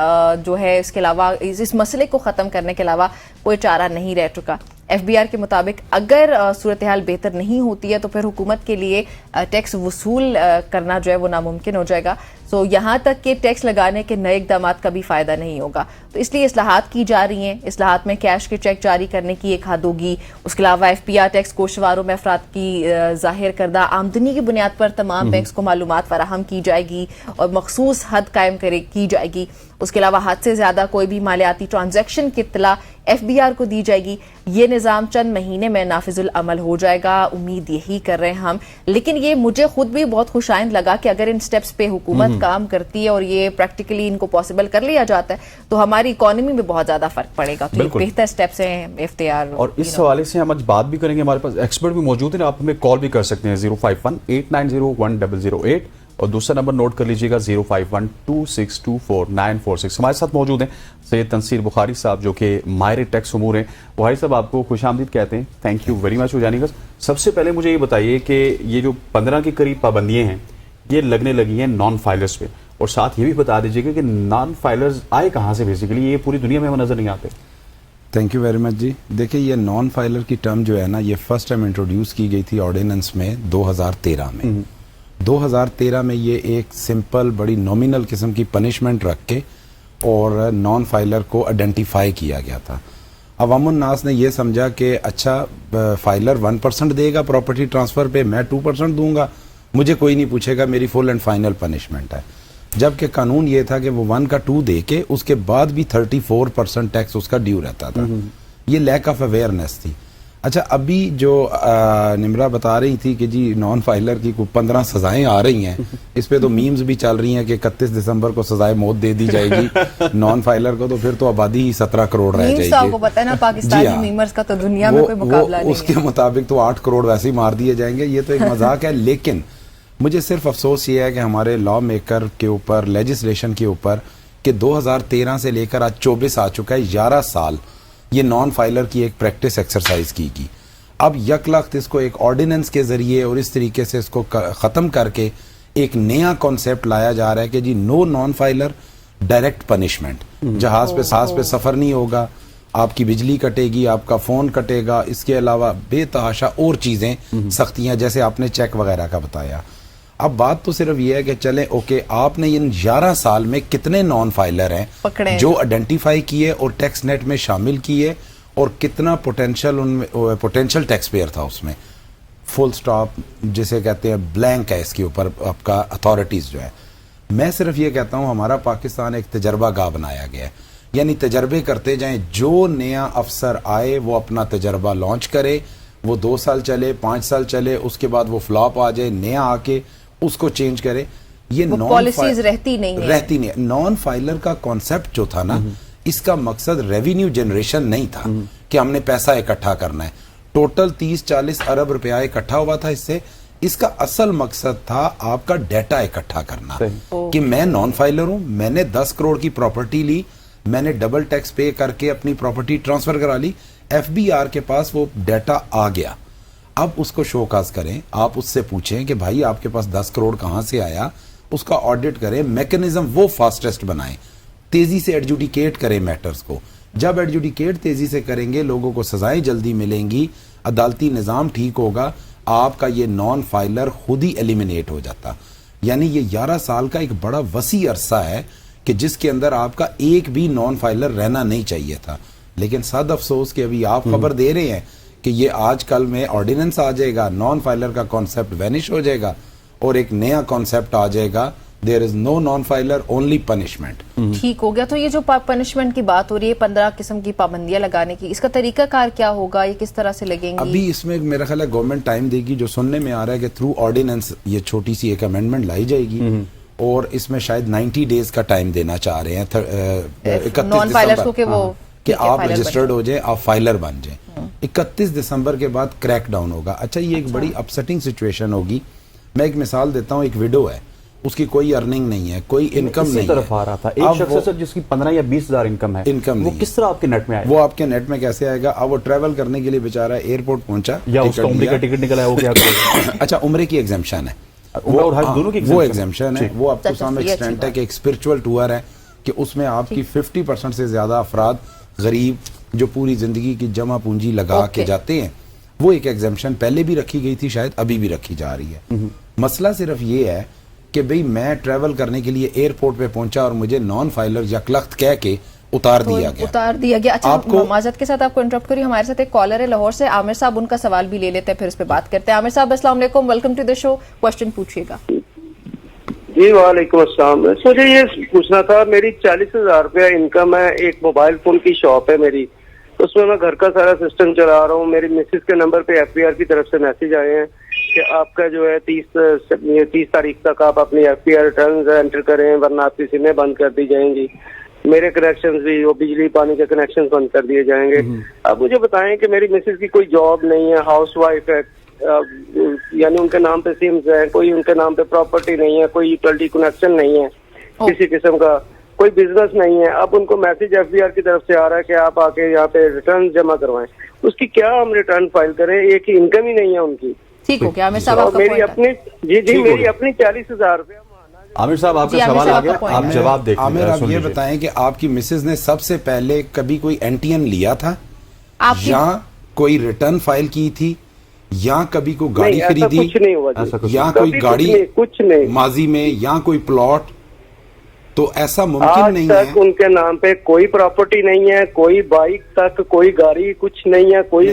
[SPEAKER 1] जो है इसके अलावा इस मसले को खत्म करने के अलावा कोई चारा नहीं रह चुका। एफबीआर के मुताबिक अगर सूरत हाल बेहतर नहीं होती है तो फिर हुकूमत के लिए टैक्स वसूल करना जो है वो नामुमकिन हो जाएगा। सो यहाँ तक कि टैक्स लगाने के नए इक़दाम का भी फ़ायदा नहीं होगा। तो इसलिए इस्लाहात की जा रही हैं। इस्लाहात में कैश के चेक जारी करने की एक हद होगी। उसके अलावा एफपीआर टैक्स कोशवारों में अफराद की ज़ाहिर करदा आमदनी की बुनियाद पर तमाम बैंक्स को मालूमात फराहम की जाएगी और मखसूस हद कायम की जाएगी। उसके अलावा हद से ज़्यादा कोई भी मालियाती ट्रांजैक्शन की इत्तला एफबीआर को दी जाएगी। ये निज़ाम चंद महीने में नाफिजुल अमल हो जाएगा, उम्मीद यही कर रहे हैं हम। लेकिन ये मुझे खुद भी बहुत खुशाइंद लगा कि अगर इन स्टेप्स पे हुकूमत काम करती है और ये प्रैक्टिकली इनको पॉसिबल कर लिया जाता है तो हमारी इकोनॉमी में बहुत ज्यादा फर्क पड़ेगा। तो बेहतर स्टेप्स हैं एफटीआर।
[SPEAKER 2] और इस हवाले से हम आज बात भी करेंगे, हमारे पास एक्सपर्ट भी मौजूद है, आप हमें कॉल भी कर सकते हैं 051-890-1008 और दूसरा नंबर नोट कर लीजिएगा 051-2624-946। हमारे साथ मौजूद हैं सैयद तंसीर बुखारी साहब जो कि माहिर टैक्स उमूर हैं। बुखारी साहब आपको खुशामदीद कहते हैं, thank you very much for joining us. सबसे पहले मुझे ये बताइए कि ये जो 15 के करीब पाबंदियां हैं ये लगने लगी हैं नॉन फाइलर्स पे, और साथ ये भी बता दीजिएगा कि नॉन फाइलर्स आए कहाँ से, बेसिकली ये पूरी दुनिया में हमें नजर नहीं आते।
[SPEAKER 8] थैंक यू वेरी मच जी। देखिए ये नॉन फाइलर की टर्म जो है ना, ये फर्स्ट टाइम इंट्रोड्यूस की गई थी ऑर्डिनेंस में 2013 में। 2013 में ये एक सिंपल बड़ी नॉमिनल किस्म की पनिशमेंट रख के और नॉन फाइलर को आइडेंटिफाई किया गया था। अवामुन नास ने ये समझा कि अच्छा फाइलर 1% देगा प्रॉपर्टी ट्रांसफ़र पे, मैं 2% दूंगा, मुझे कोई नहीं पूछेगा, मेरी फुल एंड फाइनल पनिशमेंट है। जबकि कानून ये था कि वो 1 का 2 दे के उसके बाद भी 34% टैक्स उसका ड्यू रहता था। ये लैक ऑफ अवेयरनेस थी। अच्छा अभी जो निम्रा बता रही थी कि जी नॉन फाइलर की 15 सजाएं आ रही हैं, इस पे तो मीम्स भी चल रही हैं कि 31 दिसंबर को सजाए मौत दे दी जाएगी नॉन फाइलर को, तो फिर तो आबादी ही 17 करोड़ रह जाएगी।
[SPEAKER 1] आपको पता है ना पाकिस्तानी मीमर्स का तो दुनिया में कोई मुकाबला नहीं है।
[SPEAKER 8] उसके मुताबिक तो 8 करोड़ वैसे ही मार दिए जाएंगे। ये तो एक मजाक है। लेकिन मुझे सिर्फ अफसोस ये है कि हमारे लॉ मेकर के ऊपर, लेजिस्लेशन के ऊपर, कि 2013 से लेकर आज 24 आ चुका है, 11 साल ये नॉन फाइलर की एक प्रैक्टिस एक्सरसाइज की। अब यकलख्त इसको एक ऑर्डिनेंस के जरिए और इस तरीके से इसको ख़त्म करके एक नया कॉन्सेप्ट लाया जा रहा है कि जी no non filer direct punishment. जहाज पे सफ़र नहीं होगा, आपकी बिजली कटेगी, आपका फ़ोन कटेगा, इसके अलावा बेतहाशा और चीज़ें सख्तियाँ, जैसे आपने चेक वगैरह का बताया। अब बात तो सिर्फ ये है कि चले ओके, आपने इन 11 साल में कितने नॉन फाइलर हैं जो आइडेंटिफाई किए और टैक्स नेट में शामिल किए, और कितना पोटेंशियल उनमें पोटेंशियल टैक्स पेयर था उसमें। फुल स्टॉप जिसे कहते हैं, ब्लैंक है इसके ऊपर आपका अथॉरिटीज़ जो है। मैं सिर्फ ये कहता हूँ हमारा पाकिस्तान एक तजर्बा गाह बनाया गया है, यानी तजर्बे करते जाएं। जो नया अफसर आए वो अपना तजर्बा लॉन्च करे, वो 2 साल चले, 5 साल चले, उसके बाद वो फ्लॉप आ जाए, नया आके उसको चेंज करे। ये नॉन
[SPEAKER 1] पॉलिसीज रहती नहीं है।
[SPEAKER 8] नॉन फाइलर का कॉन्सेप्ट जो था ना, इसका मकसद रेवेन्यू जनरेशन नहीं था कि हमने पैसा इकट्ठा करना है। टोटल 30-40 अरब रुपया इकट्ठा हुआ था इससे। इसका असल मकसद था आपका डेटा इकट्ठा करना कि मैं नॉन फाइलर हूं, मैंने 10 करोड़ की प्रॉपर्टी ली, मैंने डबल टैक्स पे करके अपनी प्रॉपर्टी ट्रांसफर करा ली, एफबीआर के पास वो डाटा आ गया। अब उसको शोकाज करें, आप उससे पूछें कि भाई आपके पास 10 करोड़ कहां से आया, उसका ऑडिट करें, मैकेनिज्म वो फास्टेस्ट बनाएं, तेजी से एडजुडिकेट करें मैटर्स को, जब एडजुडिकेट तेजी से करेंगे, लोगों को सजाएं जल्दी मिलेंगी, अदालती निज़ाम ठीक होगा, आपका ये नॉन फाइलर खुद ही एलिमिनेट हो जाता। यानी ये 11 साल का एक बड़ा वसी अरसा है कि जिसके अंदर आपका एक भी नॉन फाइलर रहना नहीं चाहिए था। लेकिन सद अफसोस कि अभी आप खबर दे रहे हैं कि ये आजकल में ऑर्डिनेंस आ जाएगा, नॉन फाइलर का कॉन्सेप्ट वैनिश हो जाएगा और एक नया कॉन्सेप्ट आ जाएगा, there is no non filer, only punishment.
[SPEAKER 1] ठीक हो गया। तो ये जो पनिशमेंट की बात हो रही है, 15 किस्म की पाबंदियां लगाने की, इसका तरीकाकार क्या होगा, ये किस तरह से लगेंगी?
[SPEAKER 8] अभी इसमें मेरा ख्याल है गवर्नमेंट टाइम देगी। जो सुनने में आ रहा है कि थ्रू ऑर्डिनेंस ये छोटी सी एक अमेंडमेंट लाई जाएगी और इसमें शायद 90 डेज का टाइम देना चाह रहे हैं 31
[SPEAKER 1] नॉन फाइलर्स को
[SPEAKER 8] कि आप रजिस्टर्ड हो जाए, आप फाइलर बन जाए। 31 दिसंबर के बाद क्रैक डाउन होगा। अच्छा, ये एक बड़ी अपसेटिंग सिचुएशन होगी। मैं एक मिसाल देता हूँ, एक विडो है, उसकी कोई अर्निंग नहीं है, कोई इनकम नहीं
[SPEAKER 2] तरफ आ रहा था एक शख्स जिसकी 15 या 20 हजार इनकम है, वो किस तरह आपके नेट में आएगा?
[SPEAKER 8] वो आपके नेट में कैसे आएगा? अब वो ट्रैवल करने के लिए बेचारा एयरपोर्ट पहुंचा,
[SPEAKER 2] या उसका उम्रे का टिकट निकला है, वो क्या करेगा?
[SPEAKER 8] अच्छा, उम्रे की एग्जाम्पशन है,
[SPEAKER 2] वो और हज दोनों की
[SPEAKER 8] वो एग्जाम्पशन है। वो अब तो सामने एक्सटेंट है कि एक स्पिरिचुअल टूर है कि उसमें आपकी 50% से ज्यादा अफराद गरीब जो पूरी जिंदगी की जमा पूंजी लगा के जाते हैं, वो एक एग्जाम्पशन पहले भी रखी गई थी, शायद अभी भी रखी जा रही है। मसला सिर्फ ये है कि भाई मैं ट्रैवल करने के लिए एयरपोर्ट पे पहुंचा और मुझे नॉन फाइलर या क्लख्त कह के उतार दिया गया।
[SPEAKER 1] अच्छा, आपको माजरत के साथ आपको इंटरप्ट करिए, हमारे साथ एक कॉलर है लाहौर से, आमिर साहब, उनका सवाल भी ले लेते हैं, फिर इस पे बात करते हैं। आमिर साहब, अस्सलाम वालेकुम, welcome to the show, question पूछिएगा।
[SPEAKER 9] जी वालेकुम अस्सलाम। मुझे ये पूछना था, मेरी 40,000 रुपया इनकम है, एक मोबाइल फोन की शॉप है मेरी, उसमें मैं घर का सारा सिस्टम चला रहा हूँ। मेरी मिसेज के नंबर पे FBR की तरफ से मैसेज आए हैं कि आपका जो है 30 तारीख तक आप अपनी FBR रिटर्न एंटर करें, वरना आपकी सिमें बंद कर दी जाएंगी। मेरे कनेक्शन भी, वो बिजली पानी के कनेक्शन बंद कर दिए जाएंगे। अब मुझे बताएं कि मेरी मिसेज की कोई जॉब नहीं है, हाउस वाइफ है, यानी उनके नाम पे सिम्स है, कोई उनके नाम पे प्रॉपर्टी नहीं है, कोई यूटिलिटी कनेक्शन नहीं है किसी किस्म का, कोई बिजनेस नहीं है। अब उनको मैसेज FBR की तरफ से आ रहा है कि आप आके यहाँ पे रिटर्न जमा करवाएं। उसकी क्या हम रिटर्न फाइल करें? एक इनकम ही नहीं है उनकी।
[SPEAKER 1] ठीक हो गया आमिर साहब, आपका
[SPEAKER 9] मेरी अपनी मेरी अपनी 40,000 रुपया।
[SPEAKER 2] आमिर साहब, आपका सवाल आ गया, आप जवाब दें।
[SPEAKER 8] आमिर, आप ये बताएं कि आपकी मिसेज ने सबसे पहले कभी कोई NTN लिया था, या कोई रिटर्न फाइल की थी, या कभी कोई गाड़ी खरीदी,
[SPEAKER 9] कुछ नहीं हुआ,
[SPEAKER 8] या कोई गाड़ी
[SPEAKER 9] कुछ नहीं
[SPEAKER 8] माजी में, या कोई प्लॉट? तो ऐसा मुमकिन नहीं है।
[SPEAKER 9] उनके नाम पे कोई प्रॉपर्टी नहीं है, कोई बाइक तक, कोई गाड़ी, कुछ नहीं है, कोई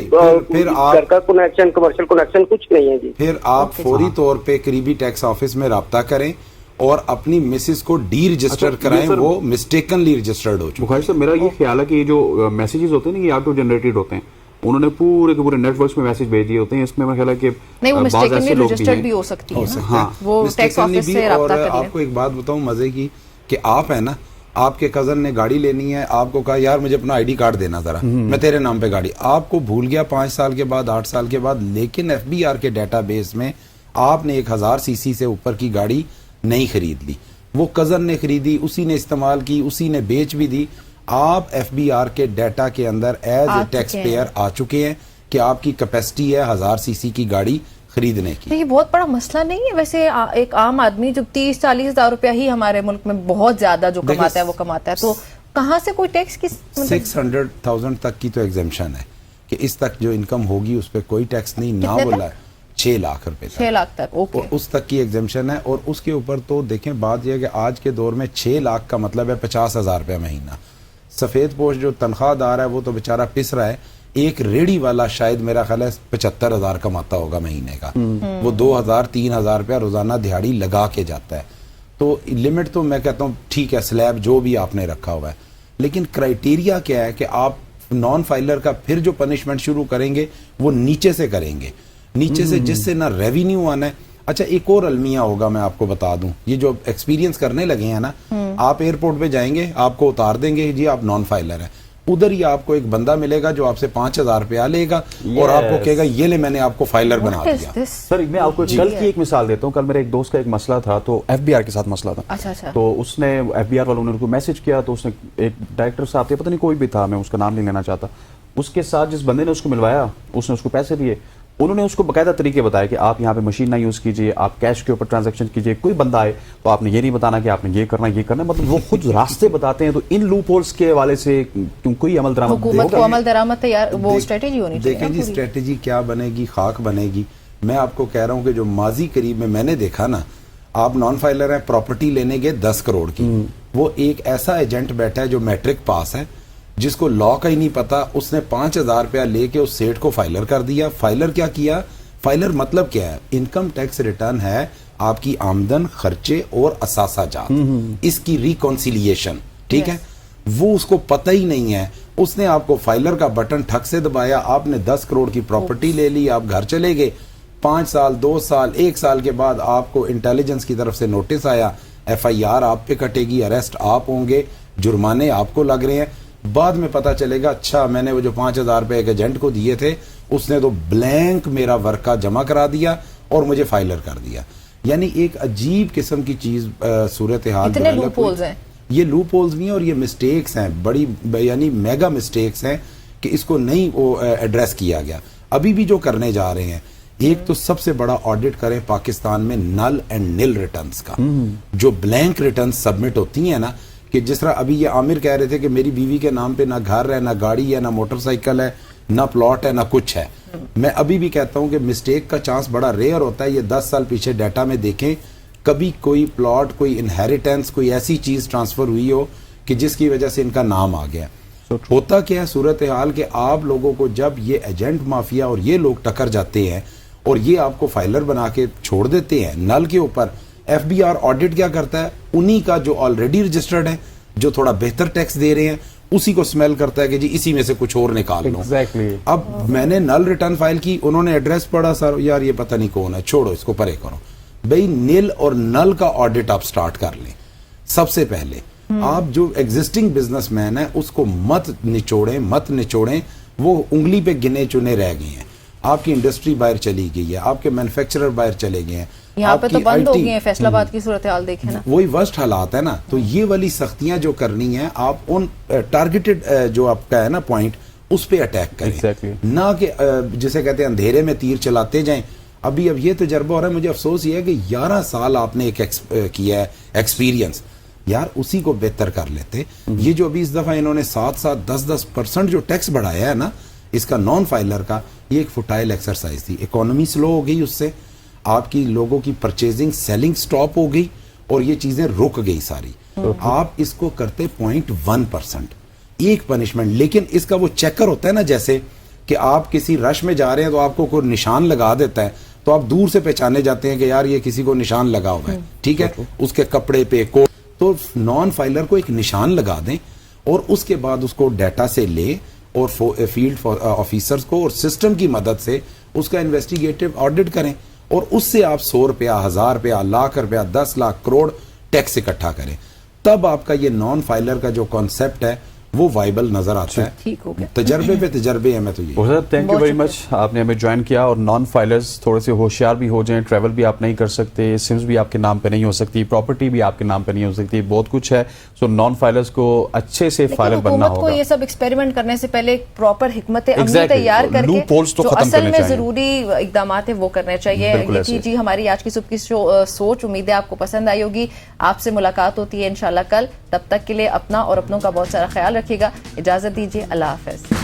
[SPEAKER 8] फिर
[SPEAKER 9] घर का कनेक्शन, कमर्शियल कनेक्शन कुछ नहीं है जी।
[SPEAKER 8] फिर आप फौरी तौर पे करीबी टैक्स ऑफिस में राब्ता करें और अपनी मिसेस को डी रजिस्टर कराएं, वो मिस्टेकनली रजिस्टर्ड हो चुकी है।
[SPEAKER 2] बुखारी साहब, मेरा ये ख्याल है कि ये जो मैसेजेस होते हैं ना, ये ऑटो जनरेटेड होते हैं, उन्होंने पूरे के पूरे नेटवर्क्स में मैसेज भेज दिए होते हैं। इसमें मेरा ख्याल है कि
[SPEAKER 1] नहीं, वो मिस्टेकनली रजिस्टर्ड भी हो सकती है।
[SPEAKER 8] हाँ,
[SPEAKER 1] वो टैक्स ऑफिस से राब्ता कर लें।
[SPEAKER 8] आपको एक बात बताऊं मजे की, कि आप है ना, आपके कजन ने गाड़ी लेनी है, आपको कहा यार मुझे अपना ID कार्ड देना जरा, मैं तेरे नाम पे गाड़ी, आपको भूल गया 5 साल के बाद, 8 साल के बाद, लेकिन FBR के डेटाबेस में आपने 1000 CC से ऊपर की गाड़ी नहीं खरीद ली, वो कजन ने खरीदी, उसी ने इस्तेमाल की, उसी ने बेच भी दी। आप FBR के डाटा के अंदर एज ए टैक्स पेयर आ चुके हैं कि आपकी कैपेसिटी है 1000 CC की गाड़ी खरीदने की।
[SPEAKER 1] तो ये बहुत बड़ा मसला नहीं है वैसे? एक आम आदमी जो 30-40 हजार रुपया ही हमारे मुल्क में बहुत ज्यादा जो कमाता है वो कमाता है, तो कहाँ से कोई टैक्स की
[SPEAKER 8] 600,000 तक की तो एग्जाम्पशन है कि इस तक जो इनकम होगी उस पर कोई टैक्स नहीं, ना बोला 6 लाख रुपए,
[SPEAKER 1] 6 लाख तक, ओके,
[SPEAKER 8] उस तक की एग्जाम्पशन है। और उसके ऊपर तो देखें, बात यह है कि आज के दौर में 6 लाख का मतलब है 50,000 रुपया महीना। सफेद पोश जो तनख्वाहदार है वो तो बेचारा पिस रहा है, एक रेडी वाला शायद मेरा ख्याल है 75,000 कमाता होगा महीने का, वो 2,000-3,000 रुपया रोजाना दिहाड़ी लगा के जाता है। तो लिमिट तो मैं कहता हूँ ठीक है, स्लैब जो भी आपने रखा हुआ है, लेकिन क्राइटेरिया क्या है कि आप नॉन फाइलर का फिर जो पनिशमेंट शुरू करेंगे वो नीचे से करेंगे, नीचे से, जिससे ना रेवेन्यू आना है। अच्छा, एक और अलमिया होगा, मैं आपको बता दूं, ये जो एक्सपीरियंस करने लगे हैं ना, आप एयरपोर्ट पे जाएंगे, आपको उतार देंगे जी आप नॉन फाइलर है, उधर ही आपको एक बंदा मिलेगा जो आपसे 5,000 रुपया लेगा और आपको कहेगा ये ले मैंने आपको फाइलर बना दिया।
[SPEAKER 2] सर, मैं आपको कल की एक मिसाल देता हूँ। कल मेरे एक दोस्त का एक मसला था, तो FBR के साथ मसला था।
[SPEAKER 1] अच्छा।
[SPEAKER 2] तो उसने FBR वालों ने उनको मैसेज किया, तो उसने एक डायरेक्टर साहब थे, पता नहीं कोई भी था, मैं उसका नाम नहीं लेना चाहता, उसके साथ जिस बंदे ने उसको मिलवाया उसने उसको पैसे दिए, उन्होंने उसको बाकायदा तरीके बताए कि आप यहाँ पे मशीन ना यूज कीजिए, आप कैश के ऊपर ट्रांजैक्शन कीजिए, कोई बंदा आए तो आपने ये नहीं बताना कि आपने ये करना, मतलब वो खुद रास्ते बताते हैं। तो इन लूप होल्स के हवाले से क्यों कोई अमल दरामद,
[SPEAKER 1] हुकूमत को अमल दरामद तैयार वो स्ट्रेटेजी होनी चाहिए।
[SPEAKER 8] देखें जी, स्ट्रेटेजी क्या बनेगी, खाक बनेगी। मैं आपको कह रहा हूँ कि जो माजी करीब में मैंने देखा ना, आप नॉन फाइलर हैं, प्रॉपर्टी लेने गए 10 करोड़ की, वो एक ऐसा एजेंट बैठा है जो मैट्रिक पास है, जिसको लॉ का ही नहीं पता, उसने 5,000 रुपया लेके उस सेठ को फाइलर कर दिया। फाइलर क्या किया, फाइलर मतलब क्या है, इनकम टैक्स रिटर्न है आपकी आमदन, खर्चे और असासाजात, इसकी रिकॉन्सिलिएशन, ठीक है। वो उसको पता ही नहीं है, उसने आपको फाइलर का बटन ठक से दबाया, आपने 10 करोड़ की प्रॉपर्टी ले ली, आप घर चले गए। 5 साल, 2 साल, 1 साल के बाद आपको इंटेलिजेंस की तरफ से नोटिस आया, FIR आप पे कटेगी, अरेस्ट आप होंगे, जुर्माने आपको लग रहे हैं। बाद में पता चलेगा अच्छा मैंने वो जो 5,000 रुपए एक एजेंट को दिए थे, उसने तो ब्लैंक मेरा वर्क का जमा करा दिया और मुझे फाइलर कर दिया। यानी एक अजीब किस्म की चीज सूरत हाल
[SPEAKER 1] हैं।
[SPEAKER 8] ये लूप होल्स नहीं है और ये मिस्टेक्स हैं, बड़ी यानी मेगा मिस्टेक्स हैं कि इसको नहीं वो एड्रेस किया गया। अभी भी जो करने जा रहे हैं, एक तो सबसे बड़ा ऑडिट करें पाकिस्तान में नल एंड निल रिटर्न्स का, जो ब्लैंक रिटर्न्स सबमिट होती हैं ना, कि जिस तरह अभी ये आमिर कह रहे थे कि मेरी बीवी के नाम पे ना घर है, ना गाड़ी है, ना मोटरसाइकिल है, ना प्लॉट है, ना कुछ है। मैं अभी भी कहता हूं कि मिस्टेक का चांस बड़ा रेयर होता है। ये 10 साल पीछे डाटा में देखें, कभी कोई प्लॉट, कोई इनहेरिटेंस, कोई ऐसी चीज ट्रांसफर हुई हो कि जिसकी वजह से इनका नाम आ गया। होता क्या है सूरत हाल के, आप लोगों को जब ये एजेंट माफिया और ये लोग टकर जाते हैं और ये आपको फाइलर बना के छोड़ देते हैं नल के ऊपर, FBR ऑडिट क्या करता है, उन्हीं का जो ऑलरेडी रजिस्टर्ड है, जो थोड़ा बेहतर टैक्स दे रहे हैं, उसी को स्मेल करता है कि जी इसी में से कुछ और निकाल लो। अब मैंने नल रिटर्न फाइल की, उन्होंने एड्रेस पढ़ा, सर यार ये पता नहीं कौन है, छोड़ो इसको परे करो। भाई नील और नल का ऑडिट आप स्टार्ट कर लें सबसे पहले। आप जो एग्जिस्टिंग बिजनेसमैन है उसको मत निचोड़ें, वो उंगली पे गिने चुने रह गए हैं। आपकी इंडस्ट्री बाहर चली गई है, आपके मैन्युफैक्चरर बाहर चले गए हैं,
[SPEAKER 1] यहाँ पे तो बंद हो गए हैं। फैसलाबाद की सूरत हाल देखें ना,
[SPEAKER 8] वही वर्स्ट हालात है ना। तो ये वाली सख्तियां जो करनी है, आप उन टारगेटेड जो आपका है ना पॉइंट, उस पे अटैक करें, ना कि जिसे कहते हैं अंधेरे में तीर चलाते जाएं। अब ये तजर्बा हो रहा है, मुझे अफसोस ये है कि 11 साल आपने एक किया है एक्सपीरियंस, यार उसी को बेहतर कर लेते। ये जो अभी इस दफा इन्होंने 7-7, 10-10% जो टैक्स बढ़ाया है ना इसका नॉन फाइलर का, ये एक फुटाइल एक्सरसाइज थी। इकोनॉमी स्लो हो गई, उससे आपकी लोगों की परचेजिंग सेलिंग स्टॉप हो गई और ये चीजें रुक गई सारी। आप इसको करते 0.1%, एक पनिशमेंट। लेकिन इसका वो चेकर होता है ना, जैसे कि आप किसी रश में जा रहे हैं तो आपको कोई निशान लगा देता है, तो आप दूर से पहचाने जाते हैं कि यार ये किसी को निशान लगा हुआ है, ठीक है, उसके कपड़े पे, कोट। तो नॉन फाइलर को एक निशान लगा दें और उसके बाद उसको डाटा से ले और फील्ड ऑफिसर्स को और सिस्टम की मदद से उसका इन्वेस्टिगेटिव ऑडिट करें और उससे आप 100 रुपया, 1000 रुपया, लाख रुपया, 10 लाख, करोड़ टैक्स इकट्ठा करें। तब आपका ये नॉन फाइलर का जो कॉन्सेप्ट है वो वाइबल नजर आता है।
[SPEAKER 1] ठीक हो गया,
[SPEAKER 8] तजर्बे पे तजर्बे है। मैं तो ये
[SPEAKER 2] थैंक यू वेरी मच, आपने हमें ज्वाइन किया। और नॉन फाइलर्स थोड़े से होशियार भी हो जाएं, ट्रैवल भी आप नहीं कर सकते, सिम्स भी आपके नाम पे नहीं हो सकती, प्रॉपर्टी भी आपके नाम पे नहीं हो सकती, बहुत कुछ है। सो नॉन फाइलर्स को अच्छे से फाइलर बनना होगा।
[SPEAKER 1] को ये सब एक्सपेरिमेंट करने से पहले एक प्रॉपर हिकमत अमली तैयार करके
[SPEAKER 2] जो
[SPEAKER 1] असल में जरूरी इकदाम है वो करने चाहिए। ये जी हमारी आज की सुबह की सोच, उम्मीद है आपको पसंद आई होगी। आपसे मुलाकात होती है इंशाल्लाह कल, तब तक के लिए अपना और अपनों का बहुत सारा ख्याल रखिएगा। इजाजत दीजिए, अल्लाह हाफिज।